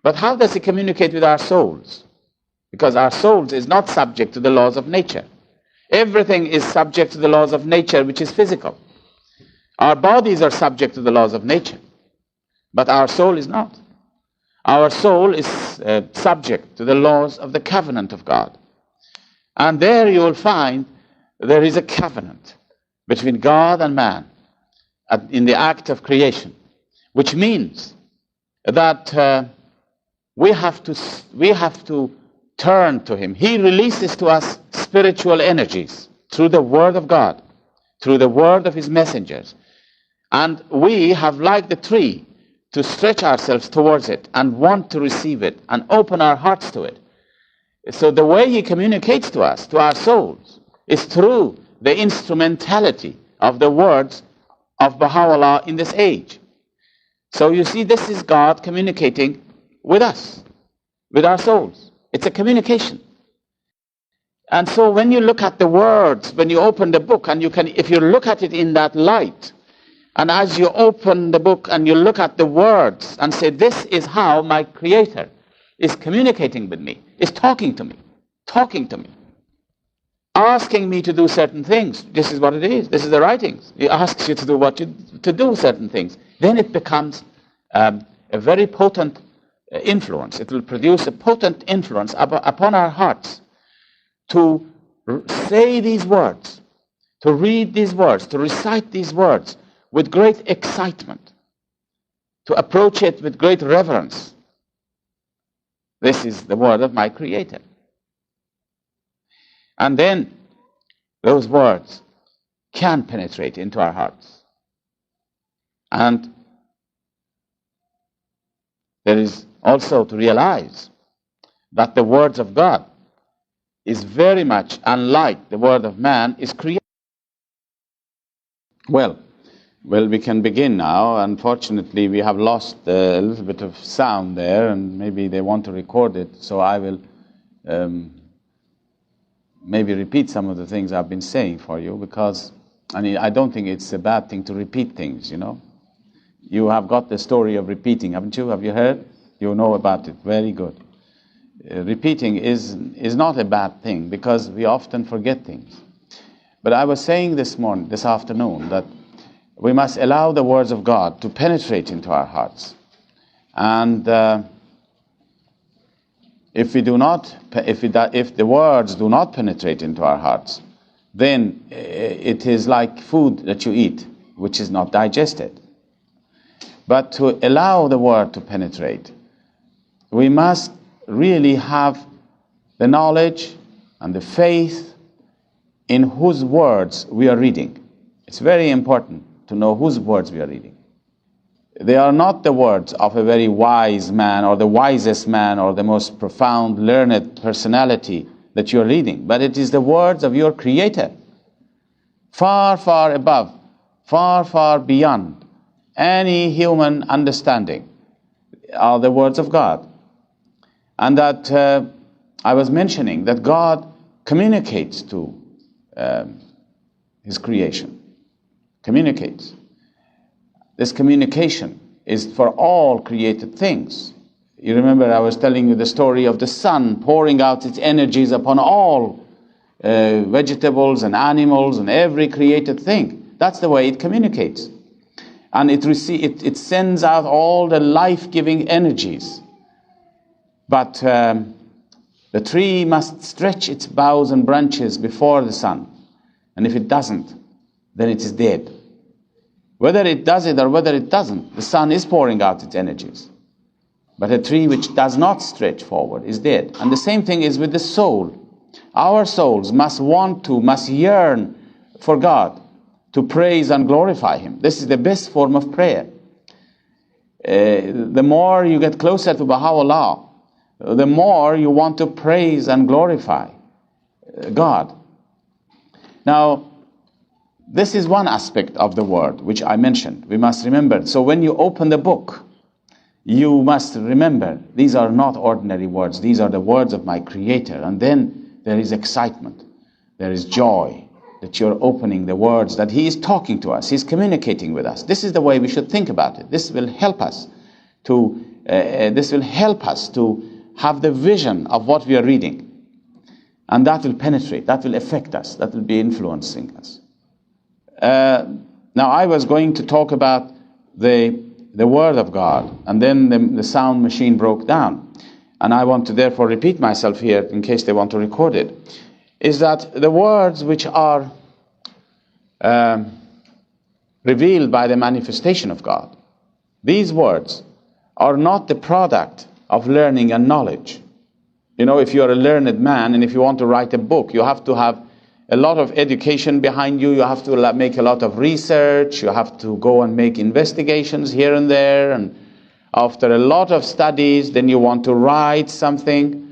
But how does he communicate with our souls? Because our souls is not subject to the laws of nature. Everything is subject to the laws of nature, which is physical. Our bodies are subject to the laws of nature, but our soul is not. Our soul is subject to the laws of the covenant of God. And there you will find there is a covenant between God and man in the act of creation, which means that we have to turn to him. He releases to us spiritual energies through the word of God, through the word of his messengers. And we have, like the tree, to stretch ourselves towards it and want to receive it and open our hearts to it. So the way he communicates to us, to our souls, is through the instrumentality of the words of Bahá'u'lláh in this age. So you see, this is God communicating with us, with our souls. It's a communication. And so when you look at the words, when you open the book, and you can, if you look at it in that light, and as you open the book and you look at the words and say, this is how my Creator is communicating with me, is talking to me, asking me to do certain things. This is what it is. This is the writings. He asks you to do certain things. Then it becomes a very potent influence. It will produce a potent influence upon our hearts to say these words, to read these words, to recite these words with great excitement, to approach it with great reverence. This is the word of my Creator. And then those words can penetrate into our hearts. And there is also to realize that the words of God is very much unlike the word of man is created. Well, we can begin now. Unfortunately, we have lost a little bit of sound there, and maybe they want to record it, so I will maybe repeat some of the things I've been saying for you, because I don't think it's a bad thing to repeat things, you know. You have got the story of repeating, haven't you? Have you heard? You know about it. Very good. Repeating is not a bad thing, because we often forget things. But I was saying this afternoon, that we must allow the words of God to penetrate into our hearts. And if the words do not penetrate into our hearts, then it is like food that you eat, which is not digested. But to allow the word to penetrate, we must really have the knowledge and the faith in whose words we are reading. It's very important to know whose words we are reading. They are not the words of a very wise man, or the wisest man, or the most profound, learned personality that you are reading, but it is the words of your Creator. Far, far above, far, far beyond any human understanding are the words of God. And that I was mentioning that God communicates to His creation. Communicates. This communication is for all created things. You remember I was telling you the story of the sun pouring out its energies upon all vegetables and animals and every created thing. That's the way it communicates. And it sends out all the life-giving energies. But the tree must stretch its boughs and branches before the sun. And if it doesn't, then it is dead. Whether it does it or whether it doesn't, the sun is pouring out its energies. But a tree which does not stretch forward is dead. And the same thing is with the soul. Our souls must yearn for God, to praise and glorify Him. This is the best form of prayer. The more you get closer to Bahá'u'lláh, the more you want to praise and glorify God. Now, this is one aspect of the word which I mentioned. We must remember. So when you open the book, you must remember, these are not ordinary words. These are the words of my Creator. And then there is excitement. There is joy that you're opening the words, that He is talking to us. He's communicating with us. This is the way we should think about it. This will help us to have the vision of what we are reading. And that will penetrate. That will affect us. That will be influencing us. Now I was going to talk about the Word of God, and then the sound machine broke down. And I want to therefore repeat myself here in case they want to record it. Is that the words which are revealed by the manifestation of God, these words are not the product of learning and knowledge. You know, if you're a learned man and if you want to write a book, you have to have a lot of education behind you. You have to make a lot of research. You have to go and make investigations here and there, and After a lot of studies, then you want to write something.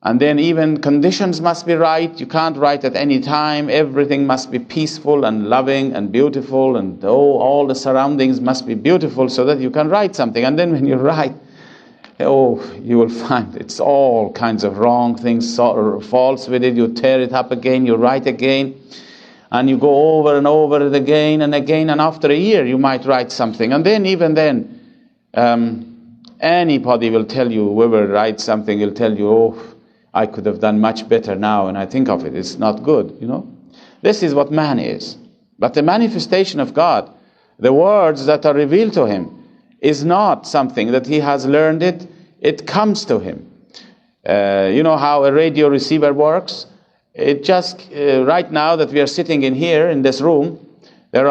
And then even conditions must be right. You can't write at any time. Everything must be peaceful and loving and beautiful. And all the surroundings must be beautiful so that you can write something. And then when you write, you will find it's all kinds of wrong things, false with it. You tear it up again, you write again. And you go over and over it again and again. And after a year, you might write something. And then even then, anybody will tell you, whoever writes something will tell you, I could have done much better now, and I think of it. It's not good, This is what man is. But the manifestation of God, the words that are revealed to him, is not something that he has learned it. It comes to him. You know how a radio receiver works? It just, right now that we are sitting in here, in this room, the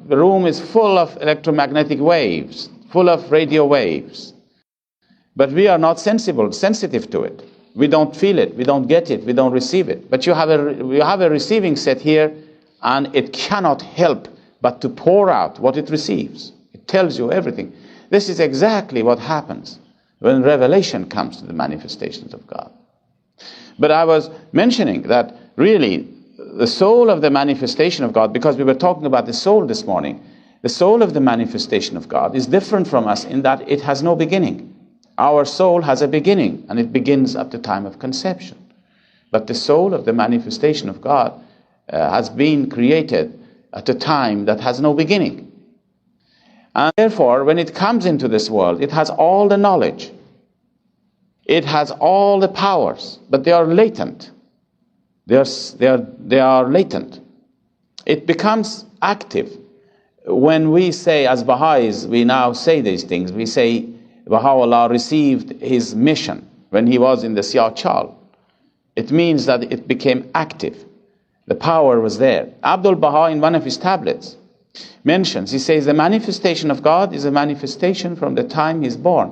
room is full of electromagnetic waves, full of radio waves. But we are not sensitive to it. We don't feel it, we don't get it, we don't receive it. But you have a receiving set here, and it cannot help but to pour out what it receives. It tells you everything. This is exactly what happens when revelation comes to the manifestations of God. But I was mentioning that really the soul of the manifestation of God, because we were talking about the soul this morning, the soul of the manifestation of God is different from us in that it has no beginning. Our soul has a beginning, and it begins at the time of conception. But the soul of the manifestation of God has been created at a time that has no beginning. And therefore, when it comes into this world, it has all the knowledge. It has all the powers, but they are latent. They are latent. It becomes active. When we say, as Baha'is, we now say these things. We say, Bahá'u'lláh received his mission when he was in the Siyah-Chal. It means that it became active. The power was there. Abdul-Baha, in one of his tablets, mentions, he says, the manifestation of God is a manifestation from the time he's born.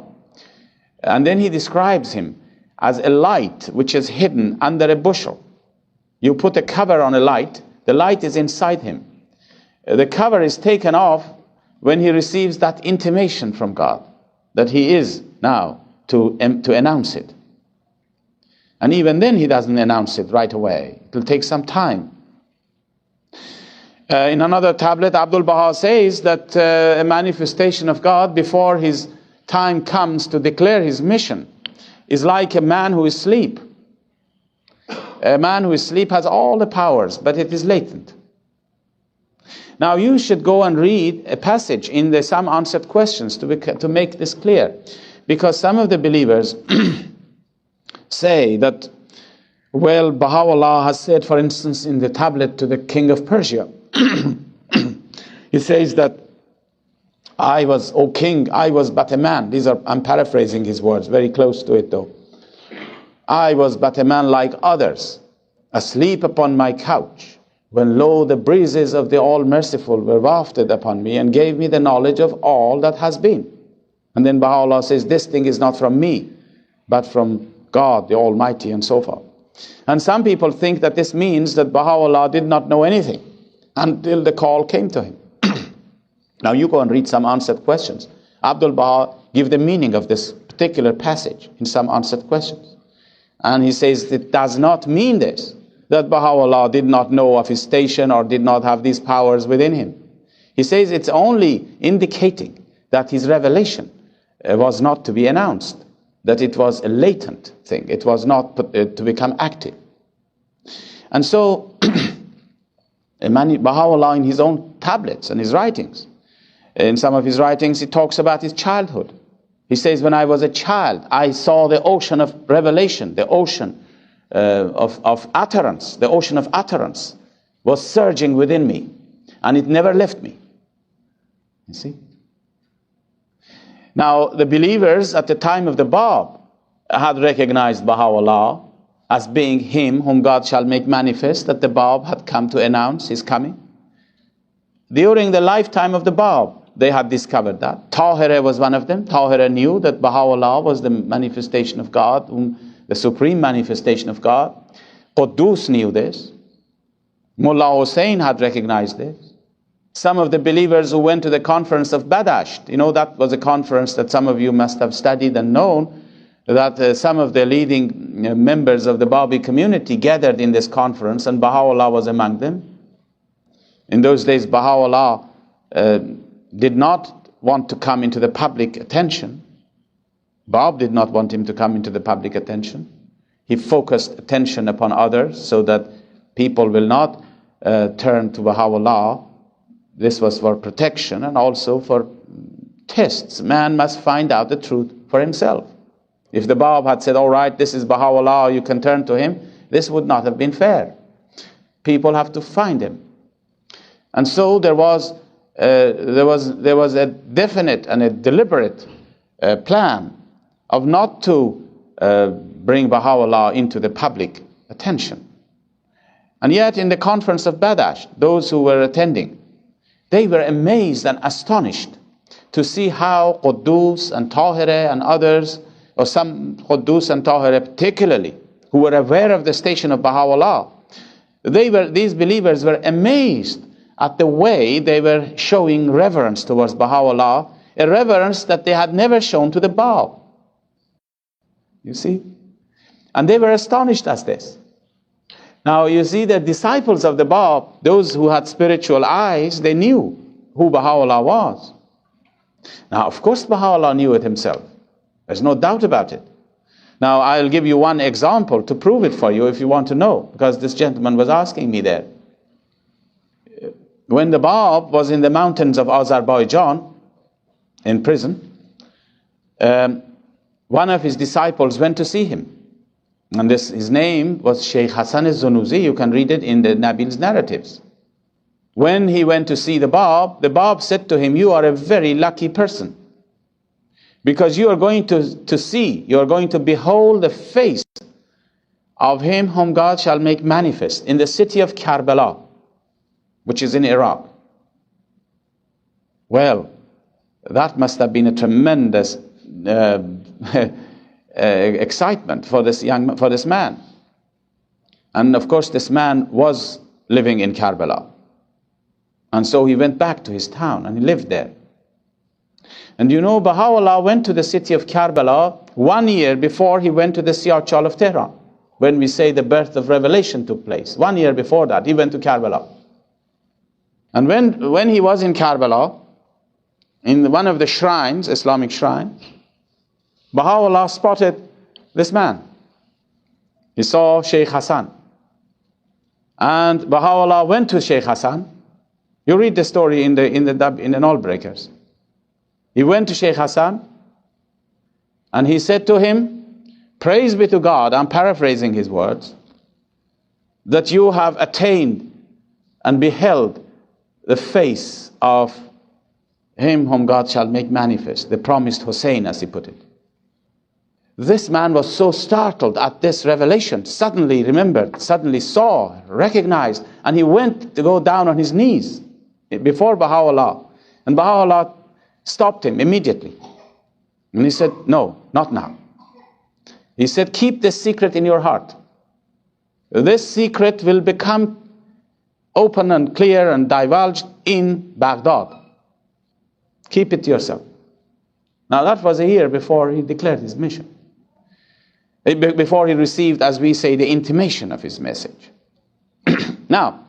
And then he describes him as a light which is hidden under a bushel. You put a cover on a light, the light is inside him. The cover is taken off when he receives that intimation from God, that he is now to announce it. And even then he doesn't announce it right away. It will take some time. In another tablet, Abdul-Baha says that a manifestation of God before his time comes to declare his mission is like a man who is asleep. A man who is asleep has all the powers, but it is latent. Now you should go and read a passage in the Some Answered Questions to make this clear. Because some of the believers say that, well, Bahá'u'lláh has said, for instance, in the tablet to the king of Persia, he says that, O king, I was but a man. I'm paraphrasing his words, very close to it though. I was but a man like others, asleep upon my couch, when lo, the breezes of the All-Merciful were wafted upon me and gave me the knowledge of all that has been. And then Baha'u'lláh says, this thing is not from me, but from God, the Almighty, and so forth. And some people think that this means that Baha'u'lláh did not know anything until the call came to him. Now you go and read Some Answered Questions. Abdul-Baha give the meaning of this particular passage in Some Answered Questions. And he says it does not mean this, that Baha'u'lláh did not know of his station or did not have these powers within him. He says it's only indicating that his revelation was not to be announced, that it was a latent thing. It was not to become active. And so, Baha'u'lláh in his own tablets and his writings, in some of his writings, he talks about his childhood. He says, when I was a child, I saw the ocean of revelation, the ocean of utterance. The ocean of utterance was surging within me, and it never left me. You see? Now, the believers at the time of the Bab had recognized Baha'u'lláh as being him whom God shall make manifest, that the Bab had come to announce his coming. During the lifetime of the Bab, they had discovered that. Tahirah was one of them. Tahirah knew that Baha'u'lláh was the manifestation of God, the supreme manifestation of God. Quddus knew this. Mullah Hussain had recognized this. Some of the believers who went to the conference of Badasht, that was a conference that some of you must have studied and known, that some of the leading members of the Baha'i community gathered in this conference, and Baha'u'lláh was among them. In those days, Baha'u'lláh did not want to come into the public attention. Bab did not want him to come into the public attention. He focused attention upon others so that people will not turn to Baha'u'lláh. This was for protection and also for tests. Man must find out the truth for himself. If the Bab had said, all right, this is Baha'u'lláh, you can turn to him, this would not have been fair. People have to find him. And so there was a definite and a deliberate plan of not to bring Baha'u'lláh into the public attention. And yet in the conference of Badasht, those who were attending, they were amazed and astonished to see how Quddus and Tahirah and others, or some Quddus and Tahirah particularly, who were aware of the station of Baha'u'lláh, these believers were amazed at the way they were showing reverence towards Baha'u'lláh, a reverence that they had never shown to the Bab. You see? And they were astonished at this. Now you see, the disciples of the Bab, those who had spiritual eyes, they knew who Baha'u'lláh was. Now of course Baha'u'lláh knew it himself. There's no doubt about it. Now I'll give you one example to prove it for you if you want to know, because this gentleman was asking me there. When the Bab was in the mountains of Azerbaijan, in prison, one of his disciples went to see him. And his name was Sheikh Hassan al-Zunuzi. You can read it in the Nabil's narratives. When he went to see the Bab said to him, you are a very lucky person, because you are going to see, you are going to behold the face of him whom God shall make manifest in the city of Karbala, which is in Iraq. Well, that must have been a tremendous excitement for this man. And of course this man was living in Karbala. And so he went back to his town and he lived there. And Baha'u'lláh went to the city of Karbala 1 year before he went to the Siyar-Chal of Tehran. When we say the birth of revelation took place, 1 year before that, he went to Karbala. And when he was in Karbala, in one of the shrines, Islamic shrines, Baha'u'lláh spotted this man. He saw Sheikh Hassan. And Baha'u'lláh went to Sheikh Hassan. You read the story in the Null Breakers. He went to Sheikh Hassan and he said to him, praise be to God, I'm paraphrasing his words, that you have attained and beheld the face of him whom God shall make manifest, the promised Hussein, as he put it. This man was so startled at this revelation, suddenly remembered, suddenly saw, recognized, and he went to go down on his knees before Baha'u'lláh. And Baha'u'lláh stopped him immediately. And he said, no, not now. He said, keep this secret in your heart. This secret will become open and clear and divulged in Baghdad. Keep it to yourself. Now that was a year before he declared his mission. Before he received, as we say, the intimation of his message. Now,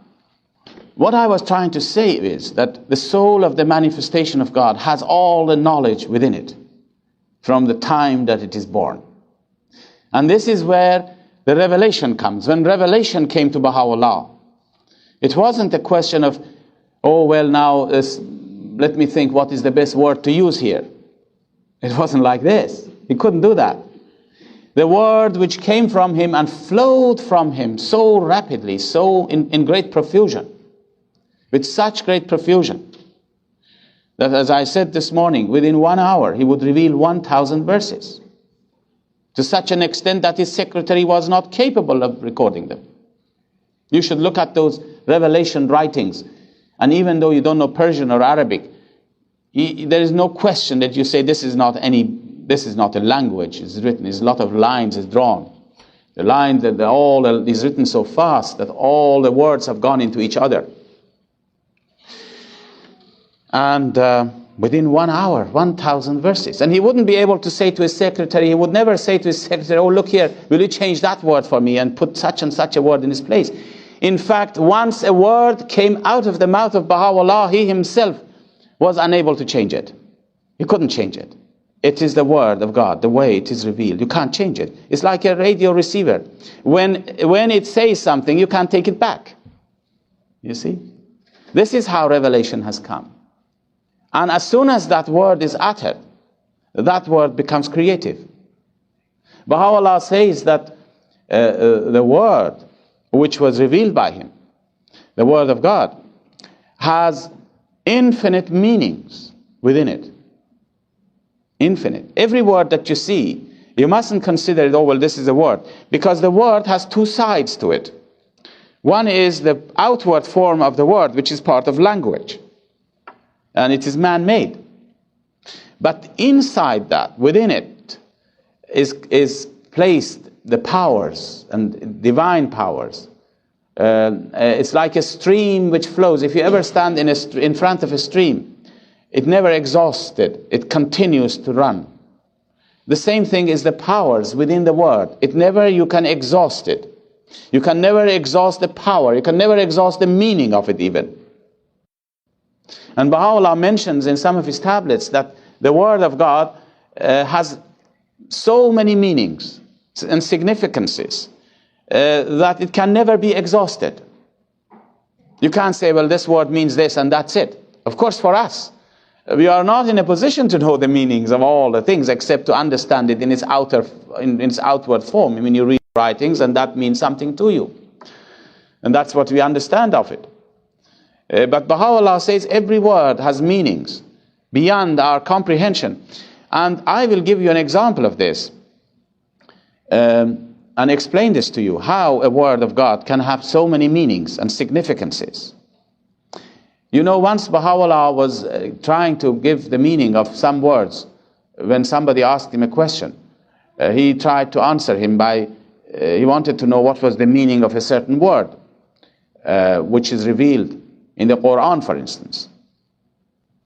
what I was trying to say is that the soul of the manifestation of God has all the knowledge within it from the time that it is born. And this is where the revelation comes. When revelation came to Baha'u'lláh, it wasn't a question of, oh, well, now let me think what is the best word to use here. It wasn't like this. He couldn't do that. The word which came from him and flowed from him so rapidly, so in great profusion, with such great profusion, that, as I said this morning, within 1 hour he would reveal 1,000 verses, to such an extent that his secretary was not capable of recording them. You should look at those revelation writings, and even though you don't know Persian or Arabic, there is no question that you say this is not a language. It's written, it's a lot of lines is drawn. The lines that all is written so fast that all the words have gone into each other. And within 1 hour, 1,000 verses. And he wouldn't be able to say to his secretary, he would never say to his secretary, oh, look here, will you change that word for me and put such and such a word in its place? In fact, once a word came out of the mouth of Bahá'u'lláh, he himself was unable to change it. He couldn't change it. It is the word of God, the way it is revealed. You can't change it. It's like a radio receiver. When it says something, you can't take it back. You see? This is how revelation has come. And as soon as that word is uttered, that word becomes creative. Baha'u'lláh says that the word which was revealed by him, the word of God, has infinite meanings within it. Infinite. Every word that you see, you mustn't consider it, oh, well, this is a word. Because the word has two sides to it. One is the outward form of the word, which is part of language. And it is man-made. But inside that, within it, is placed the powers and divine powers. It's like a stream which flows. If you ever stand in front of a stream, it never exhausted. It continues to run. The same thing is the powers within the word. You can exhaust it. You can never exhaust the power. You can never exhaust the meaning of it even. And Baha'u'lláh mentions in some of his tablets that the word of God has so many meanings and significances that it can never be exhausted. You can't say, well, this word means this and that's it. Of course, for us, we are not in a position to know the meanings of all the things except to understand it in its outward form. I mean, you read writings and that means something to you. And that's what we understand of it. But Baha'u'lláh says every word has meanings beyond our comprehension. And I will give you an example of this and explain this to you, how a word of God can have so many meanings and significances. You know, once Baha'u'lláh was trying to give the meaning of some words. When somebody asked him a question, he tried to answer him by, he wanted to know what was the meaning of a certain word, which is revealed in the Quran, for instance.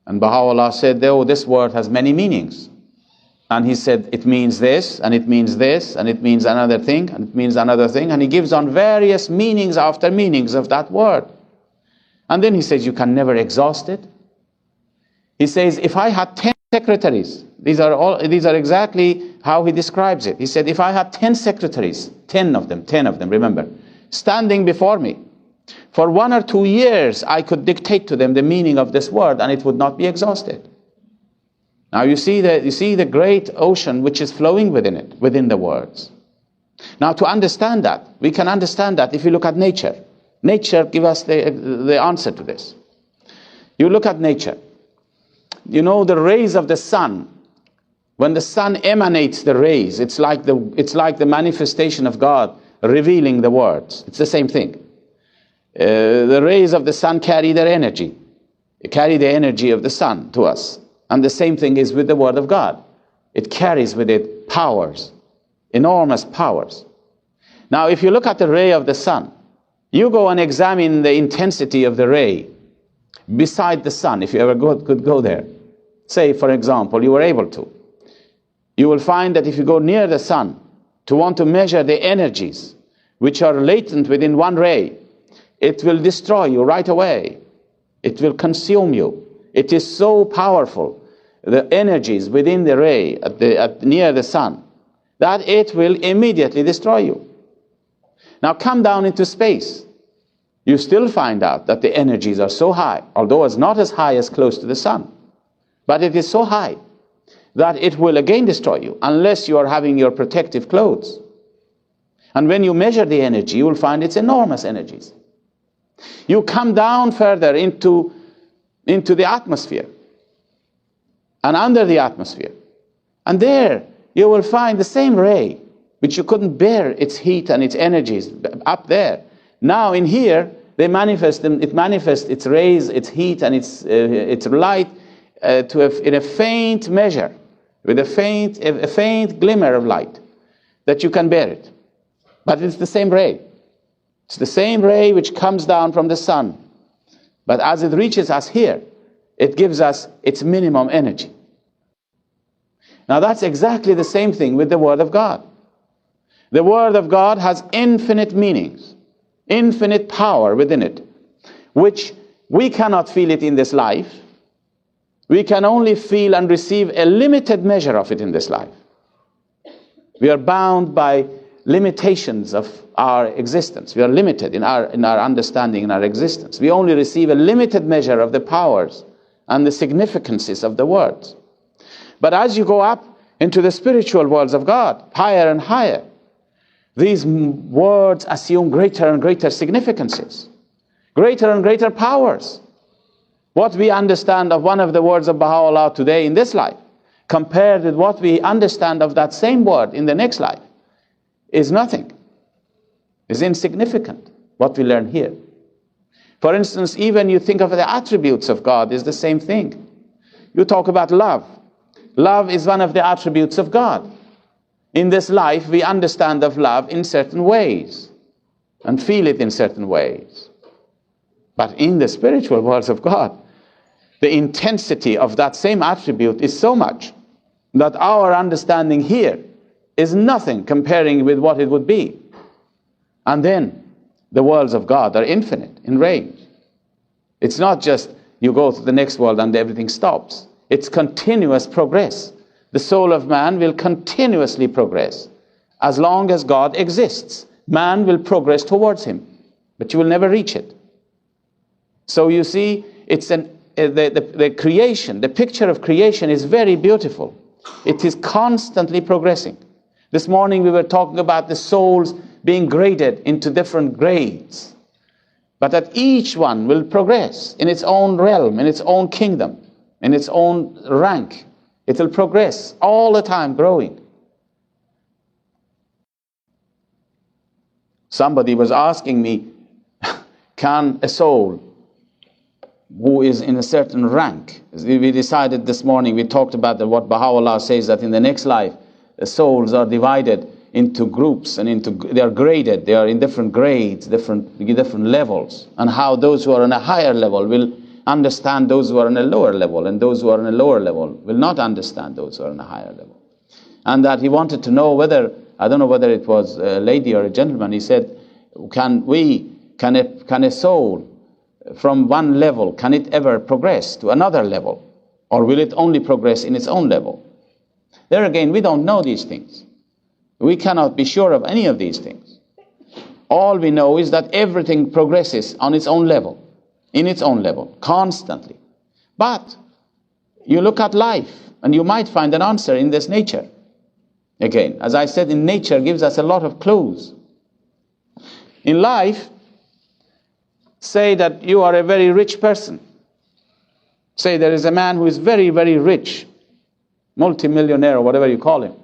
And Baha'u'lláh said, oh, this word has many meanings. And he said, it means this, and it means this, and it means another thing, and it means another thing. And he gives on various meanings after meanings of that word. And then he says, you can never exhaust it. He says, if I had 10 secretaries, these are exactly how he describes it. He said, if I had 10 secretaries, 10 of them, remember, standing before me, for 1 or 2 years, I could dictate to them the meaning of this word and it would not be exhausted. Now you see the great ocean which is flowing within it, within the words. Now to understand that, we can understand that if you look at nature. Nature gives us the answer to this. You look at nature. You know the rays of the sun. When the sun emanates the rays, it's like the manifestation of God revealing the words. It's the same thing. The rays of the sun carry their energy. They carry the energy of the sun to us. And the same thing is with the word of God. It carries with it powers, enormous powers. Now, if you look at the ray of the sun, you go and examine the intensity of the ray beside the sun, if you ever could go there. Say, for example, you were able to. You will find that if you go near the sun to want to measure the energies which are latent within one ray, it will destroy you right away. It will consume you. It is so powerful, the energies within the ray near the sun, that it will immediately destroy you. Now come down into space. You still find out that the energies are so high, although it's not as high as close to the sun. But it is so high that it will again destroy you unless you are having your protective clothes. And when you measure the energy, you will find it's enormous energies. You come down further into the atmosphere and under the atmosphere. And there you will find the same ray, which you couldn't bear its heat and its energies up there. Now in here, it manifests its rays, its heat and its light in a faint measure, with a faint glimmer of light, that you can bear it. But it's the same ray. It's the same ray which comes down from the sun. But as it reaches us here, it gives us its minimum energy. Now that's exactly the same thing with the Word of God. The Word of God has infinite meanings, infinite power within it, which we cannot feel it in this life. We can only feel and receive a limited measure of it in this life. We are bound by limitations of our existence. We are limited in our understanding, in our existence. We only receive a limited measure of the powers and the significances of the words. But as you go up into the spiritual worlds of God, higher and higher, these words assume greater and greater significances, greater and greater powers. What we understand of one of the words of Bahá'u'lláh today in this life, compared with what we understand of that same word in the next life, is nothing, is insignificant, what we learn here. For instance, even you think of the attributes of God is the same thing. You talk about love. Love is one of the attributes of God. In this life, we understand of love in certain ways and feel it in certain ways. But in the spiritual worlds of God, the intensity of that same attribute is so much that our understanding here is nothing comparing with what it would be. And then the worlds of God are infinite in range. It's not just you go to the next world and everything stops. It's continuous progress. The soul of man will continuously progress. As long as God exists, man will progress towards him, but you will never reach it. So you see, it's the creation, the picture of creation is very beautiful. It is constantly progressing. This morning we were talking about the souls being graded into different grades, but that each one will progress in its own realm, in its own kingdom, in its own rank. It will progress all the time, growing. Somebody was asking me, can a soul who is in a certain rank, we decided this morning, we talked about what Bahá'u'lláh says, that in the next life, the souls are divided into groups and they are graded, they are in different grades, different levels, and how those who are on a higher level will understand those who are on a lower level, and those who are on a lower level will not understand those who are on a higher level. And that he wanted to know whether, I don't know whether it was a lady or a gentleman, he said, can a soul from one level, can it ever progress to another level? Or will it only progress in its own level? There again, we don't know these things. We cannot be sure of any of these things. All we know is that everything progresses on its own level, in its own level, constantly. But you look at life, and you might find an answer in this nature. Again, as I said, in nature gives us a lot of clues. In life, say that you are a very rich person. Say there is a man who is very, very rich, multimillionaire or whatever you call him.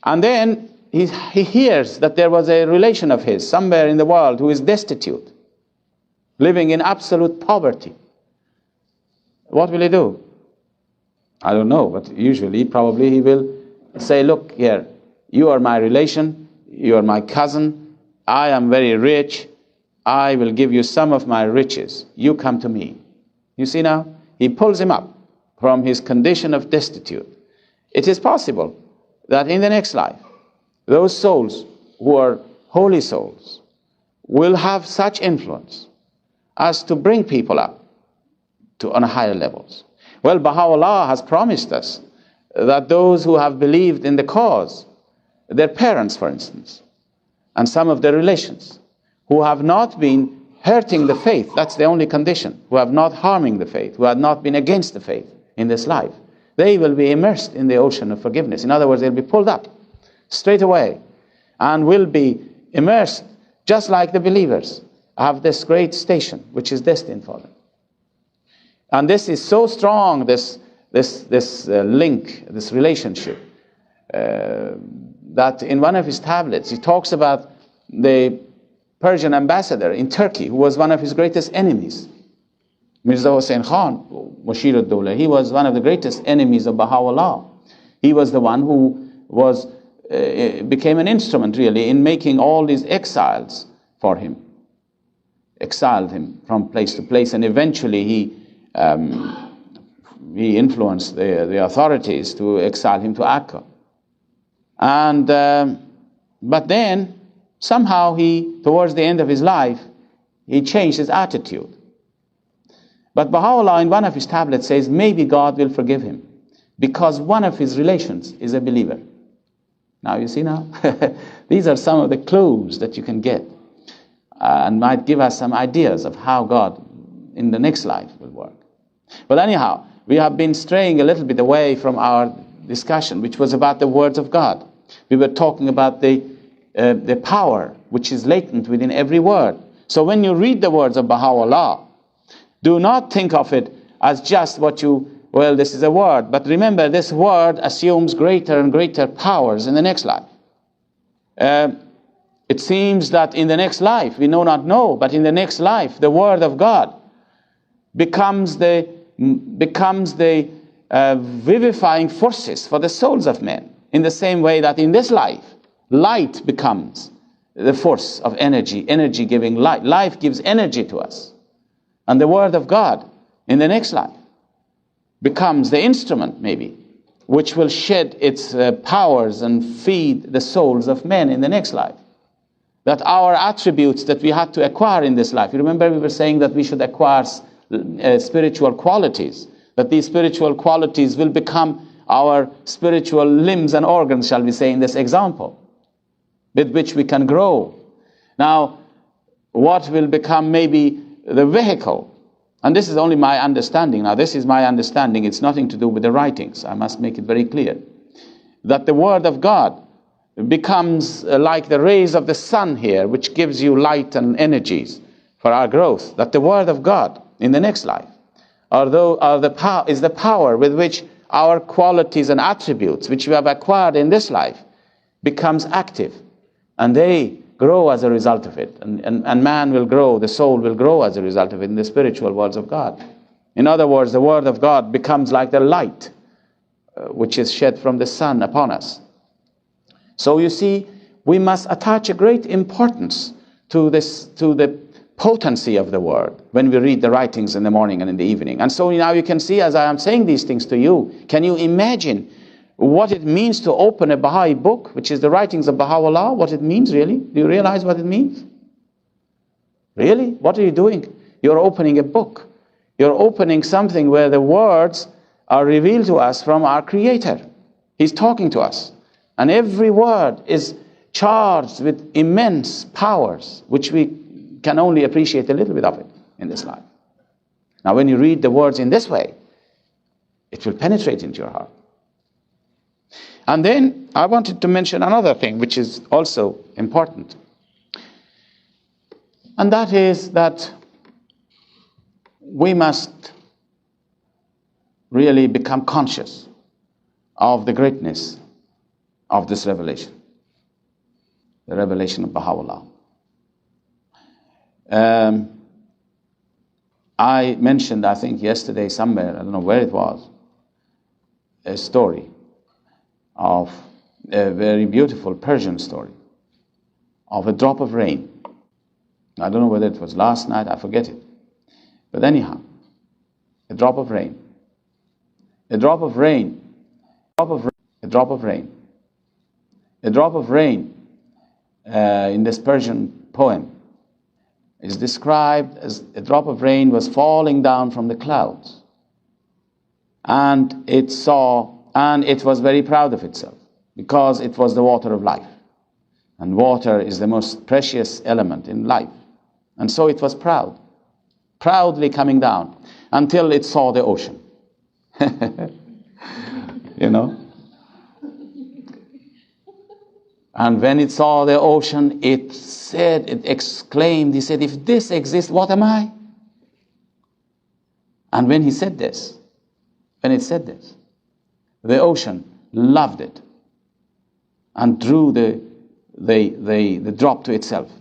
And then he hears that there was a relation of his somewhere in the world who is destitute, living in absolute poverty. What will he do? I don't know, but usually probably he will say, look here, you are my relation, you are my cousin, I am very rich, I will give you some of my riches, you come to me. You see now, he pulls him up from his condition of destitute. It is possible that in the next life, those souls who are holy souls will have such influence as to bring people up on higher levels. Well, Bahá'u'lláh has promised us that those who have believed in the cause, their parents, for instance, and some of their relations, who have not been hurting the faith, that's the only condition, who have not harming the faith, who have not been against the faith in this life, they will be immersed in the ocean of forgiveness. In other words, they'll be pulled up straight away and will be immersed just like the believers have this great station which is destined for them. And this is so strong, this link, this relationship, that in one of his tablets he talks about the Persian ambassador in Turkey who was one of his greatest enemies, Mirza Hussain Khan, Mushir al-Dawla. He was one of the greatest enemies of Bahá'u'lláh. He was the one who became an instrument really in making all these exiles for him, exiled him from place to place, and eventually he he influenced the authorities to exile him to Akka. And but then somehow towards the end of his life, he changed his attitude. But Baha'u'lláh in one of his tablets says maybe God will forgive him because one of his relations is a believer. Now you see now, these are some of the clues that you can get and might give us some ideas of how God in the next life will work. But anyhow, we have been straying a little bit away from our discussion, which was about the words of God. We were talking about the power which is latent within every word. So when you read the words of Baha'u'lláh, do not think of it as just this is a word. But remember, this word assumes greater and greater powers in the next life. It seems that in the next life, we know not know, but in the next life, the word of God becomes the vivifying forces for the souls of men. In the same way that in this life, light becomes the force of energy, energy giving light. Life gives energy to us. And the word of God in the next life becomes the instrument, maybe, which will shed its powers and feed the souls of men in the next life. That our attributes that we had to acquire in this life, you remember we were saying that we should acquire spiritual qualities, that these spiritual qualities will become our spiritual limbs and organs, shall we say, in this example, with which we can grow. Now, what will become maybe the vehicle, and this is only my understanding. Now, this is my understanding. It's nothing to do with the writings. I must make it very clear. That the word of God becomes like the rays of the sun here, which gives you light and energies for our growth. That the word of God in the next life is the power with which our qualities and attributes, which we have acquired in this life, becomes active. And they grow as a result of it. And man will grow, the soul will grow as a result of it in the spiritual words of God. In other words, the word of God becomes like the light which is shed from the sun upon us. So you see, we must attach a great importance to the potency of the word when we read the writings in the morning and in the evening. And so now you can see, as I am saying these things to you, can you imagine what it means to open a Baha'i book, which is the writings of Baha'u'lláh? What it means, really? Do you realize what it means? Really? What are you doing? You're opening a book. You're opening something where the words are revealed to us from our Creator. He's talking to us. And every word is charged with immense powers, which we can only appreciate a little bit of it in this life. Now, when you read the words in this way, it will penetrate into your heart. And then I wanted to mention another thing which is also important. And that is that we must really become conscious of the greatness of this revelation, the revelation of Baha'u'lláh. I mentioned, I think yesterday somewhere, I don't know where it was, a story of a very beautiful Persian story of a drop of rain. I don't know whether it was last night, I forget it. But anyhow, a drop of rain. A drop of rain. A drop of rain. A drop of rain in this Persian poem is described as a drop of rain was falling down from the clouds. And it was very proud of itself because it was the water of life. And water is the most precious element in life. And so it was proudly coming down until it saw the ocean. You know? And when it saw the ocean, it exclaimed, if this exists, what am I? And when it said this, the ocean loved it and drew the drop to itself.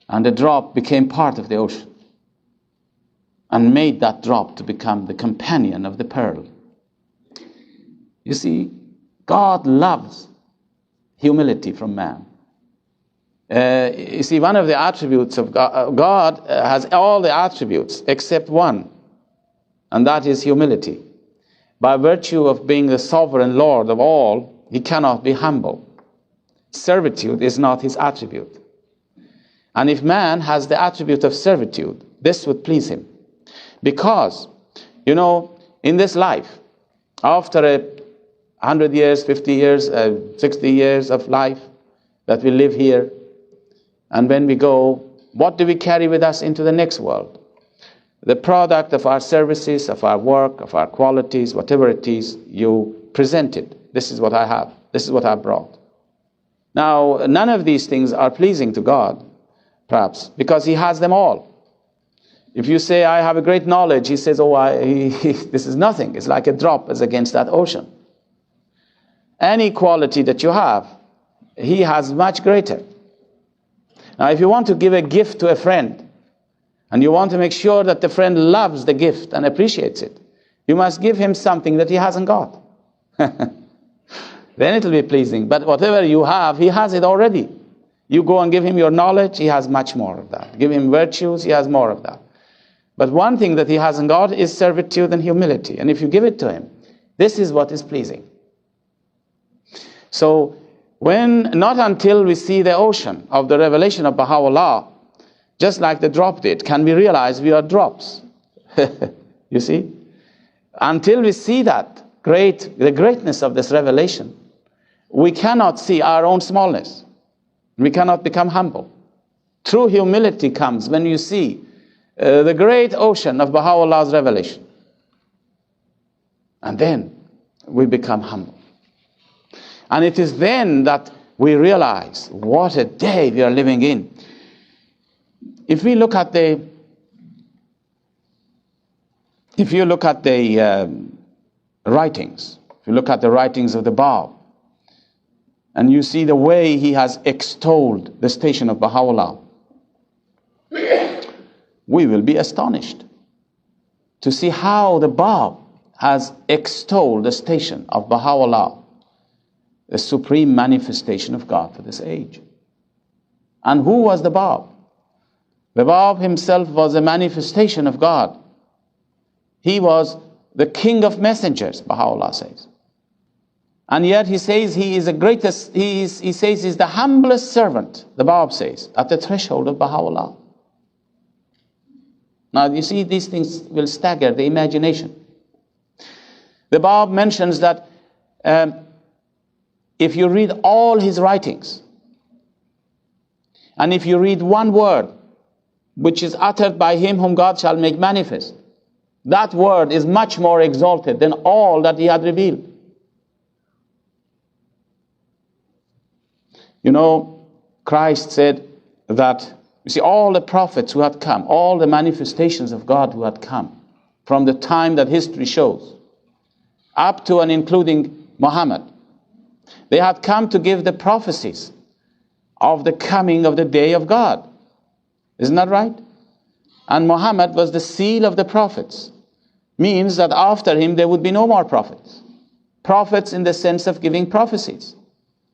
And the drop became part of the ocean and made that drop to become the companion of the pearl. You see, God loves humility from man. You see, one of the attributes of God has all the attributes except one. and that is humility. By virtue of being the sovereign Lord of all, he cannot be humble. Servitude is not his attribute. And if man has the attribute of servitude, this would please him. Because, in this life, after 100 years, 50 years, 60 years of life that we live here, and when we go, what do we carry with us into the next world? The product of our services, of our work, of our qualities, whatever it is, you presented. This is what I have. This is what I brought. Now, none of these things are pleasing to God, perhaps, because he has them all. If you say, I have a great knowledge, he says, this is nothing. It's like a drop as against that ocean. Any quality that you have, he has much greater. Now, if you want to give a gift to a friend, and you want to make sure that the friend loves the gift and appreciates it, you must give him something that he hasn't got. Then it will be pleasing. But whatever you have, he has it already. You go and give him your knowledge, he has much more of that. Give him virtues, he has more of that. But one thing that he hasn't got is servitude and humility. And if you give it to him, this is what is pleasing. So, not until we see the ocean of the revelation of Bahá'u'lláh, just like the drop did, can we realize we are drops. You see? Until we see that the greatness of this revelation, we cannot see our own smallness. We cannot become humble. True humility comes when you see the great ocean of Bahá'u'llah's revelation. And then we become humble. And it is then that we realize what a day we are living in. If you look at the writings, if you look at the writings of the Bab, and you see the way he has extolled the station of Bahá'u'lláh, we will be astonished to see how the Bab has extolled the station of Bahá'u'lláh, the supreme manifestation of God for this age. And who was the Bab? The Bab himself was a manifestation of God. He was the king of messengers, Baha'u'llah says. And yet he says he is the greatest, he says he's the humblest servant, the Bab says, at the threshold of Baha'u'llah. Now you see, these things will stagger the imagination. The Bab mentions that if you read all his writings, and if you read one word which is uttered by him whom God shall make manifest, that word is much more exalted than all that he had revealed. Christ said that, you see, all the prophets who had come, all the manifestations of God who had come, from the time that history shows, up to and including Muhammad, they had come to give the prophecies of the coming of the day of God. Isn't that right? And Muhammad was the seal of the prophets. Means that after him there would be no more prophets. Prophets in the sense of giving prophecies.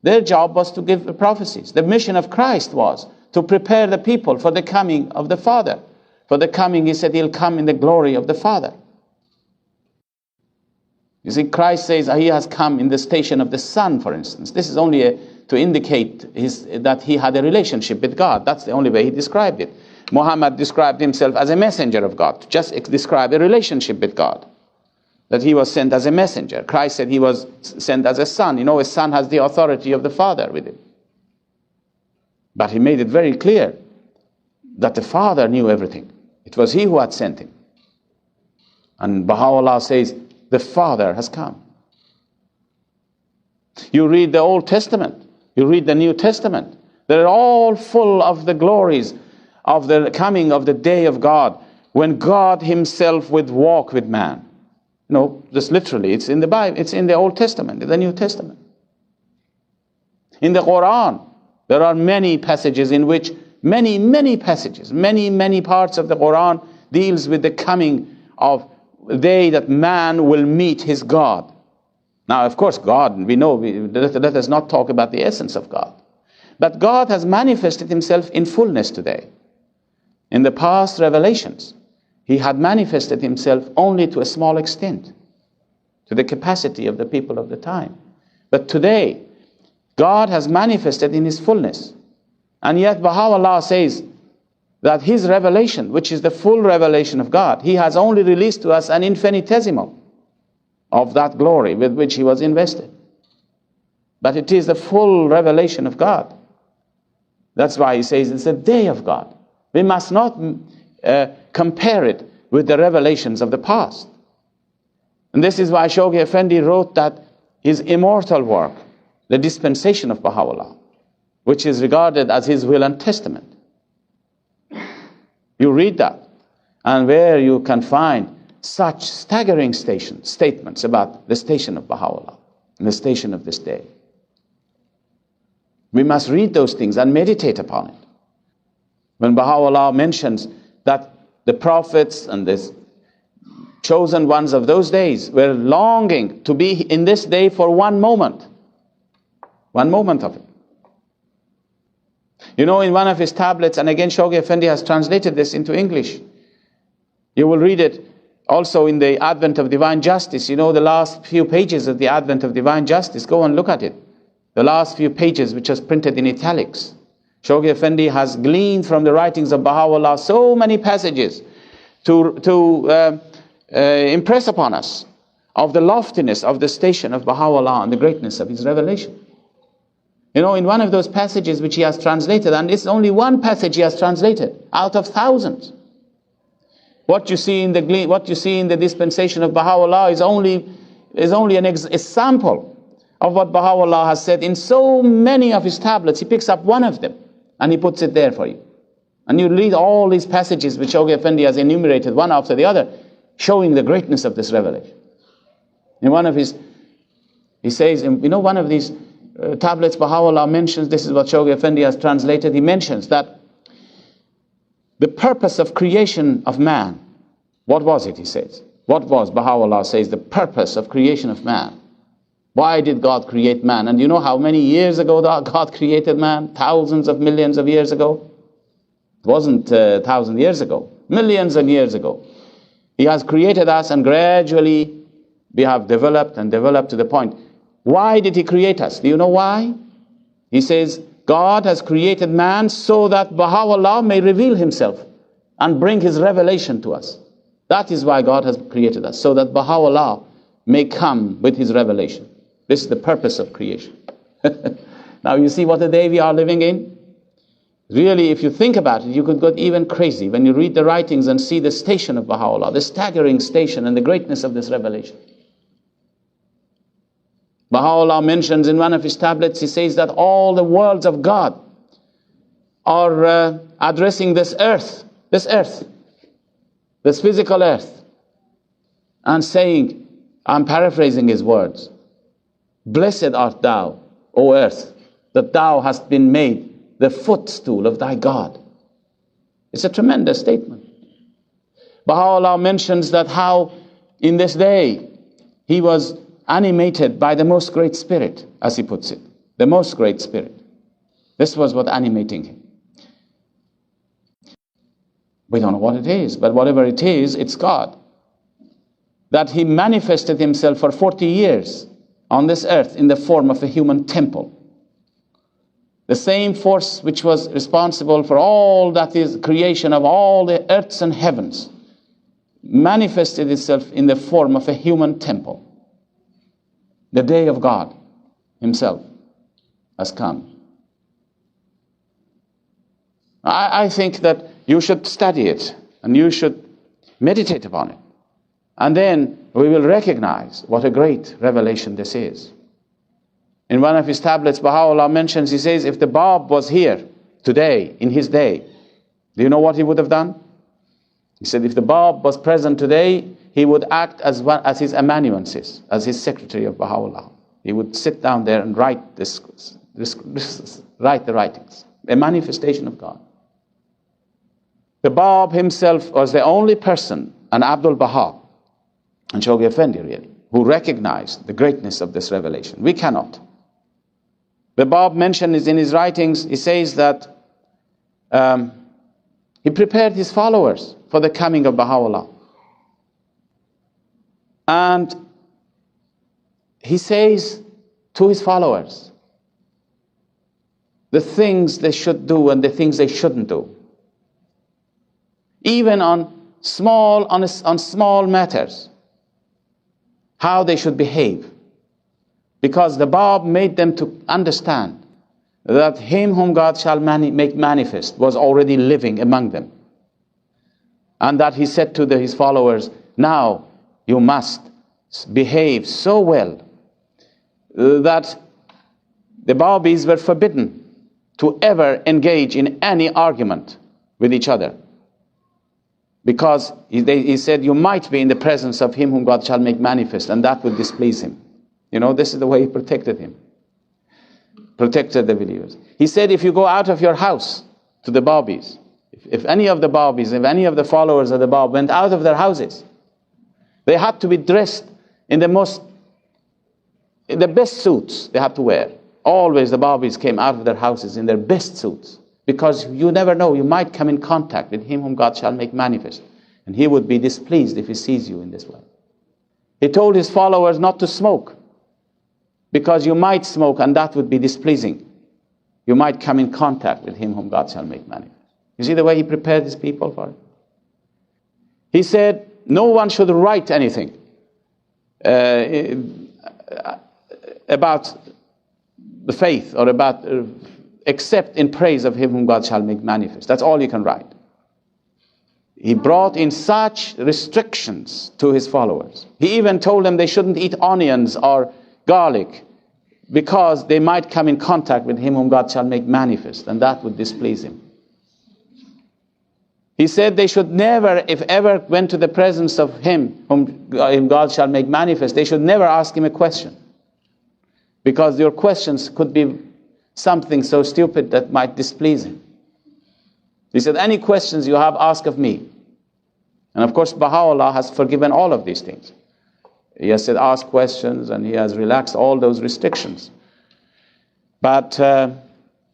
Their job was to give the prophecies. The mission of Christ was to prepare the people for the coming of the Father. For the coming, he said, he'll come in the glory of the Father. You see, Christ says he has come in the station of the Son, for instance. This is only to indicate that he had a relationship with God. That's the only way he described it. Muhammad described himself as a messenger of God, to just describe a relationship with God, that he was sent as a messenger. Christ said he was sent as a son. A son has the authority of the Father with him. But he made it very clear that the Father knew everything. It was he who had sent him. And Baha'u'llah says, the Father has come. You read the Old Testament, you read the New Testament, they're all full of the glories of the coming of the day of God, when God himself would walk with man. Just literally, it's in the Bible, it's in the Old Testament, in the New Testament. In the Quran, there are many passages in which, many parts of the Quran deals with the coming of the day that man will meet his God. Now, of course, God, we know, let us not talk about the essence of God. But God has manifested himself in fullness today. In the past revelations, he had manifested himself only to a small extent, to the capacity of the people of the time. But today, God has manifested in his fullness. And yet Baha'u'lláh says that his revelation, which is the full revelation of God, he has only released to us an infinitesimal of that glory with which he was invested. But it is the full revelation of God. That's why he says it's the day of God. We must not compare it with the revelations of the past. And this is why Shoghi Effendi wrote that his immortal work, the dispensation of Baha'u'lláh, which is regarded as his will and testament. You read that, and where you can find such staggering statements about the station of Baha'u'lláh and the station of this day. We must read those things and meditate upon it. When Baha'u'lláh mentions that the prophets and the chosen ones of those days were longing to be in this day for one moment of it. You know, in one of his tablets, and again Shoghi Effendi has translated this into English, you will read it also in the Advent of Divine Justice. You know, the last few pages of the Advent of Divine Justice, go and look at it. The last few pages, which was printed in italics. Shoghi Effendi has gleaned from the writings of Baha'u'lláh so many passages to impress upon us of the loftiness of the station of Baha'u'lláh and the greatness of his revelation. You know, in one of those passages which he has translated, and it's only one passage he has translated out of thousands. What you see in the dispensation of Baha'u'lláh is only a sample of what Baha'u'lláh has said in so many of his tablets. He picks up one of them and he puts it there for you. And you read all these passages which Shoghi Effendi has enumerated one after the other, showing the greatness of this revelation. In one of his, he says, one of these tablets Baha'u'lláh mentions, this is what Shoghi Effendi has translated, he mentions that the purpose of creation of man, what was it, he says? What was, Baha'u'lláh says, the purpose of creation of man? Why did God create man? And you know how many years ago God created man? Thousands of millions of years ago? It wasn't 1,000 years ago. Millions of years ago. He has created us, and gradually we have developed to the point. Why did he create us? Do you know why? He says, God has created man so that Baha'u'lláh may reveal himself and bring his revelation to us. That is why God has created us, so that Baha'u'lláh may come with his revelation. This is the purpose of creation. Now you see what a day we are living in? Really, if you think about it, you could go even crazy when you read the writings and see the station of Baha'u'lláh, the staggering station and the greatness of this revelation. Baha'u'lláh mentions in one of his tablets, he says that all the worlds of God are addressing this earth, this physical earth, and saying, I'm paraphrasing his words, blessed art thou, O earth, that thou hast been made the footstool of thy God. It's a tremendous statement. Baha'u'lláh mentions that how in this day he was animated by the most great spirit, as he puts it, the most great spirit. This was what animating him. We don't know what it is, but whatever it is, it's God. That he manifested himself for 40 years on this earth in the form of a human temple. The same force which was responsible for all that is creation of all the earths and heavens manifested itself in the form of a human temple. The day of God himself has come. I think that you should study it and you should meditate upon it. And then we will recognize what a great revelation this is. In one of his tablets, Baha'u'lláh mentions, he says, if the Bab was here today, in his day, do you know what he would have done? He said, if the Bab was present today, he would act as his amanuensis, as his secretary of Baha'u'lláh. He would sit down there and write write the writings, a manifestation of God. The Bab himself was the only person, and Abdul Baha, and Shoghi Effendi really, who recognized the greatness of this revelation. We cannot. The Bab mentioned is in his writings, he says that He prepared his followers for the coming of Bahá'u'lláh. And he says to his followers the things they should do and the things they shouldn't do. Even on small matters, how they should behave. Because the Bab made them to understand that him whom God shall make manifest was already living among them. And that he said to his followers, now you must behave so well that the Babis were forbidden to ever engage in any argument with each other. Because he said, you might be in the presence of him whom God shall make manifest, and that would displease him. You know, this is the way he protected him. Protected the believers. He said, if you go out of your house to the Babis, if any of the Babis, if any of the followers of the Bab went out of their houses, they had to be dressed in the best suits they had to wear. Always the Babis came out of their houses in their best suits. Because you never know, you might come in contact with him whom God shall make manifest. And he would be displeased if he sees you in this way. He told his followers not to smoke. Because you might smoke and that would be displeasing. You might come in contact with him whom God shall make manifest. You see the way he prepared his people for it? He said, no one should write anything about the faith or about except in praise of him whom God shall make manifest. That's all you can write. He brought in such restrictions to his followers. He even told them they shouldn't eat onions or garlic because they might come in contact with him whom God shall make manifest, and that would displease him. He said they should never, if ever went to the presence of him whom God shall make manifest, they should never ask him a question. Because your questions could be something so stupid that might displease him. He said, any questions you have, ask of me. And of course, Bahá'u'lláh has forgiven all of these things. He has said, ask questions, and he has relaxed all those restrictions. But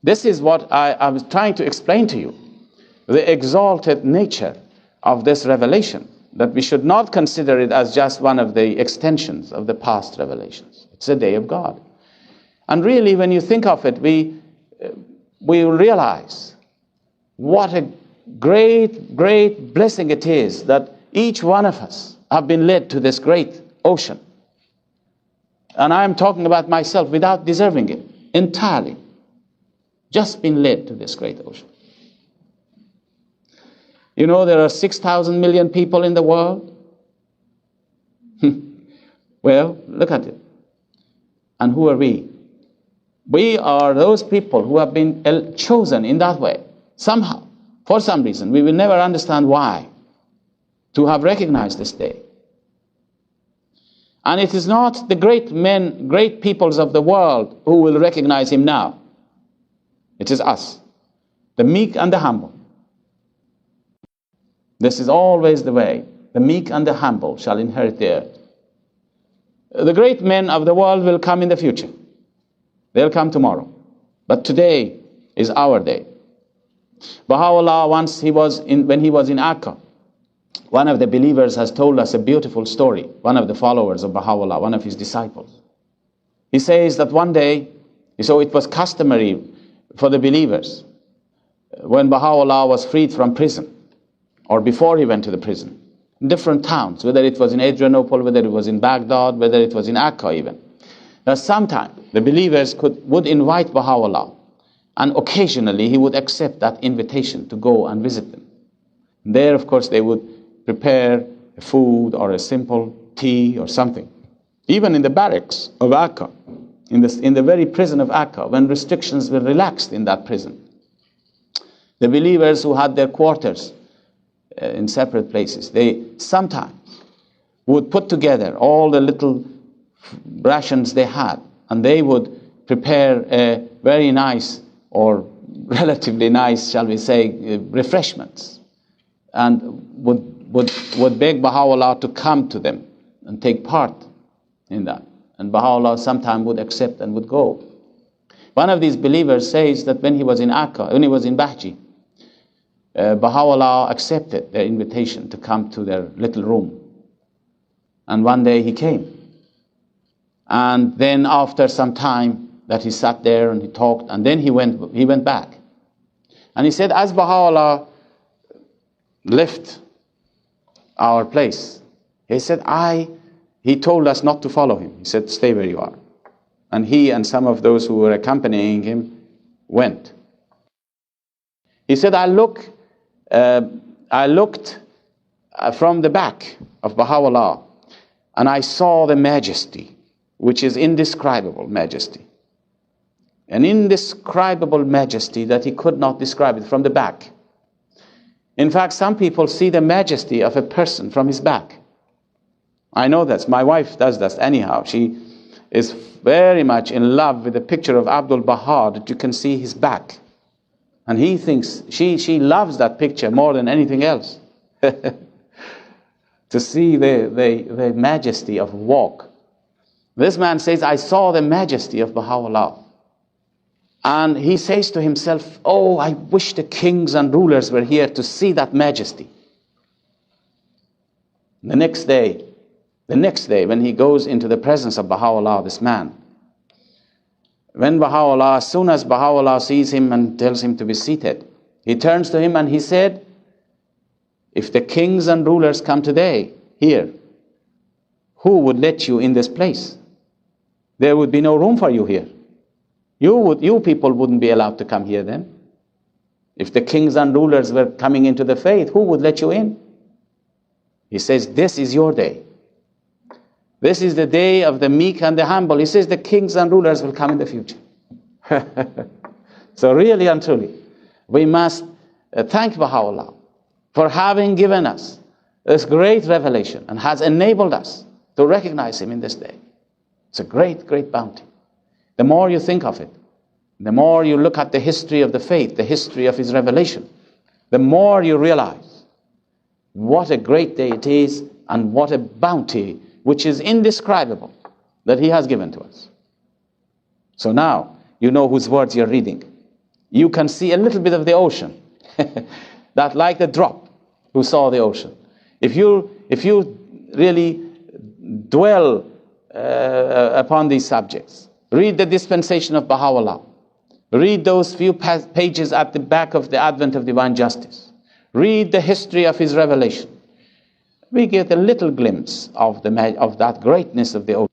this is what I was trying to explain to you. The exalted nature of this revelation, that we should not consider it as just one of the extensions of the past revelations. It's a day of God. And really, when you think of it, we realize what a great, great blessing it is that each one of us have been led to this great ocean. And I'm talking about myself without deserving it, entirely. Just been led to this great ocean. You know, there are 6,000 million people in the world. Well, look at it. And who are we? We are those people who have been chosen in that way, somehow, for some reason. We will never understand why, to have recognized this day. And it is not the great men, great peoples of the world who will recognize him now. It is us, the meek and the humble. This is always the way. The meek and the humble shall inherit the earth. The great men of the world will come in the future. They'll come tomorrow. But today is our day. Bahá'u'lláh, when he was in Akka, one of the believers has told us a beautiful story. One of the followers of Bahá'u'lláh, one of his disciples. He says that one day, so it was customary for the believers, when Bahá'u'lláh was freed from prison, or before he went to the prison, in different towns, whether it was in Adrianople, whether it was in Baghdad, whether it was in Akka even. Now sometimes the believers would invite Bahá'u'lláh, and occasionally he would accept that invitation to go and visit them. And there, of course, they would prepare a food or a simple tea or something. Even in the barracks of Akka, in the very prison of Akka, when restrictions were relaxed in that prison, the believers who had their quarters in separate places, they sometimes would put together all the little rations they had, and they would prepare a very nice, or relatively nice, shall we say, refreshments, and would beg Bahá'u'lláh to come to them and take part in that. And Bahá'u'lláh sometimes would accept and would go. One of these believers says that when he was in Akka, when he was in Bahji, Baha'u'lláh accepted their invitation to come to their little room. And one day he came. And then after some time that he sat there and he talked, and then he went back. And he said, as Baha'u'lláh left our place, he said, he told us not to follow him. He said, stay where you are. And he and some of those who were accompanying him went. He said, I looked from the back of Baha'u'lláh, and I saw the majesty, which is indescribable majesty. An indescribable majesty that he could not describe it from the back. In fact, some people see the majesty of a person from his back. I know that. My wife does that anyhow. She is very much in love with the picture of Abdul Baha, that you can see his back. And he thinks, she loves that picture more than anything else. To see the majesty of walk. This man says, I saw the majesty of Baha'u'lláh. And he says to himself, oh, I wish the kings and rulers were here to see that majesty. The next day, when he goes into the presence of Baha'u'lláh, this man, as soon as Baha'u'lláh sees him and tells him to be seated, he turns to him and he said, if the kings and rulers come today here, who would let you in this place? There would be no room for you here. You people wouldn't be allowed to come here then. If the kings and rulers were coming into the faith, who would let you in? He says, this is your day. This is the day of the meek and the humble. He says the kings and rulers will come in the future. So really and truly, we must thank Baha'u'lláh for having given us this great revelation and has enabled us to recognize him in this day. It's a great, great bounty. The more you think of it, the more you look at the history of the faith, the history of his revelation, the more you realize what a great day it is and what a bounty which is indescribable that he has given to us. So now you know whose words you're reading. You can see a little bit of the ocean, that like the drop who saw the ocean. If you really dwell upon these subjects, read the dispensation of Baha'u'lláh, read those few pages at the back of the Advent of Divine Justice, read the history of his revelation, we get a little glimpse of that greatness of the ocean.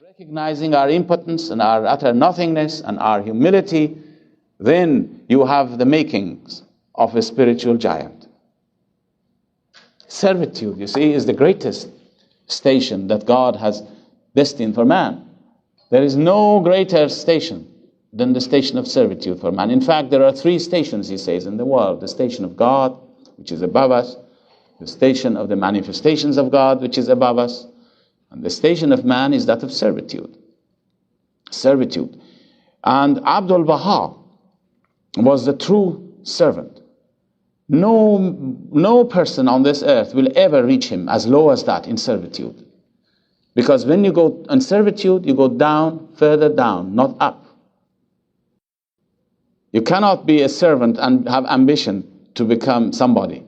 Recognizing our impotence and our utter nothingness and our humility, then you have the makings of a spiritual giant. Servitude, you see, is the greatest station that God has destined for man. There is no greater station than the station of servitude for man. In fact, there are 3 stations, he says, in the world. The station of God, which is above us, the station of the manifestations of God, which is above us, and the station of man is that of servitude. Servitude. And Abdul Baha was the true servant. No person on this earth will ever reach him as low as that in servitude. Because when you go in servitude, you go down, further down, not up. You cannot be a servant and have ambition to become somebody.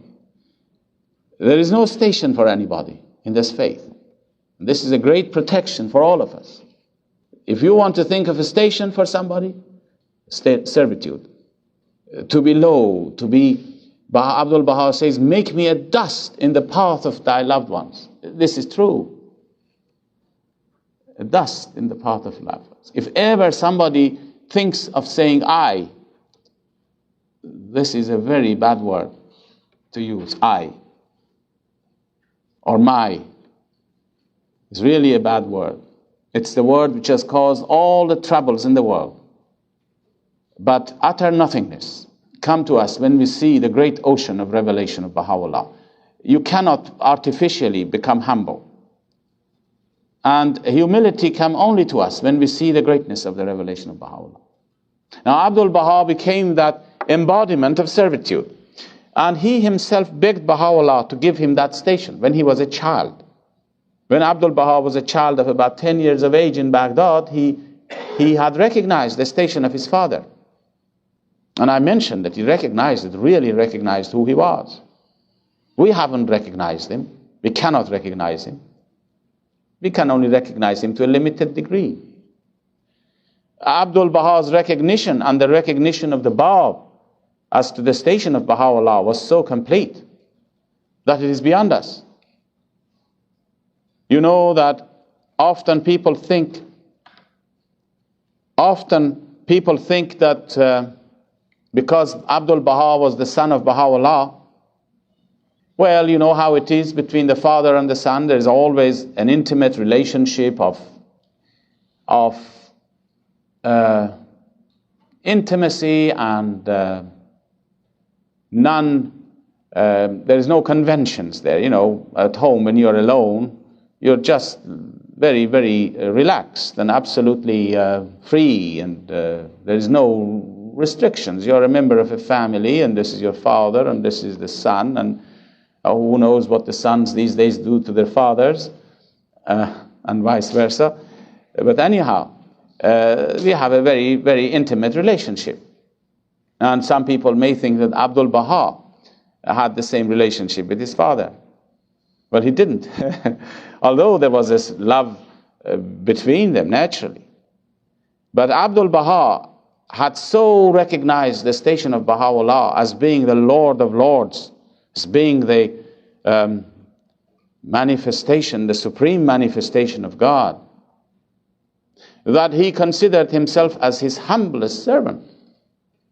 There is no station for anybody in this faith. This is a great protection for all of us. If you want to think of a station for somebody, servitude. To be low, to be, Abdul Baha says, make me a dust in the path of thy loved ones. This is true. A dust in the path of loved ones. If ever somebody thinks of saying I, this is a very bad word to use, I. Or my. It's really a bad word. It's the word which has caused all the troubles in the world. But utter nothingness come to us when we see the great ocean of revelation of Baha'u'lláh. You cannot artificially become humble. And humility come only to us when we see the greatness of the revelation of Baha'u'lláh. Now Abdul Baha became that embodiment of servitude. And he himself begged Baha'u'lláh to give him that station when he was a child. When Abdul Baha was a child of about 10 years of age in Baghdad, he had recognized the station of his father. And I mentioned that he recognized it, really recognized who he was. We haven't recognized him. We cannot recognize him. We can only recognize him to a limited degree. Abdul Baha's recognition and the recognition of the Bab as to the station of Bahá'u'lláh was so complete that it is beyond us. You know that often people think that because Abdul Baha was the son of Bahá'u'lláh, well, you know how it is between the father and the son. There is always an intimate relationship of intimacy and there is no conventions there. You know, at home when you're alone, you're just very, very relaxed and absolutely free, and there is no restrictions. You're a member of a family, and this is your father, and this is the son, and who knows what the sons these days do to their fathers, and vice versa. But anyhow, we have a very, very intimate relationship. And some people may think that Abdul Baha had the same relationship with his father. Well, he didn't. Although there was this love between them, naturally. But Abdul Baha had so recognized the station of Bahá'u'lláh as being the Lord of Lords, as being the manifestation, the supreme manifestation of God, that he considered himself as his humblest servant.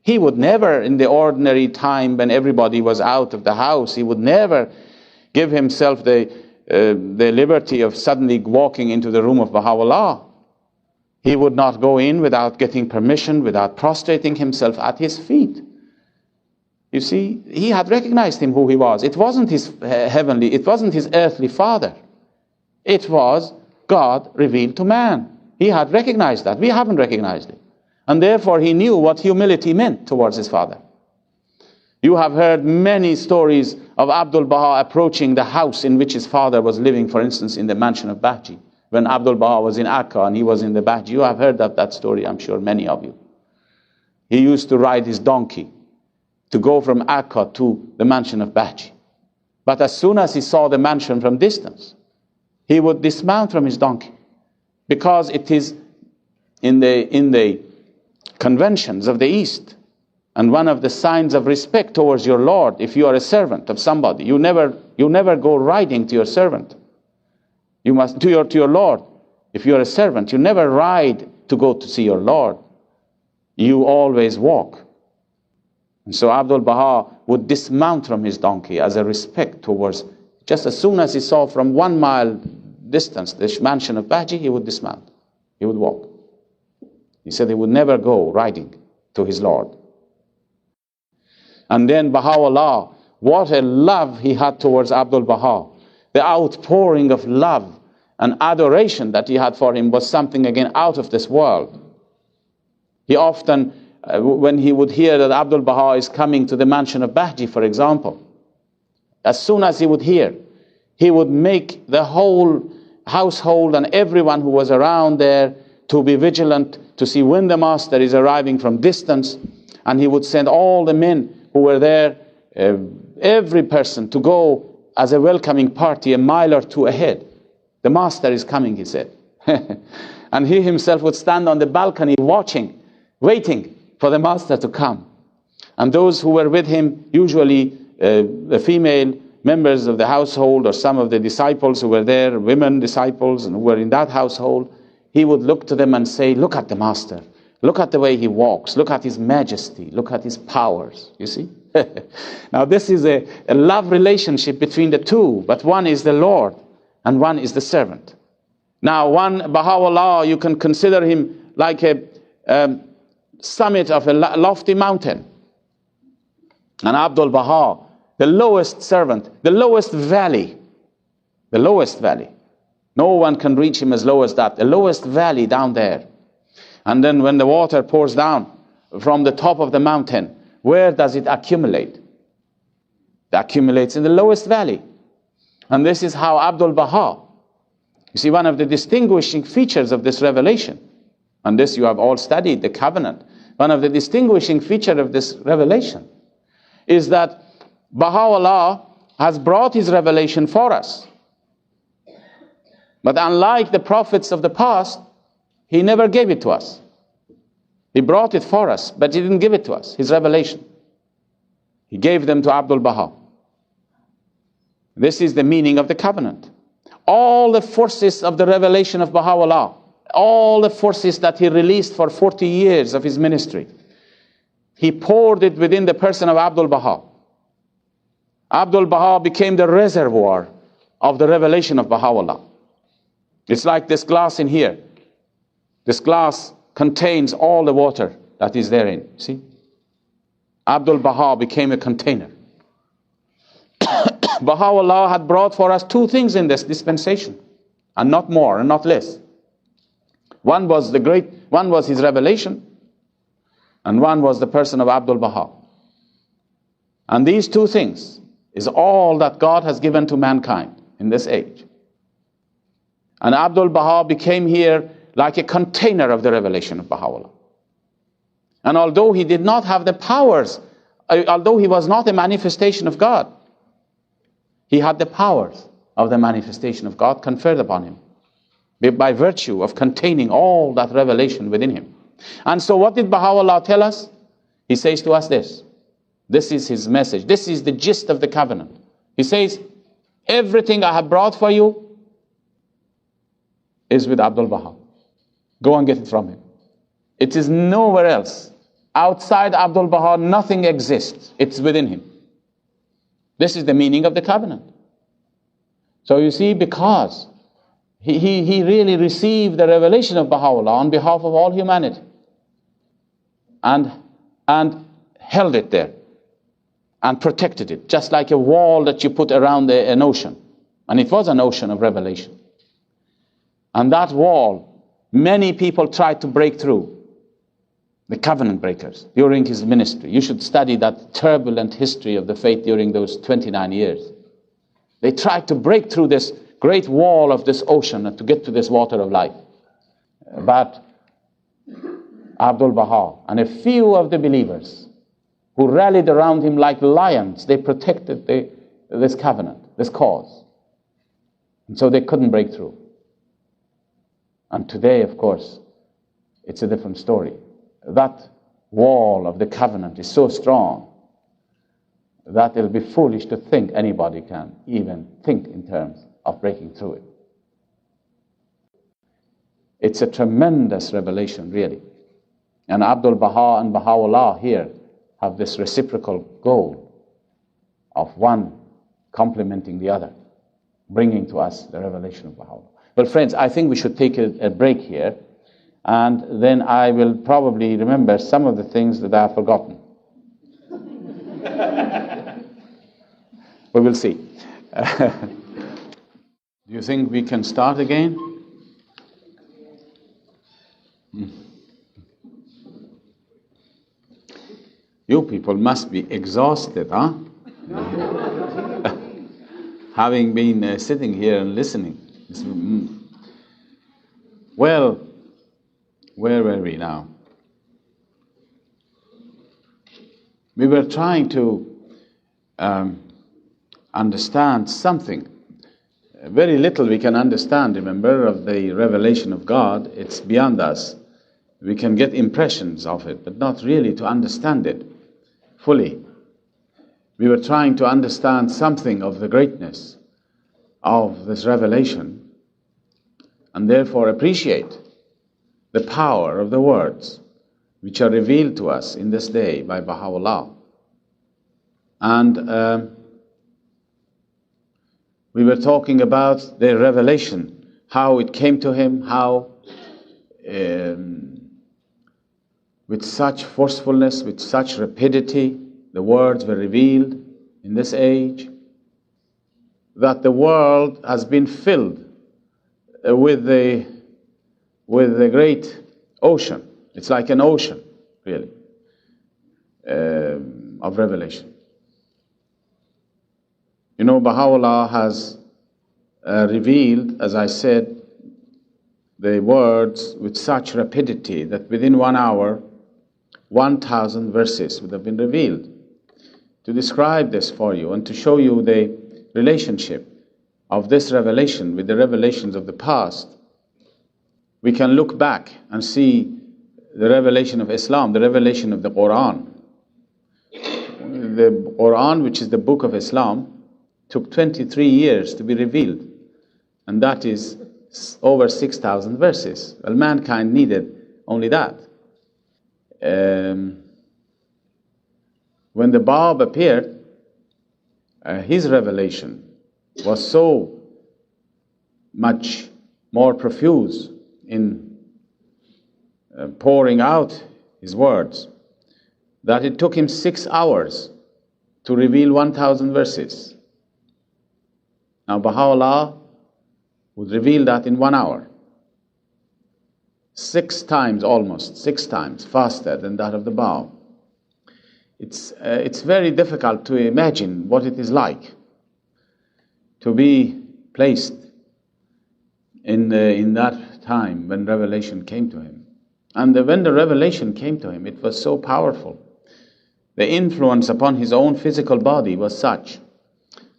He would never, in the ordinary time when everybody was out of the house, he would never give himself the liberty of suddenly walking into the room of Bahá'u'lláh. He would not go in without getting permission, without prostrating himself at his feet. You see, he had recognized him who he was. It wasn't his heavenly, it wasn't his earthly father. It was God revealed to man. He had recognized that. We haven't recognized it. And therefore he knew what humility meant towards his father. You have heard many stories of Abdul Baha approaching the house in which his father was living, for instance, in the mansion of Bahji. When Abdul Baha was in Akka and he was in the Bahji. You have heard of that story, I'm sure, many of you. He used to ride his donkey to go from Akka to the mansion of Bahji. But as soon as he saw the mansion from distance, he would dismount from his donkey, because it is in the conventions of the East, and one of the signs of respect towards your Lord, if you are a servant of somebody, you never go riding to your servant. You must to your Lord. If you are a servant, you never ride to go to see your Lord. You always walk. And so Abdul Baha would dismount from his donkey as a respect towards, just as soon as he saw from 1 mile distance the mansion of Bahji, he would dismount. He would walk. He said he would never go riding to his Lord. And then Bahá'u'lláh, what a love he had towards Abdul Baha. The outpouring of love and adoration that he had for him was something again out of this world. He often, when he would hear that Abdul Baha is coming to the mansion of Bahji, for example, as soon as he would hear, he would make the whole household and everyone who was around there to be vigilant to see when the master is arriving from distance, and he would send all the men who were there, every person, to go as a welcoming party 1 mile or 2 ahead. The master is coming, he said. And he himself would stand on the balcony watching, waiting for the master to come. And those who were with him, usually the female members of the household or some of the disciples who were there, women disciples and who were in that household, he would look to them and say, look at the master. Look at the way he walks. Look at his majesty. Look at his powers. You see? Now this is a love relationship between the two, but one is the Lord and one is the servant. Now one, Bahá'u'lláh, you can consider him like a summit of a lofty mountain. And Abdul Baha, the lowest servant, the lowest valley. The lowest valley. No one can reach him as low as that. The lowest valley down there. And then when the water pours down from the top of the mountain, where does it accumulate? It accumulates in the lowest valley. And this is how Abdul Baha, you see, one of the distinguishing features of this revelation, and this you have all studied, the covenant, one of the distinguishing features of this revelation is that Bahá'u'lláh has brought his revelation for us. But unlike the prophets of the past, he never gave it to us. He brought it for us, but he didn't give it to us, his revelation. He gave them to Abdul Baha. This is the meaning of the covenant. All the forces of the revelation of Bahá'u'lláh, all the forces that he released for 40 years of his ministry, he poured it within the person of Abdul Baha. Abdul Baha became the reservoir of the revelation of Bahá'u'lláh. It's like this glass in here. This glass contains all the water that is therein. See? Abdul Baha became a container. Bahá'u'lláh had brought for us two things in this dispensation, and not more and not less. One was his revelation, and one was the person of Abdul Baha. And these two things is all that God has given to mankind in this age. And Abdul Baha became here like a container of the revelation of Bahá'u'lláh. And although he did not have the powers, although he was not a manifestation of God, he had the powers of the manifestation of God conferred upon him by virtue of containing all that revelation within him. And so what did Bahá'u'lláh tell us? He says to us this. This is his message. This is the gist of the covenant. He says, everything I have brought for you is with Abdul Baha. Go and get it from him. It is nowhere else. Outside Abdul Baha, nothing exists. It's within him. This is the meaning of the covenant. So you see, because he really received the revelation of Bahá'u'lláh on behalf of all humanity, and held it there, and protected it, just like a wall that you put around an ocean. And it was an ocean of revelation. And that wall, many people tried to break through. The covenant breakers during his ministry. You should study that turbulent history of the faith during those 29 years. They tried to break through this great wall of this ocean and to get to this water of life. But Abdul Baha and a few of the believers who rallied around him like lions, they protected this covenant, this cause. And so they couldn't break through. And today, of course, it's a different story. That wall of the covenant is so strong that it'll be foolish to think anybody can even think in terms of breaking through it. It's a tremendous revelation, really. And Abdul Baha and Bahá'u'lláh here have this reciprocal goal of one complementing the other, bringing to us the revelation of Bahá'u'lláh. Well, friends, I think we should take a break here. And then I will probably remember some of the things that I have forgotten. We will see. Do you think we can start again? You people must be exhausted, huh? Having been sitting here and listening. Well, where were we now? We were trying to understand something. Very little we can understand, remember, of the revelation of God. It's beyond us. We can get impressions of it, but not really to understand it fully. We were trying to understand something of the greatness of this revelation, and therefore appreciate the power of the words which are revealed to us in this day by Bahá'u'lláh. And we were talking about the revelation, how it came to him, how with such forcefulness, with such rapidity, the words were revealed in this age, that the world has been filled with the great ocean. It's like an ocean, really, of revelation. You know, Bahá'u'lláh has revealed, as I said, the words with such rapidity that within 1 hour 1,000 verses would have been revealed to describe this for you and to show you the relationship of this revelation with the revelations of the past. We can look back and see the revelation of Islam, the revelation of the Quran. The Quran, which is the book of Islam, took 23 years to be revealed, and that is over 6,000 verses. Well, mankind needed only that. When the Bab appeared, his revelation was so much more profuse in pouring out his words that it took him 6 hours to reveal 1,000 verses. Now Bahá'u'lláh would reveal that in 1 hour. 6 times, almost 6 times faster than that of the Bab. It's very difficult to imagine what it is like to be placed in that time when revelation came to him. And when the revelation came to him, it was so powerful. The influence upon his own physical body was such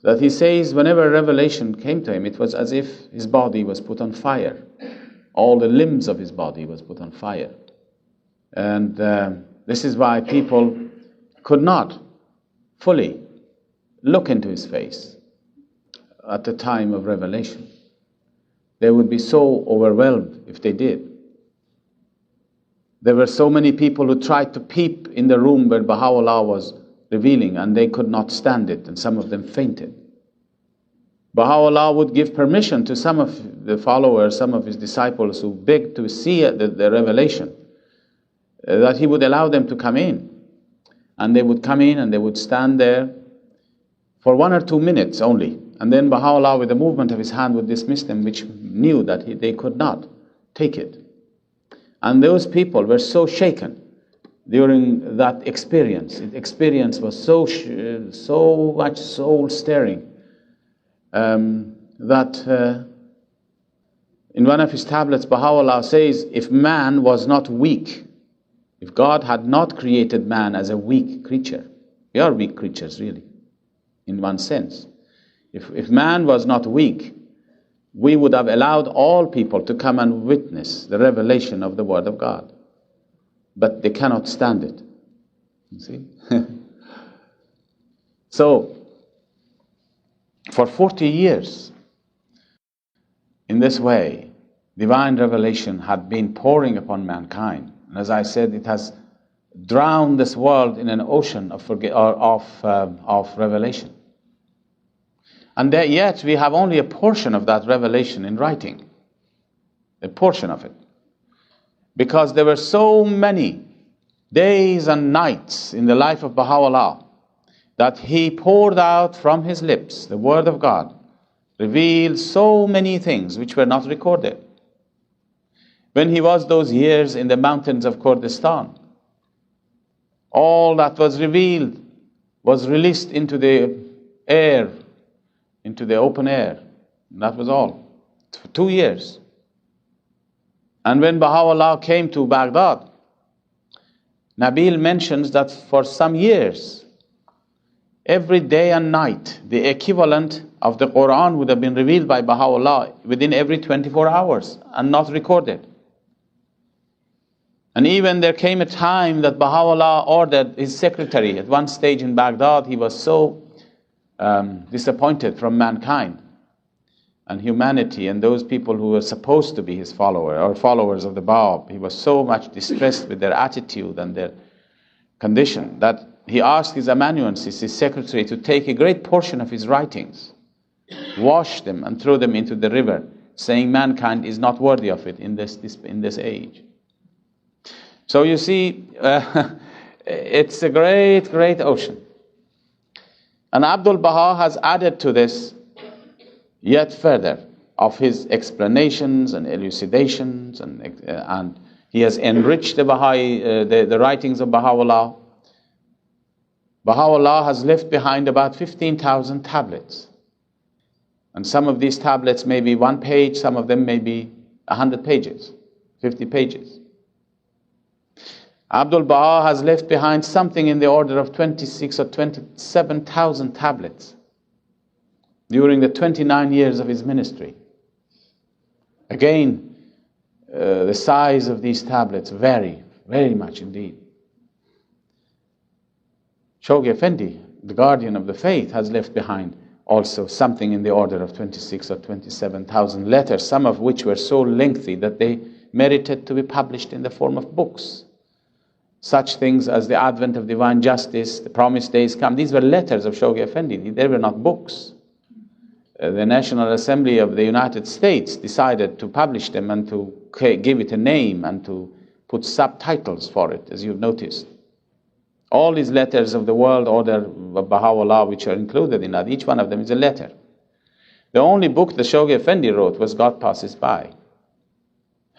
that he says whenever revelation came to him, it was as if his body was put on fire. All the limbs of his body was put on fire. And this is why people could not fully look into his face at the time of revelation. They would be so overwhelmed if they did. There were so many people who tried to peep in the room where Bahá'u'lláh was revealing, and they could not stand it, and some of them fainted. Bahá'u'lláh would give permission to some of the followers, some of his disciples who begged to see the revelation, that he would allow them to come in. And they would come in and they would stand there for 1 or 2 minutes only. And then Bahá'u'lláh, with a movement of his hand, would dismiss them, which knew that they could not take it. And those people were so shaken during that experience. The experience was so much soul-stirring that in one of his tablets, Bahá'u'lláh says, if man was not weak, if God had not created man as a weak creature, we are weak creatures really, in one sense. If man was not weak, we would have allowed all people to come and witness the revelation of the Word of God. But they cannot stand it. You see? So, for 40 years, in this way, divine revelation had been pouring upon mankind. And as I said, it has drowned this world in an ocean of revelation. And yet we have only a portion of that revelation in writing. A portion of it. Because there were so many days and nights in the life of Bahá'u'lláh that he poured out from his lips the Word of God, revealed so many things which were not recorded. When he was those years in the mountains of Kurdistan, all that was revealed was released into the air, into the open air. And that was all. For 2 years. And when Bahá'u'lláh came to Baghdad, Nabil mentions that for some years, every day and night, the equivalent of the Quran would have been revealed by Bahá'u'lláh within every 24 hours and not recorded. And even there came a time that Bahá'u'lláh ordered his secretary. At one stage in Baghdad, he was so disappointed from mankind and humanity and those people who were supposed to be his follower or followers of the Bab. He was so much distressed with their attitude and their condition that he asked his amanuensis, his secretary, to take a great portion of his writings, wash them and throw them into the river, saying mankind is not worthy of it in this age. So you see, it's a great, great ocean. And Abdul Baha has added to this yet further of his explanations and elucidations, and he has enriched the Baha'i, the writings of Bahá'u'lláh. Bahá'u'lláh has left behind about 15,000 tablets. And some of these tablets may be 1 page, some of them may be 100 pages, 50 pages. Abdul Baha has left behind something in the order of 26 or 27,000 tablets during the 29 years of his ministry. Again, the size of these tablets vary very much indeed. Shoghi Effendi, the guardian of the faith, has left behind also something in the order of 26 or 27,000 letters, some of which were so lengthy that they merited to be published in the form of books. Such things as the advent of divine justice, the promised days come. These were letters of Shoghi Effendi. They were not books. The National Assembly of the United States decided to publish them and to give it a name and to put subtitles for it, as you've noticed. All these letters of the world order of Bahá'u'lláh, which are included in that, each one of them is a letter. The only book that Shoghi Effendi wrote was God Passes By,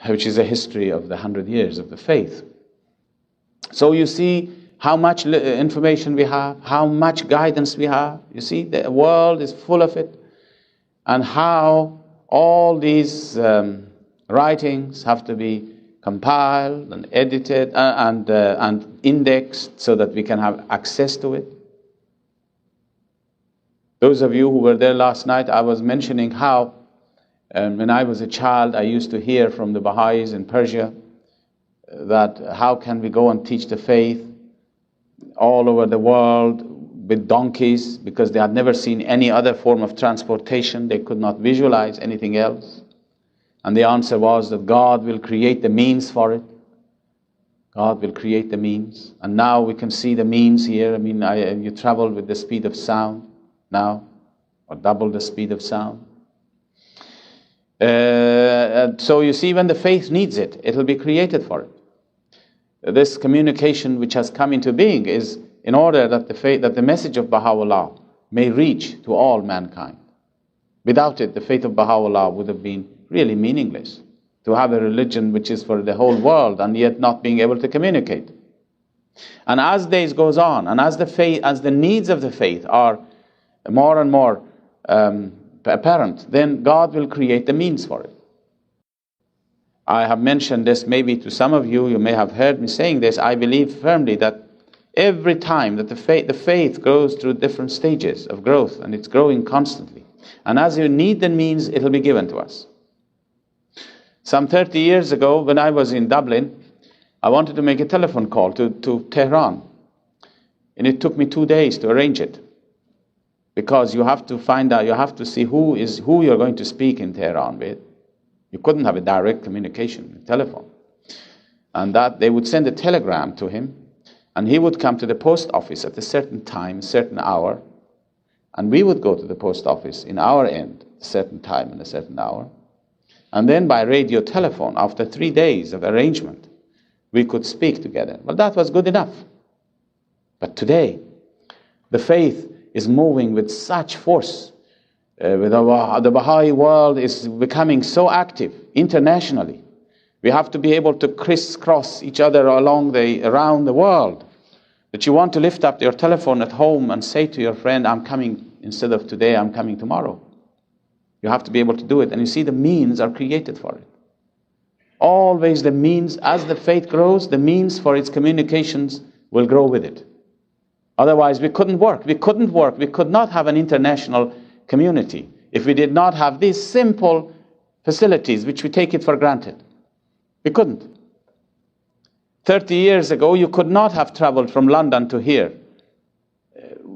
which is a history of the 100 years of the faith. So you see how much information we have, how much guidance we have. You see, the world is full of it. And how all these writings have to be compiled and edited and indexed so that we can have access to it. Those of you who were there last night, I was mentioning how when I was a child, I used to hear from the Baha'is in Persia that how can we go and teach the faith all over the world with donkeys, because they had never seen any other form of transportation. They could not visualize anything else. And the answer was that God will create the means for it. God will create the means. And now we can see the means here. I mean, you travel with the speed of sound now, or double the speed of sound. So you see, when the faith needs it, it'll be created for it. This communication which has come into being is in order that the message of Bahá'u'lláh may reach to all mankind. Without it, the faith of Bahá'u'lláh would have been really meaningless. To have a religion which is for the whole world and yet not being able to communicate. And as days goes on, and as the needs of the faith are more and more apparent, then God will create the means for it. I have mentioned this maybe to some of you. You may have heard me saying this. I believe firmly that every time that the faith goes through different stages of growth, and it's growing constantly. And as you need the means, it'll be given to us. Some 30 years ago, when I was in Dublin, I wanted to make a telephone call to Tehran. And it took me 2 days to arrange it. Because you have to find out, you have to see who you're going to speak in Tehran with. You couldn't have a direct communication, a telephone. And that they would send a telegram to him, and he would come to the post office at a certain time, a certain hour, and we would go to the post office in our end, a certain time and a certain hour. And then by radio telephone, after 3 days of arrangement, we could speak together. Well, that was good enough. But today, the faith is moving with such force. The Baha'i world is becoming so active internationally. We have to be able to crisscross each other around the world. That you want to lift up your telephone at home and say to your friend, I'm coming, instead of today, I'm coming tomorrow. You have to be able to do it. And you see, the means are created for it. Always the means, as the faith grows, the means for its communications will grow with it. Otherwise, we couldn't work. We could not have an international community if we did not have these simple facilities, which we take it for granted. We couldn't. 30 years ago, you could not have traveled from London to here.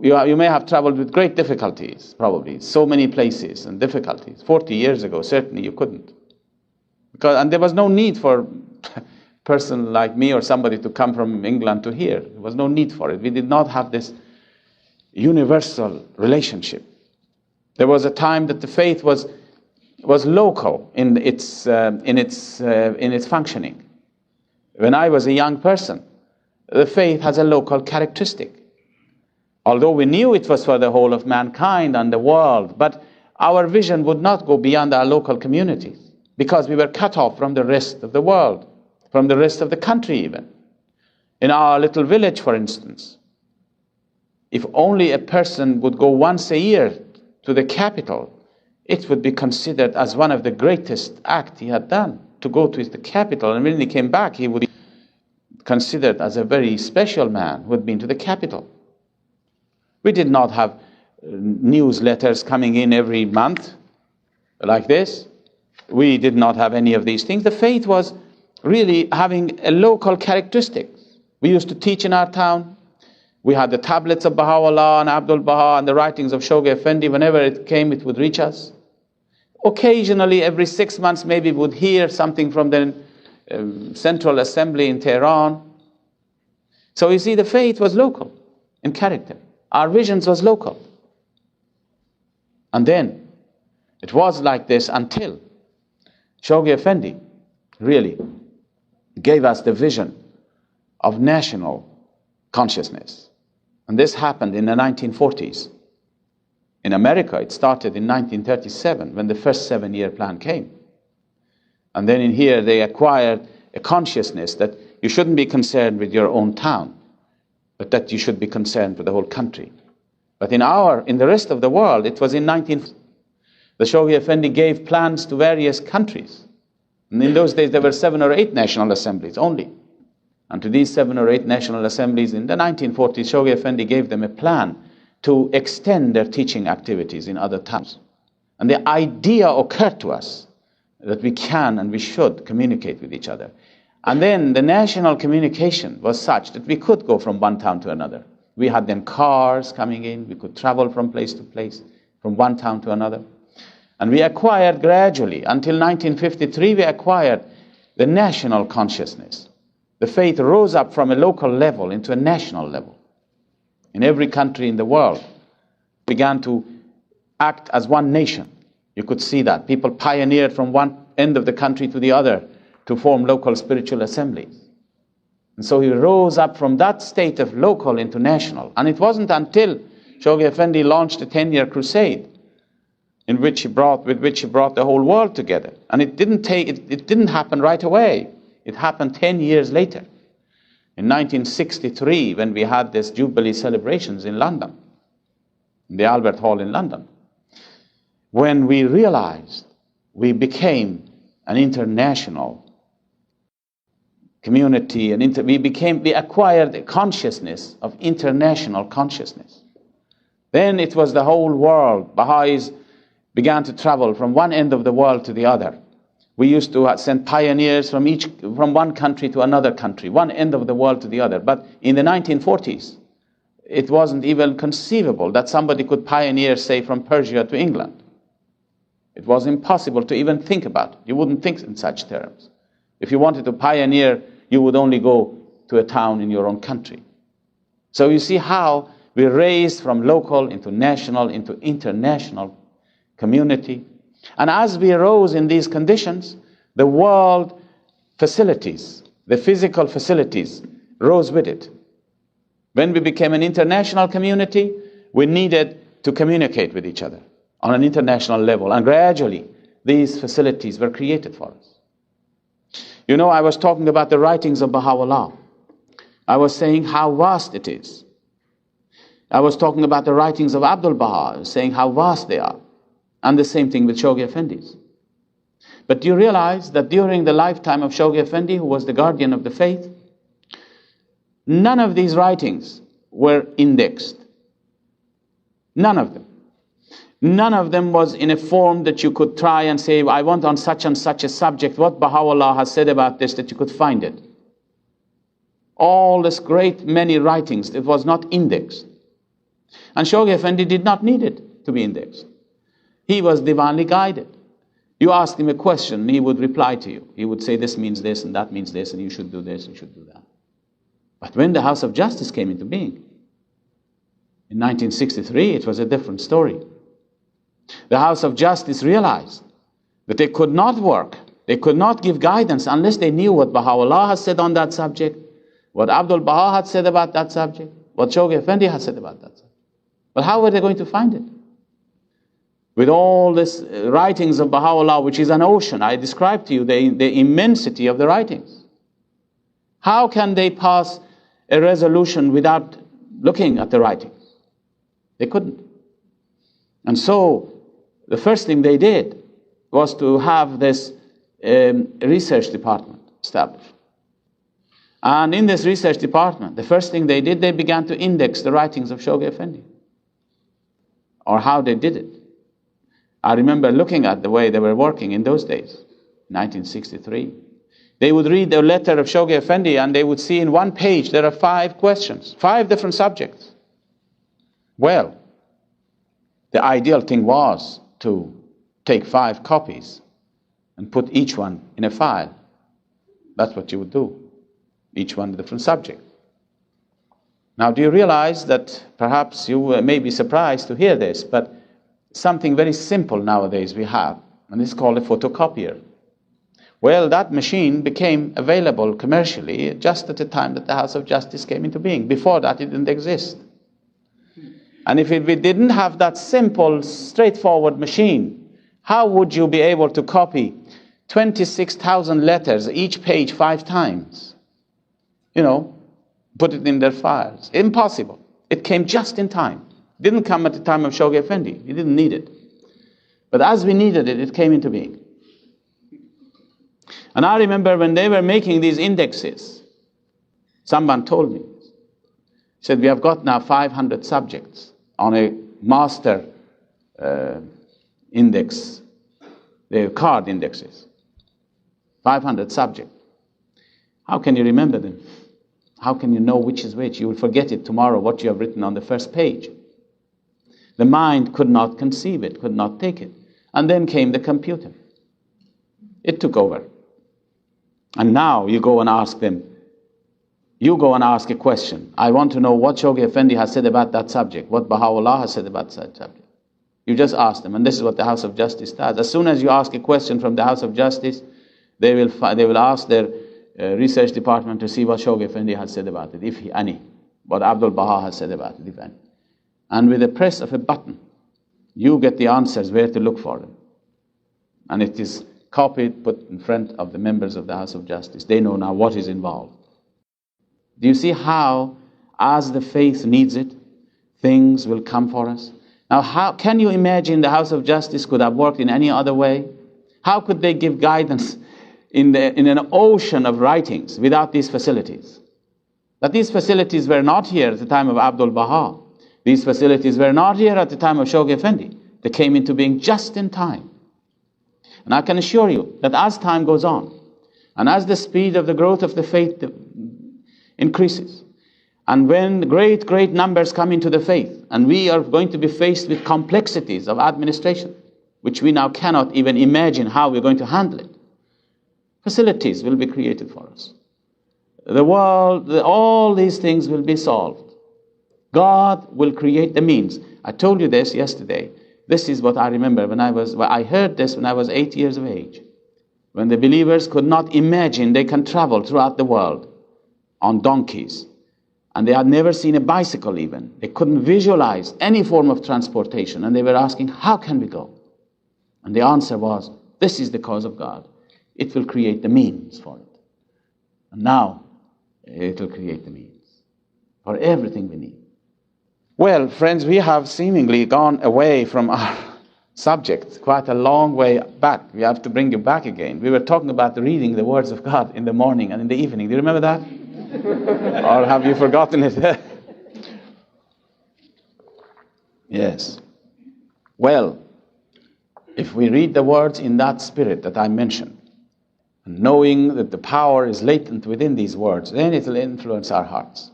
You may have traveled with great difficulties, probably. So many places and difficulties. 40 years ago, certainly you couldn't. And there was no need for a person like me or somebody to come from England to here. There was no need for it. We did not have this universal relationship. There was a time that the faith was local in its functioning. When I was a young person, the faith has a local characteristic. Although we knew it was for the whole of mankind and the world, but our vision would not go beyond our local communities, because we were cut off from the rest of the world, from the rest of the country even. In our little village, for instance, if only a person would go once a year to the capital, it would be considered as one of the greatest acts he had done, to go to the capital. And when he came back, he would be considered as a very special man who had been to the capital. We did not have newsletters coming in every month like this. We did not have any of these things. The faith was really having a local characteristic. We used to teach in our town. We had the tablets of Bahá'u'lláh and Abdul Baha and the writings of Shoghi Effendi. Whenever it came, it would reach us. Occasionally, every 6 months, maybe we would hear something from the Central Assembly in Tehran. So you see, the faith was local in character. Our visions was local. And then, it was like this until Shoghi Effendi really gave us the vision of national consciousness. And this happened in the 1940s. In America, it started in 1937 when the first 7-year plan came. And then in here, they acquired a consciousness that you shouldn't be concerned with your own town, but that you should be concerned with the whole country. But in the rest of the world, it was in the Shoghi Effendi gave plans to various countries. And in those days, there were 7 or 8 national assemblies only. And to these 7 or 8 national assemblies in the 1940s, Shoghi Effendi gave them a plan to extend their teaching activities in other towns. And the idea occurred to us that we can and we should communicate with each other. And then the national communication was such that we could go from one town to another. We had then cars coming in, we could travel from place to place, from one town to another. And we acquired gradually, until 1953, we acquired the national consciousness. The faith rose up from a local level into a national level. In every country in the world, began to act as one nation. You could see that. People pioneered from one end of the country to the other to form local spiritual assemblies. And so he rose up from that state of local into national. And it wasn't until Shoghi Effendi launched a 10-year crusade with which he brought the whole world together. And it didn't happen right away. It happened 10 years later. In 1963, when we had this Jubilee celebrations in London, in the Albert Hall in London, when we realized we became an international community, we acquired a consciousness of international consciousness. Then it was the whole world. Baha'is began to travel from one end of the world to the other. We used to send pioneers from one country to another country, one end of the world to the other. But in the 1940s, it wasn't even conceivable that somebody could pioneer, say, from Persia to England. It was impossible to even think about it. You wouldn't think in such terms. If you wanted to pioneer, you would only go to a town in your own country. So you see how we raised from local into national into international community. And as we rose in these conditions, the world facilities, the physical facilities, rose with it. When we became an international community, we needed to communicate with each other on an international level. And gradually, these facilities were created for us. You know, I was talking about the writings of Bahá'u'lláh. I was saying how vast it is. I was talking about the writings of Abdul Baha, saying how vast they are. And the same thing with Shoghi Effendi's. But do you realize that during the lifetime of Shoghi Effendi, who was the guardian of the faith, none of these writings were indexed. None of them. None of them was in a form that you could try and say, I want on such and such a subject, what Baha'u'lláh has said about this, that you could find it. All this great many writings, it was not indexed. And Shoghi Effendi did not need it to be indexed. He was divinely guided. You asked him a question, he would reply to you. He would say, this means this, and that means this, and you should do this, you should do that. But when the House of Justice came into being, in 1963, it was a different story. The House of Justice realized that they could not work, they could not give guidance unless they knew what Baha'u'lláh had said on that subject, what Abdul Baha had said about that subject, what Shoghi Effendi had said about that subject. But how were they going to find it? With all this writings of Baha'u'lláh, which is an ocean, I described to you the immensity of the writings. How can they pass a resolution without looking at the writings? They couldn't. And so, the first thing they did was to have this research department established. And in this research department, the first thing they did, they began to index the writings of Shoghi Effendi, or how they did it. I remember looking at the way they were working in those days, 1963. They would read the letter of Shoghi Effendi and they would see in one page there are 5 questions, 5 different subjects. Well, the ideal thing was to take 5 copies and put each one in a file. That's what you would do. Each one a different subject. Now, do you realize that perhaps you may be surprised to hear this, but something very simple nowadays we have, and it's called a photocopier. Well, that machine became available commercially just at the time that the House of Justice came into being. Before that, it didn't exist. And if we didn't have that simple, straightforward machine, how would you be able to copy 26,000 letters, each page 5 times? Put it in their files. Impossible. It came just in time. It didn't come at the time of Shoghi Effendi. He didn't need it. But as we needed it, it came into being. And I remember when they were making these indexes, someone told me, he said, we have got now 500 subjects on a master index, the card indexes. 500 subjects. How can you remember them? How can you know which is which? You will forget it tomorrow, what you have written on the first page. The mind could not conceive it, could not take it. And then came the computer. It took over. And now you go and ask them, you go and ask a question. I want to know what Shoghi Effendi has said about that subject, what Bahá'u'lláh has said about that subject. You just ask them, and this is what the House of Justice does. As soon as you ask a question from the House of Justice, they will ask their research department to see what Shoghi Effendi has said about it, if any, what Abdul Baha has said about it, if any. And with the press of a button, you get the answers where to look for them. And it is copied, put in front of the members of the House of Justice. They know now what is involved. Do you see how, as the faith needs it, things will come for us? Now, how can you imagine the House of Justice could have worked in any other way? How could they give guidance in an ocean of writings without these facilities? But these facilities were not here at the time of Abdul Baha. These facilities were not here at the time of Shoghi Effendi. They came into being just in time. And I can assure you that as time goes on, and as the speed of the growth of the faith increases, and when great numbers come into the faith, and we are going to be faced with complexities of administration, which we now cannot even imagine how we're going to handle it, facilities will be created for us. The world, all these things will be solved. God will create the means. I told you this yesterday. This is what I remember I heard this when I was 8 years of age. When the believers could not imagine they can travel throughout the world on donkeys. And they had never seen a bicycle even. They couldn't visualize any form of transportation. And they were asking, how can we go? And the answer was, this is the cause of God. It will create the means for it. And now, it will create the means for everything we need. Well, friends, we have seemingly gone away from our subject quite a long way back. We have to bring you back again. We were talking about reading the words of God in the morning and in the evening. Do you remember that? Or have you forgotten it? Yes. Well, if we read the words in that spirit that I mentioned, knowing that the power is latent within these words, then it will influence our hearts.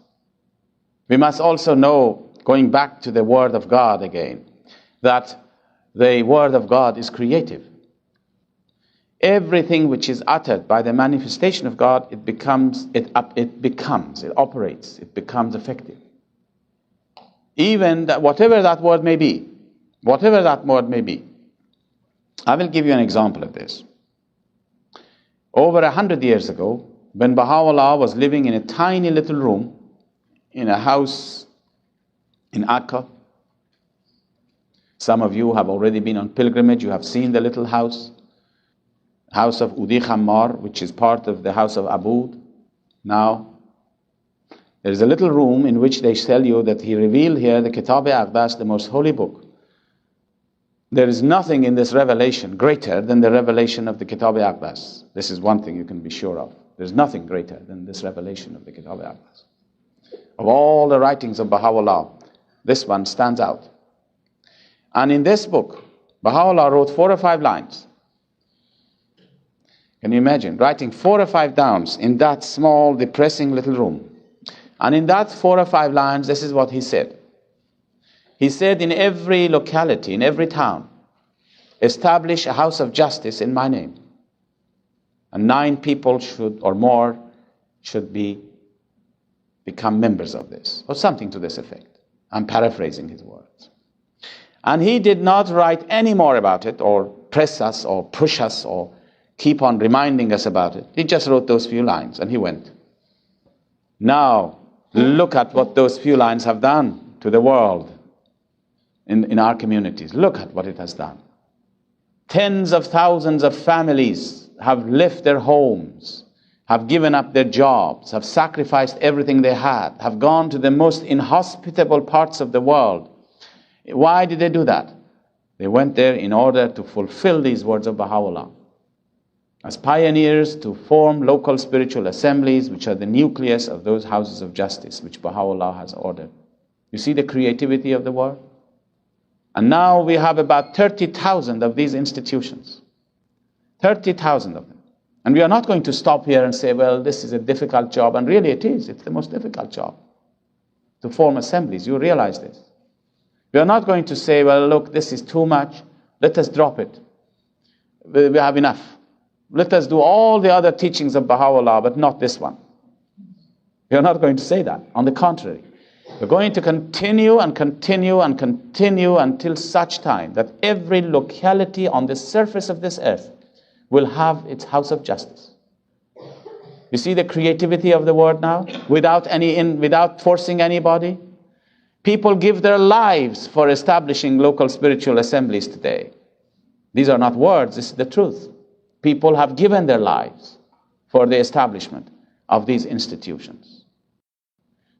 We must also know, going back to the Word of God again, that the Word of God is creative. Everything which is uttered by the manifestation of God, it operates, it becomes effective. Even that, whatever that word may be. I will give you an example of this. Over 100 years ago, when Bahá'u'lláh was living in a tiny little room in a house in Akka. Some of you have already been on pilgrimage. You have seen the little house of Udi Khammar, which is part of the house of Aboud. Now, there is a little room in which they tell you that he revealed here the Kitab-e-Aqdas, the most holy book. There is nothing in this revelation greater than the revelation of the Kitab-e-Aqdas. This is one thing you can be sure of. There's nothing greater than this revelation of the Kitab al-Aqdas. Of all the writings of Bahá'u'lláh, this one stands out. And in this book, Bahá'u'lláh wrote 4 or 5 lines. Can you imagine writing 4 or 5 downs in that small, depressing little room? And in that 4 or 5 lines, this is what he said. He said, in every locality, in every town, establish a house of justice in my name. And 9 people should, or more, should become members of this, or something to this effect. I'm paraphrasing his words. And he did not write any more about it, or press us, or push us, or keep on reminding us about it. He just wrote those few lines, and he went. Now, look at what those few lines have done to the world in our communities. Look at what it has done. Tens of thousands of families have left their homes, have given up their jobs, have sacrificed everything they had, have gone to the most inhospitable parts of the world. Why did they do that? They went there in order to fulfill these words of Bahá'u'lláh. As pioneers to form local spiritual assemblies, which are the nucleus of those houses of justice, which Bahá'u'lláh has ordered. You see the creativity of the word? And now we have about 30,000 of these institutions. 30,000 of them. And we are not going to stop here and say, well, this is a difficult job. And really it is. It's the most difficult job to form assemblies. You realize this. We are not going to say, well, look, this is too much. Let us drop it. We have enough. Let us do all the other teachings of Bahá'u'lláh, but not this one. We are not going to say that. On the contrary. We're going to continue and continue and continue until such time that every locality on the surface of this earth will have its house of justice. You see the creativity of the word now? Without forcing anybody? People give their lives for establishing local spiritual assemblies today. These are not words, this is the truth. People have given their lives for the establishment of these institutions.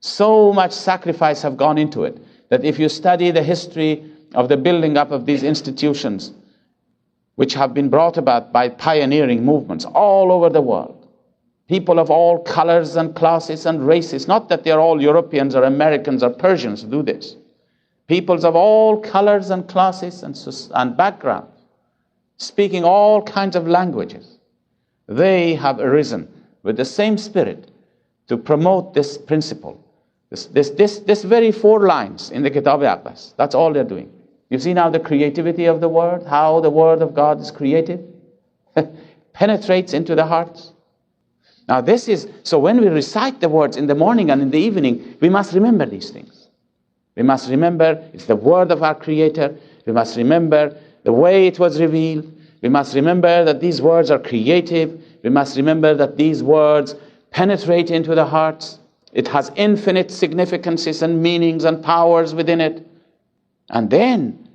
So much sacrifice have gone into it that if you study the history of the building up of these institutions, which have been brought about by pioneering movements all over the world, people of all colors and classes and races, not that they're all Europeans or Americans or Persians who do this, peoples of all colors and classes and backgrounds, speaking all kinds of languages, they have arisen with the same spirit to promote this principle. This very 4 lines in the Kitab al-Aqdas, that's all they're doing. You see now the creativity of the word, how the word of God is creative, penetrates into the hearts. Now so when we recite the words in the morning and in the evening, we must remember these things. We must remember it's the word of our Creator. We must remember the way it was revealed. We must remember that these words are creative. We must remember that these words penetrate into the hearts. It has infinite significances and meanings and powers within it. And then,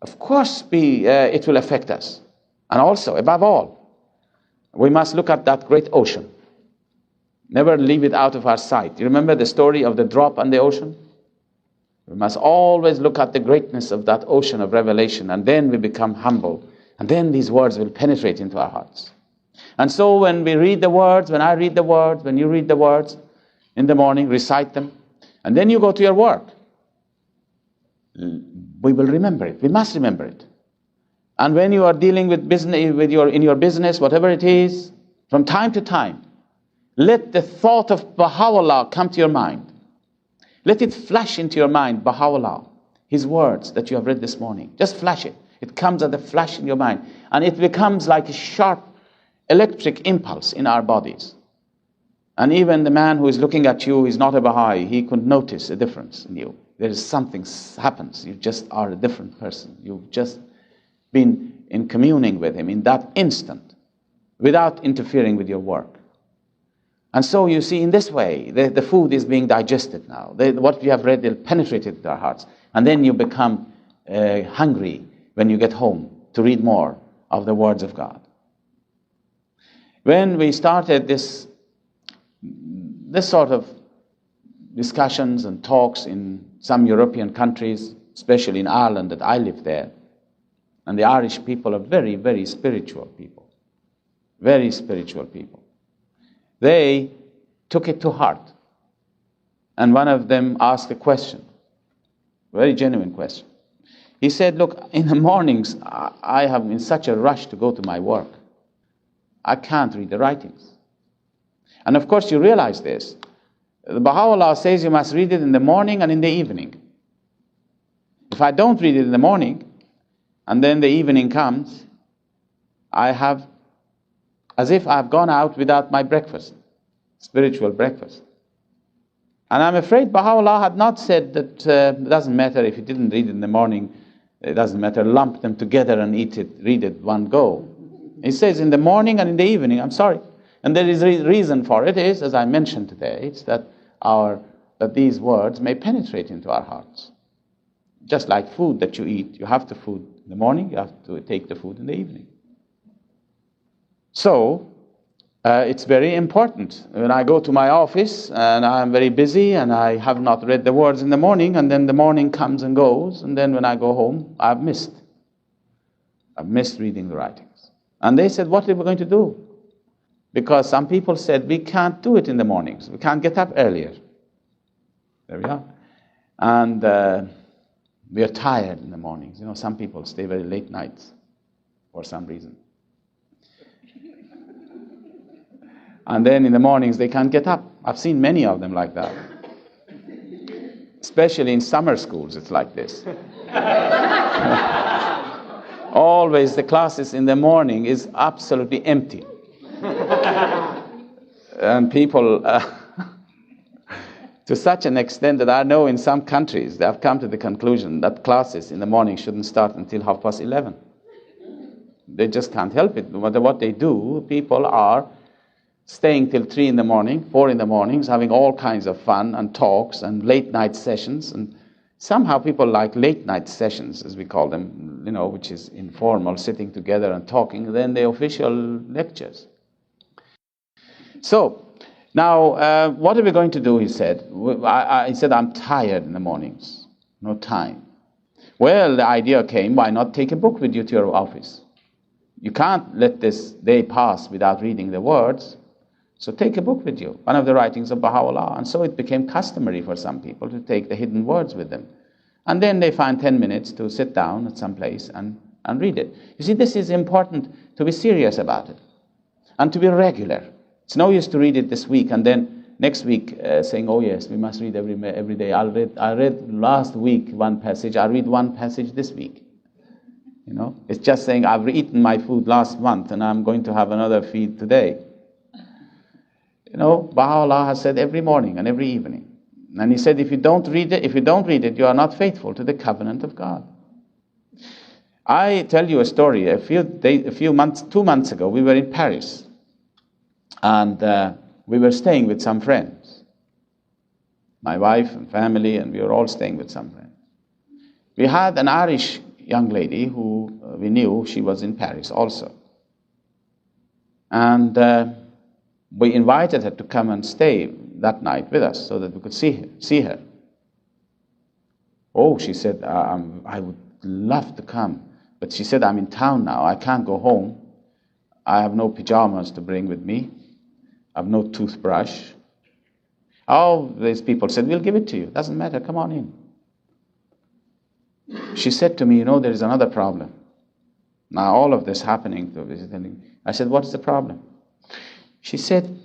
of course, it will affect us. And also, above all, we must look at that great ocean. Never leave it out of our sight. You remember the story of the drop on the ocean? We must always look at the greatness of that ocean of revelation, and then we become humble. And then these words will penetrate into our hearts. And so when we read the words, when I read the words, when you read the words, in the morning, recite them, and then you go to your work. We will remember it. We must remember it. And when you are dealing with business, in your business, whatever it is, from time to time, let the thought of Bahá'u'lláh come to your mind. Let it flash into your mind, Bahá'u'lláh, his words that you have read this morning. Just flash it. It comes as a flash in your mind, and it becomes like a sharp electric impulse in our bodies. And even the man who is looking at you is not a Baha'i. He could notice a difference in you. There is something happens. You just are a different person. You've just been in communing with him in that instant without interfering with your work. And so you see, in this way, the food is being digested now. What you have read will penetrate into our hearts. And then you become hungry when you get home to read more of the words of God. When we started this sort of discussions and talks in some European countries, especially in Ireland that I live there, and the Irish people are very, very spiritual people. Very spiritual people. they took it to heart. And one of them asked a question, a very genuine question. He said, look, in the mornings, I have in such a rush to go to my work. I can't read the writings. And of course, you realize this. The Bahá'u'lláh says you must read it in the morning and in the evening. If I don't read it in the morning, and then the evening comes, I have, as if I've gone out without my breakfast, spiritual breakfast. And I'm afraid Bahá'u'lláh had not said that it doesn't matter if you didn't read it in the morning, it doesn't matter, lump them together and read it one go. He says in the morning and in the evening, I'm sorry. And there is a reason for it is, as I mentioned today, it's that these words may penetrate into our hearts. Just like food that you eat, you have the food in the morning, you have to take the food in the evening. So, it's very important. When I go to my office and I'm very busy and I have not read the words in the morning, and then the morning comes and goes, and then when I go home, I've missed reading the writings. And they said, what are we going to do? Because some people said, we can't do it in the mornings. We can't get up earlier. There we are. And we are tired in the mornings. You know, some people stay very late nights for some reason. And then in the mornings, they can't get up. I've seen many of them like that. Especially in summer schools, it's like this. Always the classes in the morning is absolutely empty. And people, to such an extent that I know in some countries, they have come to the conclusion that classes in the morning shouldn't start until 11:30. They just can't help it. No matter what they do, people are staying till 3 in the morning, 4 in the mornings, having all kinds of fun and talks and late night sessions. And somehow people like late night sessions, as we call them, you know, which is informal, sitting together and talking, than the official lectures. So, now, what are we going to do, he said. He said, I'm tired in the mornings. No time. Well, the idea came, why not take a book with you to your office? You can't let this day pass without reading the words. So take a book with you, one of the writings of Bahá'u'lláh. And so it became customary for some people to take the hidden words with them. And then they find 10 minutes to sit down at some place and read it. You see, this is important to be serious about it and to be regular. It's no use to read it this week and then next week saying, oh yes, we must read every day. I read last week one passage, I'll read one passage this week. You know, it's just saying I've eaten my food last month and I'm going to have another feed today. You know, Bahá'u'lláh has said every morning and every evening. And he said, if you don't read it, you are not faithful to the covenant of God. I tell you a story. 2 months ago, we were in Paris. And we were staying with some friends. My wife and family, and we were all staying with some friends. We had an Irish young lady who we knew, she was in Paris also. And we invited her to come and stay that night with us so that we could see her. Oh, she said, I would love to come. But she said, I'm in town now. I can't go home. I have no pajamas to bring with me. I have no toothbrush. Oh, these people said, we'll give it to you. Doesn't matter. Come on in. She said to me, you know, there is another problem. Now, all of this happening to visiting. I said, what is the problem? She said,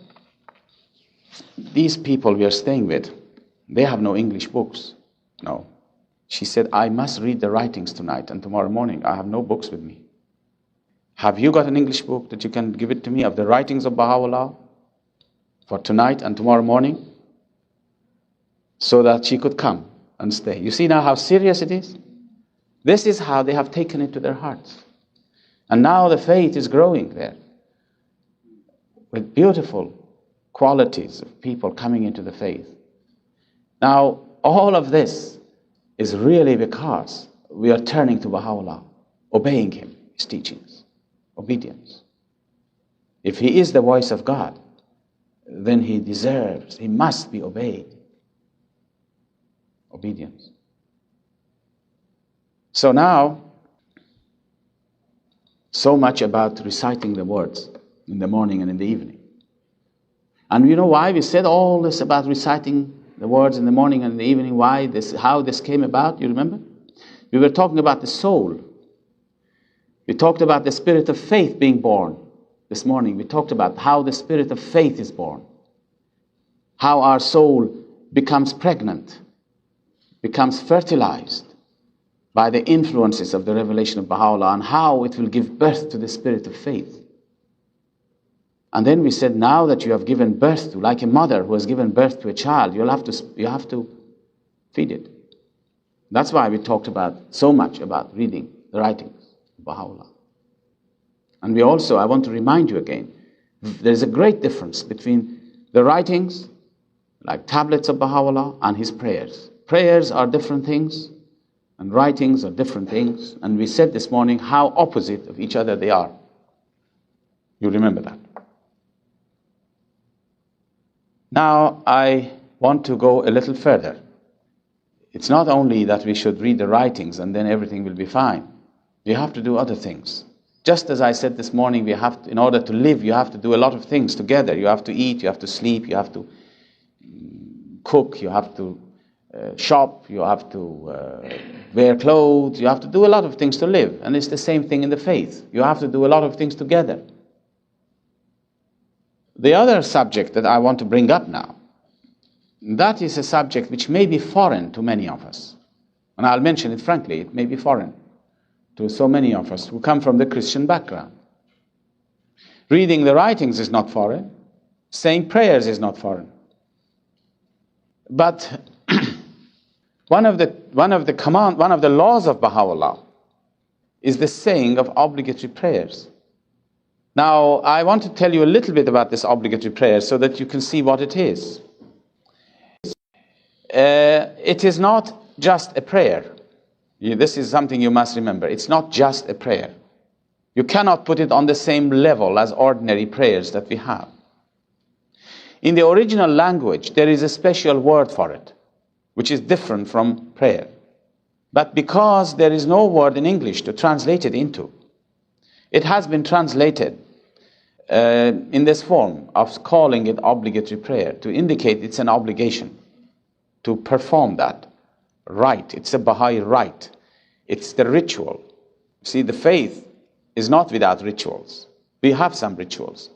these people we are staying with, they have no English books. No. She said, I must read the writings tonight and tomorrow morning. I have no books with me. Have you got an English book that you can give it to me of the writings of Bahá'u'lláh for tonight and tomorrow morning? So that she could come and stay. You see now how serious it is? This is how they have taken it to their hearts. And now the faith is growing there with beautiful qualities of people coming into the faith. Now, all of this is really because we are turning to Bahá'u'lláh, obeying him, his teachings, obedience. If he is the voice of God, then he must be obeyed. Obedience. So now, so much about reciting the words in the morning and in the evening. And you know why we said all this about reciting the words in the morning and in the evening? Why this? How this came about? You remember? We were talking about the soul. We talked about the spirit of faith being born this morning. We talked about how the spirit of faith is born. How our soul becomes pregnant, becomes fertilized by the influences of the revelation of Baha'u'lláh, and how it will give birth to the spirit of faith. And then we said, now that you have given birth to, like a mother who has given birth to a child, you have to feed it. That's why we talked about so much about reading the writings of Baha'u'lláh. And we also, I want to remind you again, there's a great difference between the writings, like tablets of Baha'u'lláh, and his prayers. Prayers are different things, and writings are different things. And we said this morning how opposite of each other they are. You remember that. Now, I want to go a little further. It's not only that we should read the writings and then everything will be fine. We have to do other things. Just as I said this morning, we have to, in order to live, you have to do a lot of things together. You have to eat, you have to sleep, you have to cook, you have to shop, you have to wear clothes, you have to do a lot of things to live. And it's the same thing in the faith. You have to do a lot of things together. The other subject that I want to bring up now, that is a subject which may be foreign to many of us. And I'll mention it frankly, it may be foreign to so many of us who come from the Christian background. Reading the writings is not foreign. Saying prayers is not foreign. But one of the laws of Baha'u'lláh is the saying of obligatory prayers. Now, I want to tell you a little bit about this obligatory prayer so that you can see what it is. It is not just a prayer. This is something you must remember. It's not just a prayer. You cannot put it on the same level as ordinary prayers that we have. In the original language, there is a special word for it, which is different from prayer. But because there is no word in English to translate it into, it has been translated in this form of calling it obligatory prayer, to indicate it's an obligation to perform that rite. It's a Baha'i rite. It's the ritual. See, the faith is not without rituals. We have some rituals.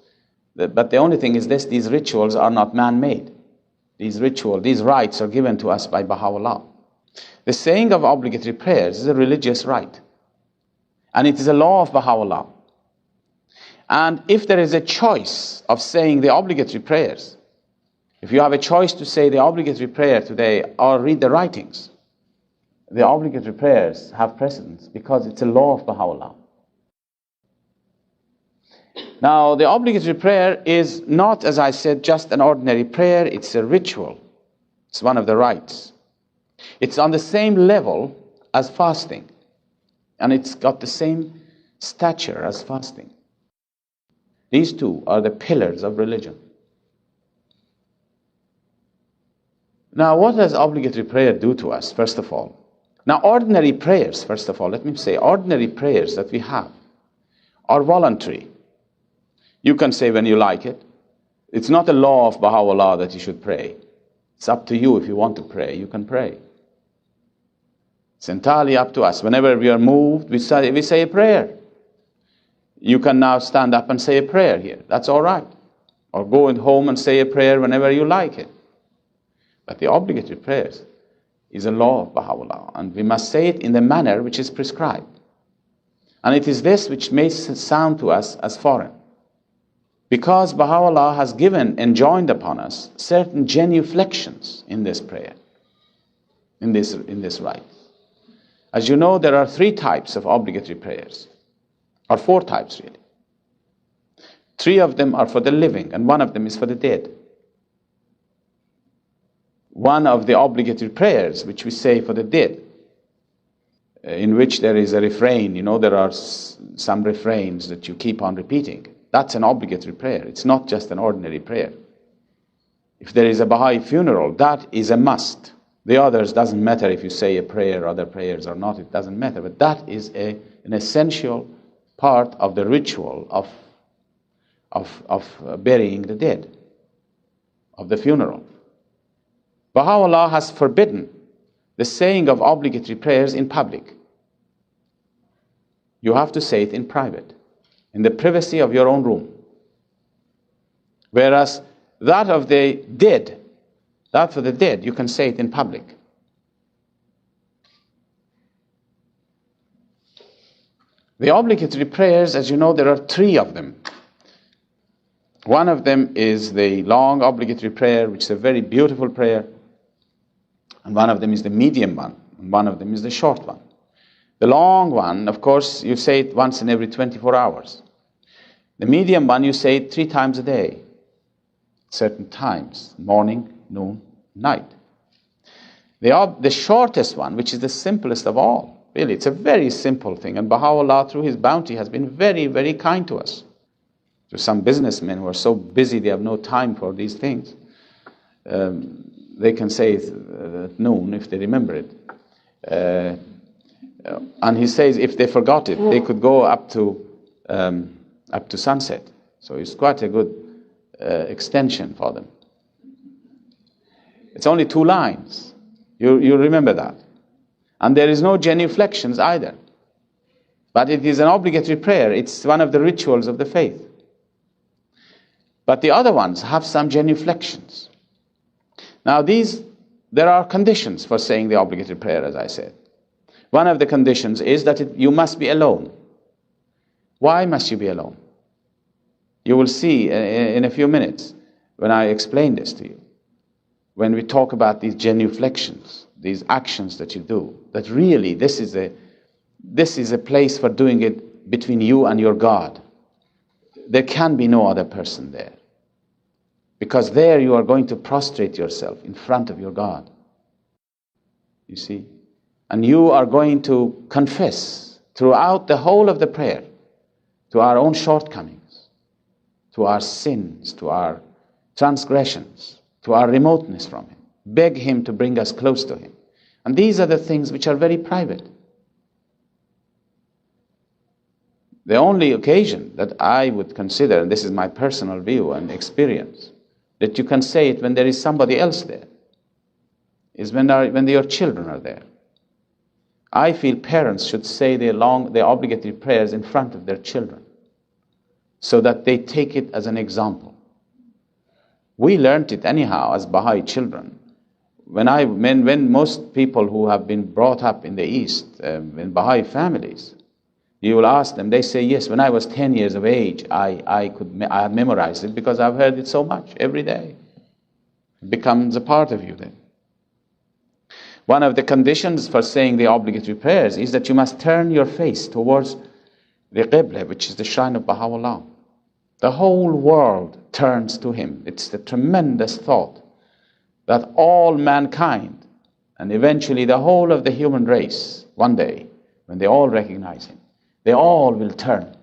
But the only thing is this, these rituals are not man-made. These rites are given to us by Baha'u'lláh. The saying of obligatory prayers is a religious rite. And it is a law of Baha'u'lláh. And if there is a choice of saying the obligatory prayers, if you have a choice to say the obligatory prayer today or read the writings, the obligatory prayers have precedence because it's a law of Baha'u'lláh. Now, the obligatory prayer is not, as I said, just an ordinary prayer. It's a ritual. It's one of the rites. It's on the same level as fasting. And it's got the same stature as fasting. These two are the pillars of religion. Now, what does obligatory prayer do to us, first of all? Now, ordinary prayers, first of all, let me say, ordinary prayers that we have are voluntary. You can say when you like it. It's not a law of Baha'u'lláh that you should pray. It's up to you. If you want to pray, you can pray. It's entirely up to us. Whenever we are moved, we say a prayer. You can now stand up and say a prayer here. That's all right. Or go home and say a prayer whenever you like it. But the obligatory prayers is a law of Baha'u'lláh, and we must say it in the manner which is prescribed. And it is this which may sound to us as foreign. Because Baha'u'lláh has given, enjoined upon us, certain genuflections in this prayer, in this rite. As you know, there are 3 types of obligatory prayers, or 4 types really. 3 of them are for the living, and 1 of them is for the dead. One of the obligatory prayers, which we say for the dead, in which there is a refrain, there are some refrains that you keep on repeating. That's an obligatory prayer. It's not just an ordinary prayer. If there is a Baha'i funeral, that is a must. The others doesn't matter if you say a prayer, other prayers or not, it doesn't matter. But that is an essential part of the ritual of burying the dead. of the funeral. Bahá'u'lláh has forbidden the saying of obligatory prayers in public. You have to say it in private, in the privacy of your own room. Whereas that of the dead, that for the dead, you can say it in public. The obligatory prayers, as you know, there are 3 of them. One of them is the long obligatory prayer, which is a very beautiful prayer. And one of them is the medium one, and one of them is the short one. The long one, of course, you say it once in every 24 hours. The medium one, you say it 3 times a day, certain times, morning, noon, night. The shortest one, which is the simplest of all, really, it's a very simple thing, and Bahá'u'lláh, through his bounty, has been very, very kind to us. To some businessmen who are so busy they have no time for these things, they can say it at noon if they remember it. And he says if they forgot it, they could go up to sunset. So it's quite a good extension for them. It's only 2 lines. You remember that. And there is no genuflections either. But it is an obligatory prayer. It's one of the rituals of the faith. But the other ones have some genuflections. Now there are conditions for saying the obligatory prayer, as I said. One of the conditions is that you must be alone. Why must you be alone? You will see in a few minutes when I explain this to you. When we talk about these genuflections, these actions that you do, that really this is a place for doing it between you and your God. There can be no other person there. Because there you are going to prostrate yourself in front of your God. You see? And you are going to confess throughout the whole of the prayer to our own shortcomings, to our sins, to our transgressions, to our remoteness from Him. Beg Him to bring us close to Him. And these are the things which are very private. The only occasion that I would consider, and this is my personal view and experience, that you can say it when there is somebody else there, is when your children are there. I feel parents should say the obligatory prayers in front of their children, so that they take it as an example. We learned it anyhow as Baha'i children. When most people who have been brought up in the East, in Baha'i families, you will ask them, they say, yes, when I was 10 years of age, I have memorized it because I've heard it so much every day. It becomes a part of you then. One of the conditions for saying the obligatory prayers is that you must turn your face towards the Qibla, which is the shrine of Bahá'u'lláh. The whole world turns to Him. It's the tremendous thought that all mankind, and eventually the whole of the human race, one day, when they all recognize Him, they all will turn,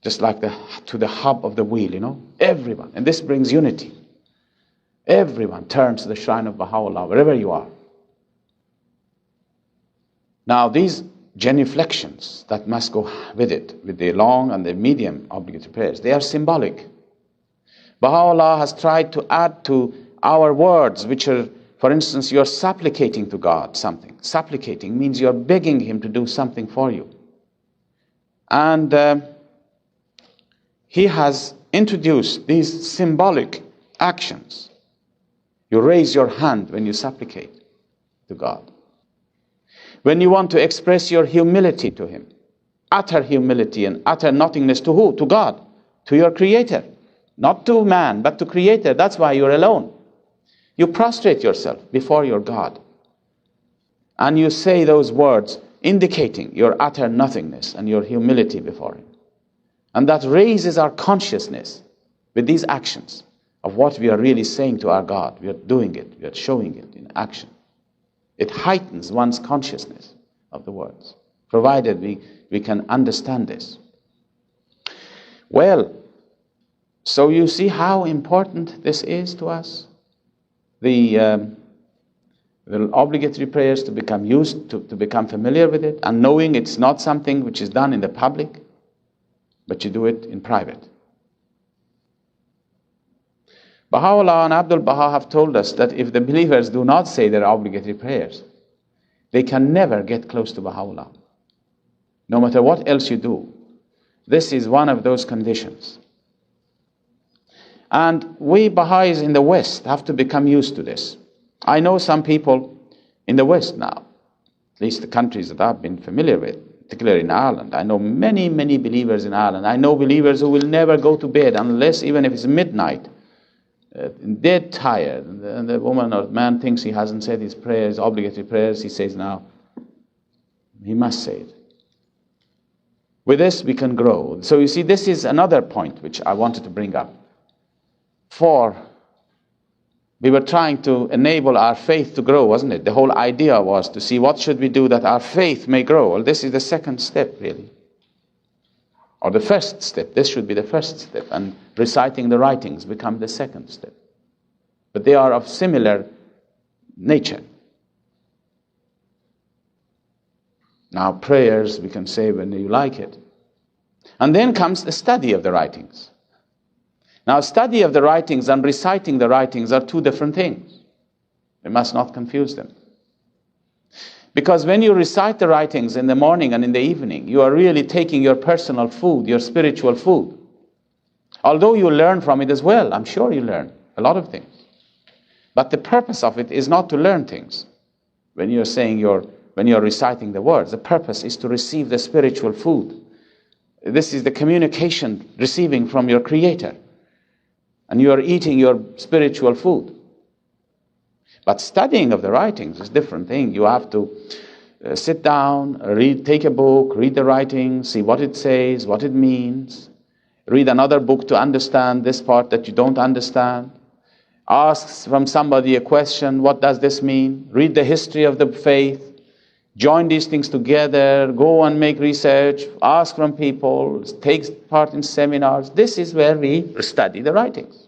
just like to the hub of the wheel, Everyone. And this brings unity. Everyone turns to the shrine of Bahá'u'lláh, wherever you are. Now, these genuflections that must go with it, with the long and the medium obligatory prayers, they are symbolic. Bahá'u'lláh has tried to add to our words, which are, for instance, you're supplicating to God something. Supplicating means you're begging Him to do something for you. And He has introduced these symbolic actions. You raise your hand when you supplicate to God. When you want to express your humility to Him, utter humility and utter nothingness to who? To God, to your Creator. Not to man, but to Creator. That's why you're alone. You prostrate yourself before your God. And you say those words indicating your utter nothingness and your humility before Him. And that raises our consciousness with these actions of what we are really saying to our God. We are doing it. We are showing it in action. It heightens one's consciousness of the words, provided we can understand this. Well, so you see how important this is to us. The obligatory prayers, to become used to become familiar with it, and knowing it's not something which is done in the public, but you do it in private. Baha'u'lláh and Abdul Baha have told us that if the believers do not say their obligatory prayers, they can never get close to Baha'u'lláh. No matter what else you do, this is one of those conditions. And we Baha'is in the West have to become used to this. I know some people in the West now, at least the countries that I've been familiar with, particularly in Ireland. I know many, many believers in Ireland. I know believers who will never go to bed unless, even if it's midnight, dead tired, and the woman or man thinks he hasn't said his prayers, obligatory prayers, he says now, he must say it. With this we can grow. So you see, this is another point which I wanted to bring up. We were trying to enable our faith to grow, wasn't it? The whole idea was to see what should we do that our faith may grow. Well, this is the second step, really. Or the first step. This should be the first step. And reciting the writings become the second step. But they are of similar nature. Now, prayers, we can say when you like it. And then comes the study of the writings. Now, study of the writings and reciting the writings are two different things. We must not confuse them. Because when you recite the writings in the morning and in the evening, you are really taking your personal food, your spiritual food. Although you learn from it as well, I'm sure you learn a lot of things. But the purpose of it is not to learn things. When you're reciting the words, the purpose is to receive the spiritual food. This is the communication receiving from your Creator. And you are eating your spiritual food. But studying of the writings is a different thing. You have to sit down, take a book, read the writings, see what it says, what it means. Read another book to understand this part that you don't understand. Ask from somebody a question, what does this mean? Read the history of the faith. Join these things together, go and make research, ask from people, take part in seminars. This is where we study the writings.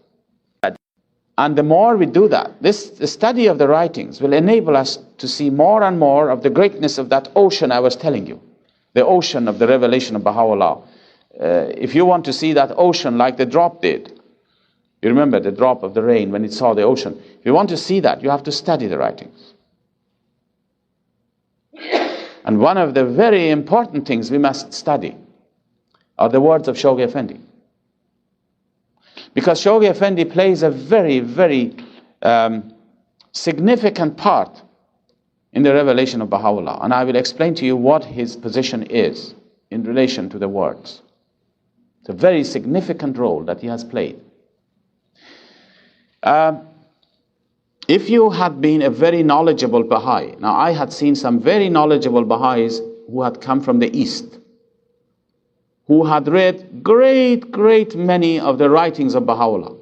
And the more we do that, the study of the writings will enable us to see more and more of the greatness of that ocean I was telling you, the ocean of the revelation of Baha'u'lláh. If you want to see that ocean like the drop did, you remember the drop of the rain when it saw the ocean. If you want to see that, you have to study the writings. And one of the very important things we must study are the words of Shoghi Effendi. Because Shoghi Effendi plays a very, very significant part in the revelation of Baha'u'lláh. And I will explain to you what his position is in relation to the words. It's a very significant role that he has played. If you had been a very knowledgeable Baha'i, now I had seen some very knowledgeable Baha'is who had come from the East, who had read great many of the writings of Baha'u'lláh.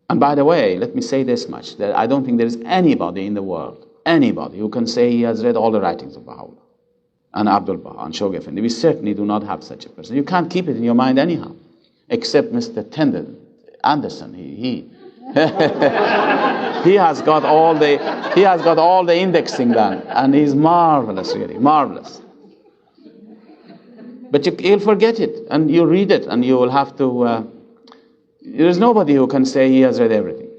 And by the way, let me say this much, that I don't think there is anybody in the world, anybody who can say he has read all the writings of Baha'u'lláh and Abdul Baha and Shoghi Effendi. We certainly do not have such a person. You can't keep it in your mind anyhow, except Mr. Anderson. He has got all the indexing done, and he's marvelous, really, marvelous. But you'll forget it, and you read it, and you will have to... there's nobody who can say he has read everything.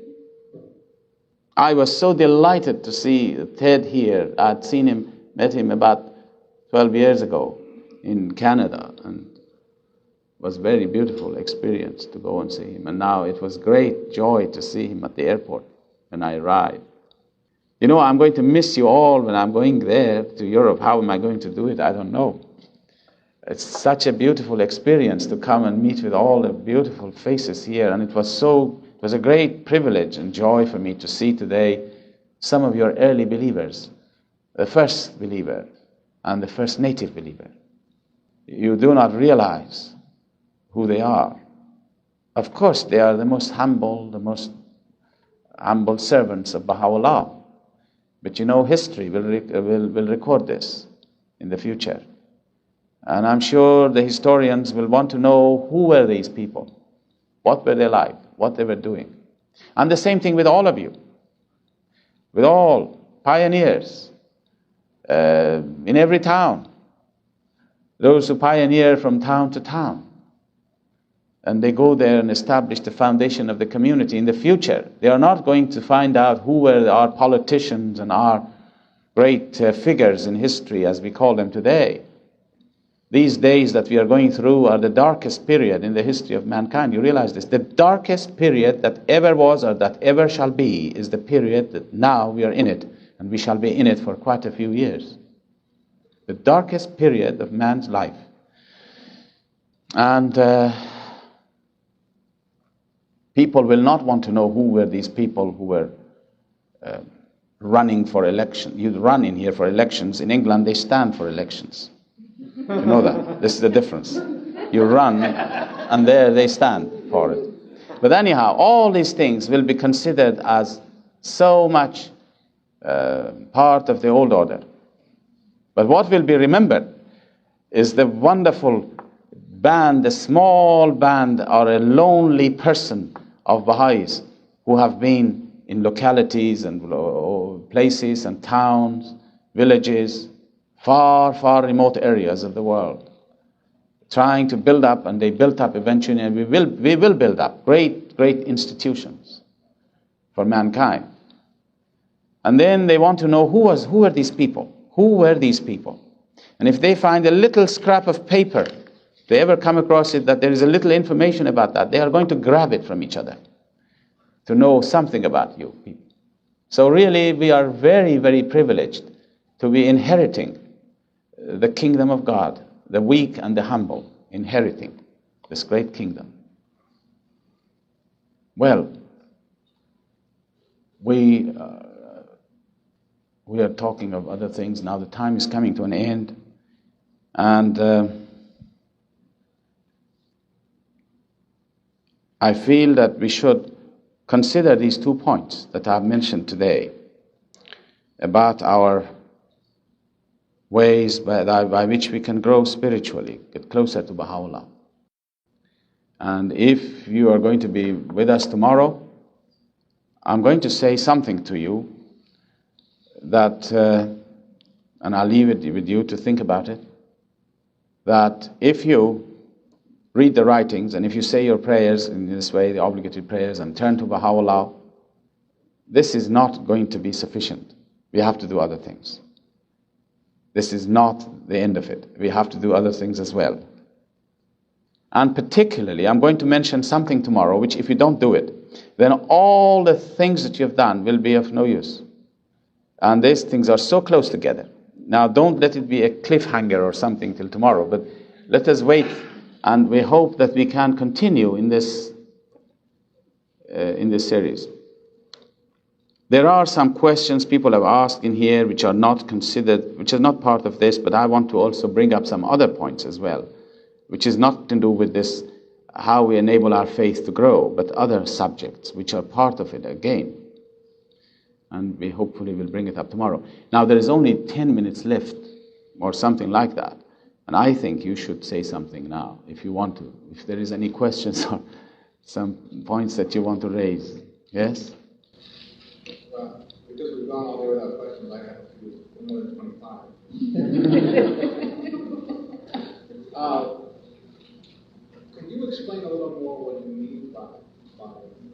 I was so delighted to see Ted here. I'd met him about 12 years ago in Canada, and it was a very beautiful experience to go and see him. And now it was great joy to see him at the airport when I arrived. You know, I'm going to miss you all when I'm going there to Europe. How am I going to do it? I don't know. It's such a beautiful experience to come and meet with all the beautiful faces here. And it was a great privilege and joy for me to see today some of your early believers, the first believer and the first native believer. You do not realize who they are. Of course, they are the most humble servants of Baha'u'lláh. But you know, history will record this in the future. And I'm sure the historians will want to know who were these people, what were they like, what they were doing. And the same thing with all of you, with all pioneers in every town, those who pioneer from town to town. and they go there and establish the foundation of the community in the future. They are not going to find out who were our politicians and our great figures in history, as we call them today. These days that we are going through are the darkest period in the history of mankind. You realize this? The darkest period that ever was or that ever shall be is the period that now we are in it, and we shall be in it for quite a few years. The darkest period of man's life. And people will not want to know who were these people who were running for election. You run in here for elections. In England, they stand for elections. You know that. This is the difference. You run, and there they stand for it. But anyhow, all these things will be considered as so much part of the old order. But what will be remembered is the wonderful band, the small band or a lonely person of Baha'is who have been in localities and places and towns, villages, far, far remote areas of the world, trying to build up, and they built up eventually, and we will build up great, great institutions for mankind. And then they want to know who are these people? Who were these people? And if they find a little scrap of paper, if they ever come across it, that there is a little information about that, they are going to grab it from each other to know something about you people. So really, we are very, very privileged to be inheriting the kingdom of God, the weak and the humble, inheriting this great kingdom. Well, we are talking of other things now. The time is coming to an end, and I feel that we should consider these 2 points that I've mentioned today about our ways by which we can grow spiritually, get closer to Bahá'u'lláh. And if you are going to be with us tomorrow, I'm going to say something to you that, and I'll leave it with you to think about it, that if you read the writings and if you say your prayers in this way, the obligatory prayers, and turn to Bahá'u'lláh, this is not going to be sufficient. We have to do other things. This is not the end of it. We have to do other things as well. And particularly, I'm going to mention something tomorrow, which if you don't do it, then all the things that you have done will be of no use. And these things are so close together. Now, don't let it be a cliffhanger or something till tomorrow, but let us wait, and we hope that we can continue in this series. There are some questions people have asked in here which are not considered, which are not part of this, but I want to also bring up some other points as well, which is not to do with this, how we enable our faith to grow, but other subjects which are part of it again. And we hopefully will bring it up tomorrow. Now, there is only 10 minutes left, or something like that. And I think you should say something now, if you want to. If there is any questions or some points that you want to raise. Yes? Well, because we've gone all the way without questions, I have a few, more than 25. Can you explain a little more what you mean by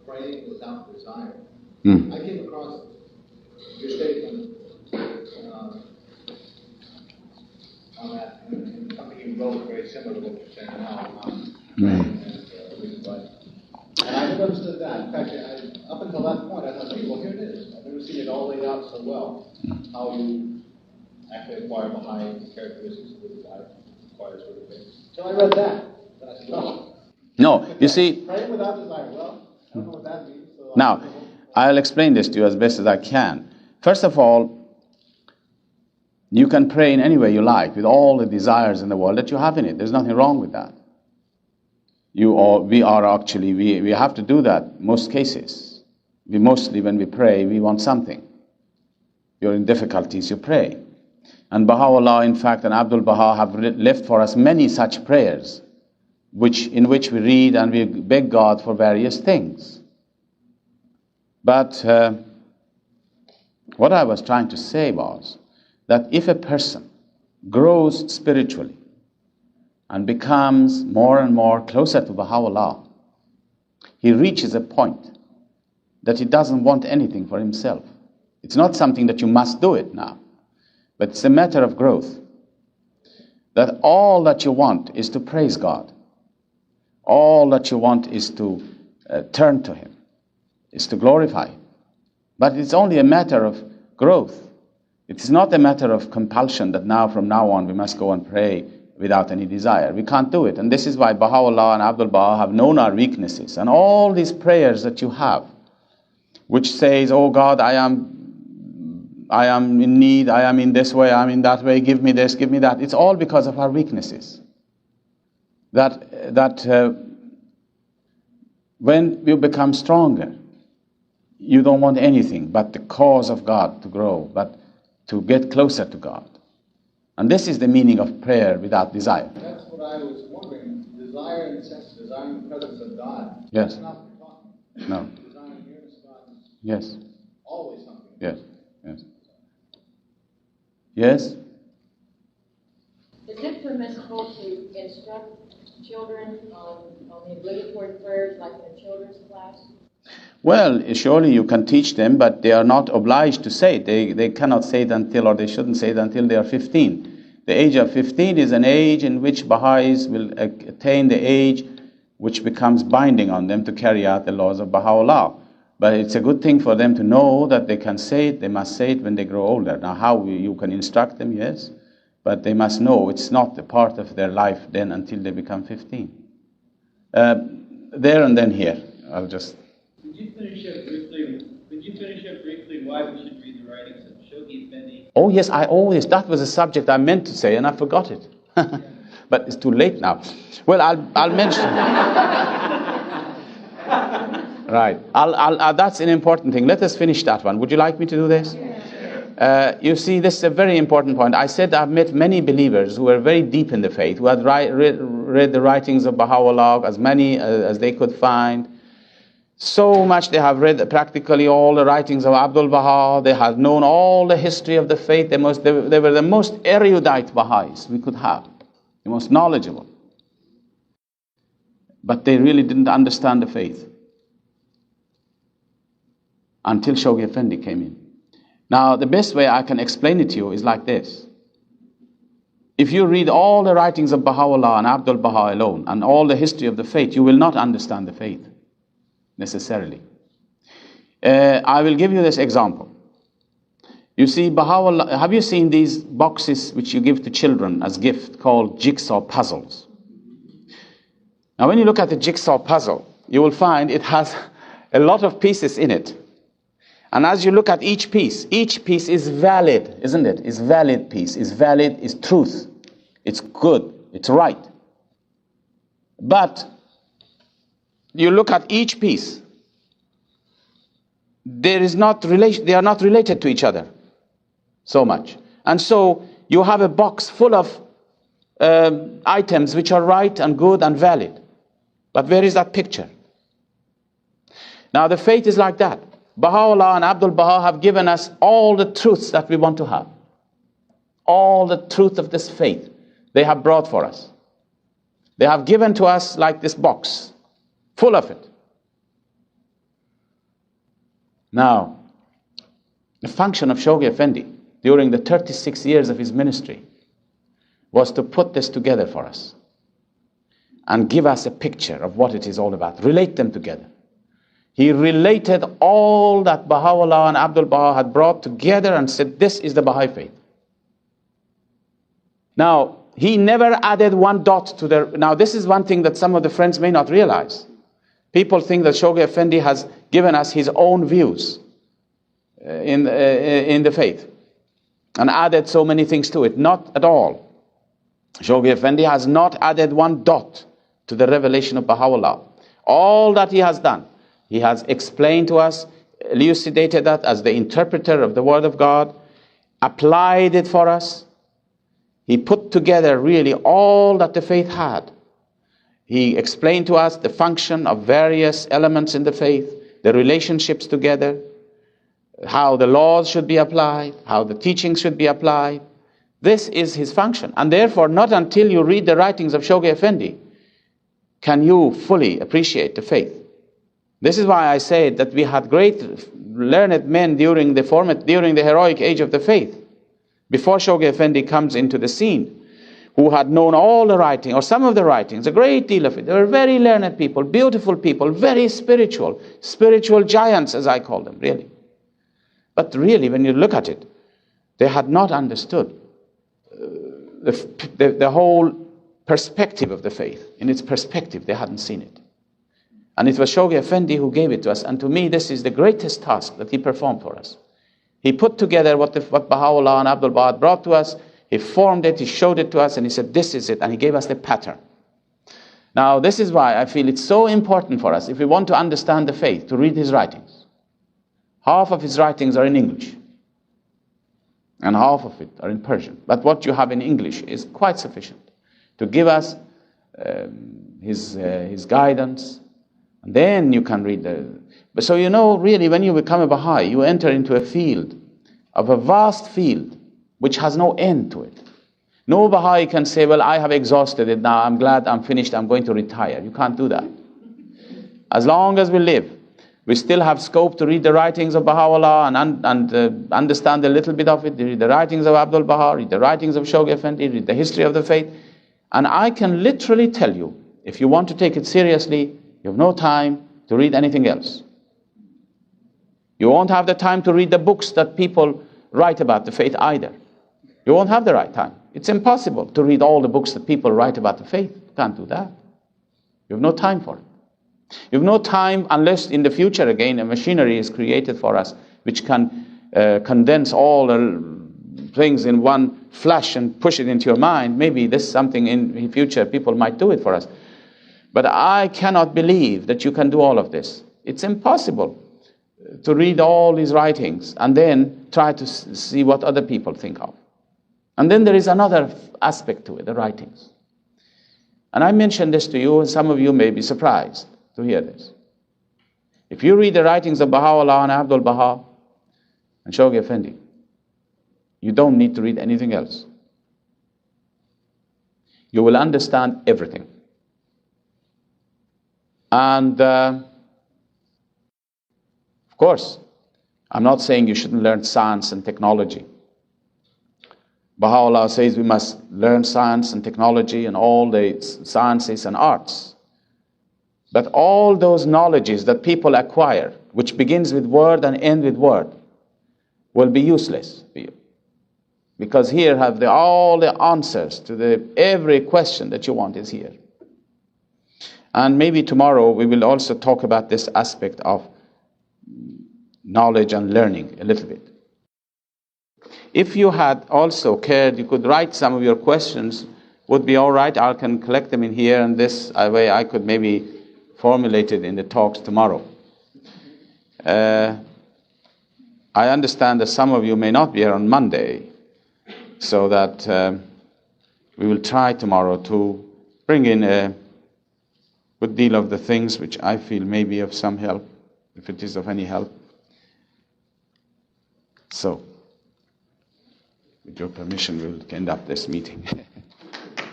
praying without desire? I came across your statement on that, and something you wrote very similar to what you're saying now and I never understood that. In fact, up until that point, I thought, hey, well, here it is. I've never seen it all laid out so well. How you actually acquire Baha'i characteristics of the desire, acquire sort of things. So I read that. Then I said, oh. No, you see. Praying without desire. Well, I don't know what that means. So Now, I'll explain this to you as best as I can. First of all, you can pray in any way you like, with all the desires in the world that you have in it. There's nothing wrong with that. We have to do that most cases. We mostly, when we pray, we want something. You're in difficulties, you pray. And Baha'u'lláh, in fact, and Abdul Baha have left for us many such prayers, in which we read and we beg God for various things. But what I was trying to say was that if a person grows spiritually and becomes more and more closer to Bahá'u'lláh, he reaches a point that he doesn't want anything for himself. It's not something that you must do it now, but it's a matter of growth. That all that you want is to praise God. All that you want is to turn to Him, is to glorify Him. But it's only a matter of growth. It's not a matter of compulsion that now, from now on, we must go and pray without any desire. We can't do it. And this is why Baha'u'lláh and Abdul Baha have known our weaknesses. And all these prayers that you have, which says, oh God, I am in need, I am in this way, I am in that way, give me this, give me that. It's all because of our weaknesses. That when you become stronger, you don't want anything but the cause of God to grow, but to get closer to God. And this is the meaning of prayer without desire. That's what I was wondering. Desire, in the sense of desiring the presence of God. Yes. That's not the talking. No. Desiring the nearness of God is Yes. always something. Yes. Yes. Yes. Is it permissible to instruct children on the obligatory prayers like in a children's class? Well, surely you can teach them, but they are not obliged to say it. They cannot say it until, or they shouldn't say it until they are 15. The age of 15 is an age in which Baha'is will attain the age which becomes binding on them to carry out the laws of Baha'u'lláh. But it's a good thing for them to know that they can say it, they must say it when they grow older. Now, how you can instruct them, yes, but they must know it's not a part of their life then until they become 15. There and then here. I'll just... Could you finish up briefly why we should read the writings of Shoghi Effendi? Oh yes, that was a subject I meant to say and I forgot it. But it's too late now. Well, I'll mention. Right. That's an important thing. Let us finish that one. Would you like me to do this? You see, this is a very important point. I said I've met many believers who were very deep in the faith, who had read the writings of Baha'u'lláh, as many as they could find. So much they have read practically all the writings of Abdul Baha. They had known all the history of the faith. They were the most erudite Baha'is we could have, the most knowledgeable. But they really didn't understand the faith until Shoghi Effendi came in. Now, the best way I can explain it to you is like this. If you read all the writings of Baha'u'lláh and Abdul Baha alone, and all the history of the faith, you will not understand the faith, necessarily. I will give you this example. You see, Baha'u'lláh, have you seen these boxes which you give to children as gift called jigsaw puzzles? Now, when you look at the jigsaw puzzle, you will find it has a lot of pieces in it. And as you look at each piece is valid, isn't it? It's valid piece, it's valid, it's truth, it's good, it's right. But you look at each piece, they are not related to each other so much. And so you have a box full of items which are right and good and valid. But where is that picture? Now the faith is like that. Baha'u'lláh and Abdul Baha have given us all the truths that we want to have. All the truth of this faith they have brought for us. They have given to us like this box, full of it. Now, the function of Shoghi Effendi during the 36 years of his ministry was to put this together for us and give us a picture of what it is all about, relate them together. He related all that Baha'u'lláh and Abdul Baha had brought together and said, this is the Baha'i faith. Now, he never added one dot to the... Now, this is one thing that some of the friends may not realize. People think that Shoghi Effendi has given us his own views in the faith and added so many things to it. Not at all. Shoghi Effendi has not added one dot to the revelation of Baha'u'lláh. All that he has done, he has explained to us, elucidated that as the interpreter of the Word of God, applied it for us. He put together really all that the faith had. He explained to us the function of various elements in the faith, the relationships together, how the laws should be applied, how the teachings should be applied, This is his function. And therefore, not until you read the writings of Shoghi Effendi can you fully appreciate the faith. This is why I said that we had great learned men during the heroic age of the faith, before Shoghi Effendi comes into the scene, who had known all the writing, or some of the writings, a great deal of it. They were very learned people, beautiful people, very spiritual giants, as I call them, really. But really, when you look at it, they had not understood the whole perspective of the faith. In its perspective, they hadn't seen it. And it was Shoghi Effendi who gave it to us. And to me, this is the greatest task that he performed for us. He put together what Bahá'u'lláh and Abdul Baha brought to us. He formed it, he showed it to us, and he said, this is it. And he gave us the pattern. Now, this is why I feel it's so important for us, if we want to understand the faith, to read his writings. Half of his writings are in English, and half of it are in Persian. But what you have in English is quite sufficient to give us his guidance. And then you can read But so you know, really, when you become a Baha'i, you enter into a field, of a vast field, which has no end to it. No Baha'i can say, well, I have exhausted it now, I'm glad I'm finished, I'm going to retire. You can't do that. As long as we live, we still have scope to read the writings of Bahá'u'lláh and understand a little bit of it, read the writings of Abdul Baha, read the writings of Shoghi Effendi, read the history of the faith. And I can literally tell you, if you want to take it seriously, you have no time to read anything else. You won't have the time to read the books that people write about the faith either. You won't have the right time. It's impossible to read all the books that people write about the faith. You can't do that. You have no time for it. You have no time unless in the future again a machinery is created for us which can condense all the things in one flash and push it into your mind. Maybe this is something in the future people might do it for us. But I cannot believe that you can do all of this. It's impossible to read all these writings and then try to see what other people think of. And then there is another aspect to it, the writings. And I mentioned this to you, and some of you may be surprised to hear this. If you read the writings of Bahá'u'lláh and Abdul Baha and Shoghi Effendi, you don't need to read anything else. You will understand everything. And of course, I'm not saying you shouldn't learn science and technology. Baha'u'lláh says we must learn science and technology and all the sciences and arts. But all those knowledges that people acquire, which begins with word and ends with word, will be useless for you. Because here have all the answers to every question that you want is here. And maybe tomorrow we will also talk about this aspect of knowledge and learning a little bit. If you had also cared, you could write some of your questions, would be all right. I can collect them in here, and this way I could maybe formulate it in the talks tomorrow. I understand that some of you may not be here on Monday, so that we will try tomorrow to bring in a good deal of the things which I feel may be of some help, if it is of any help. So, with your permission, we'll end up this meeting.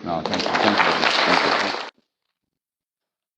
No, thank you. Thank you. Thank you.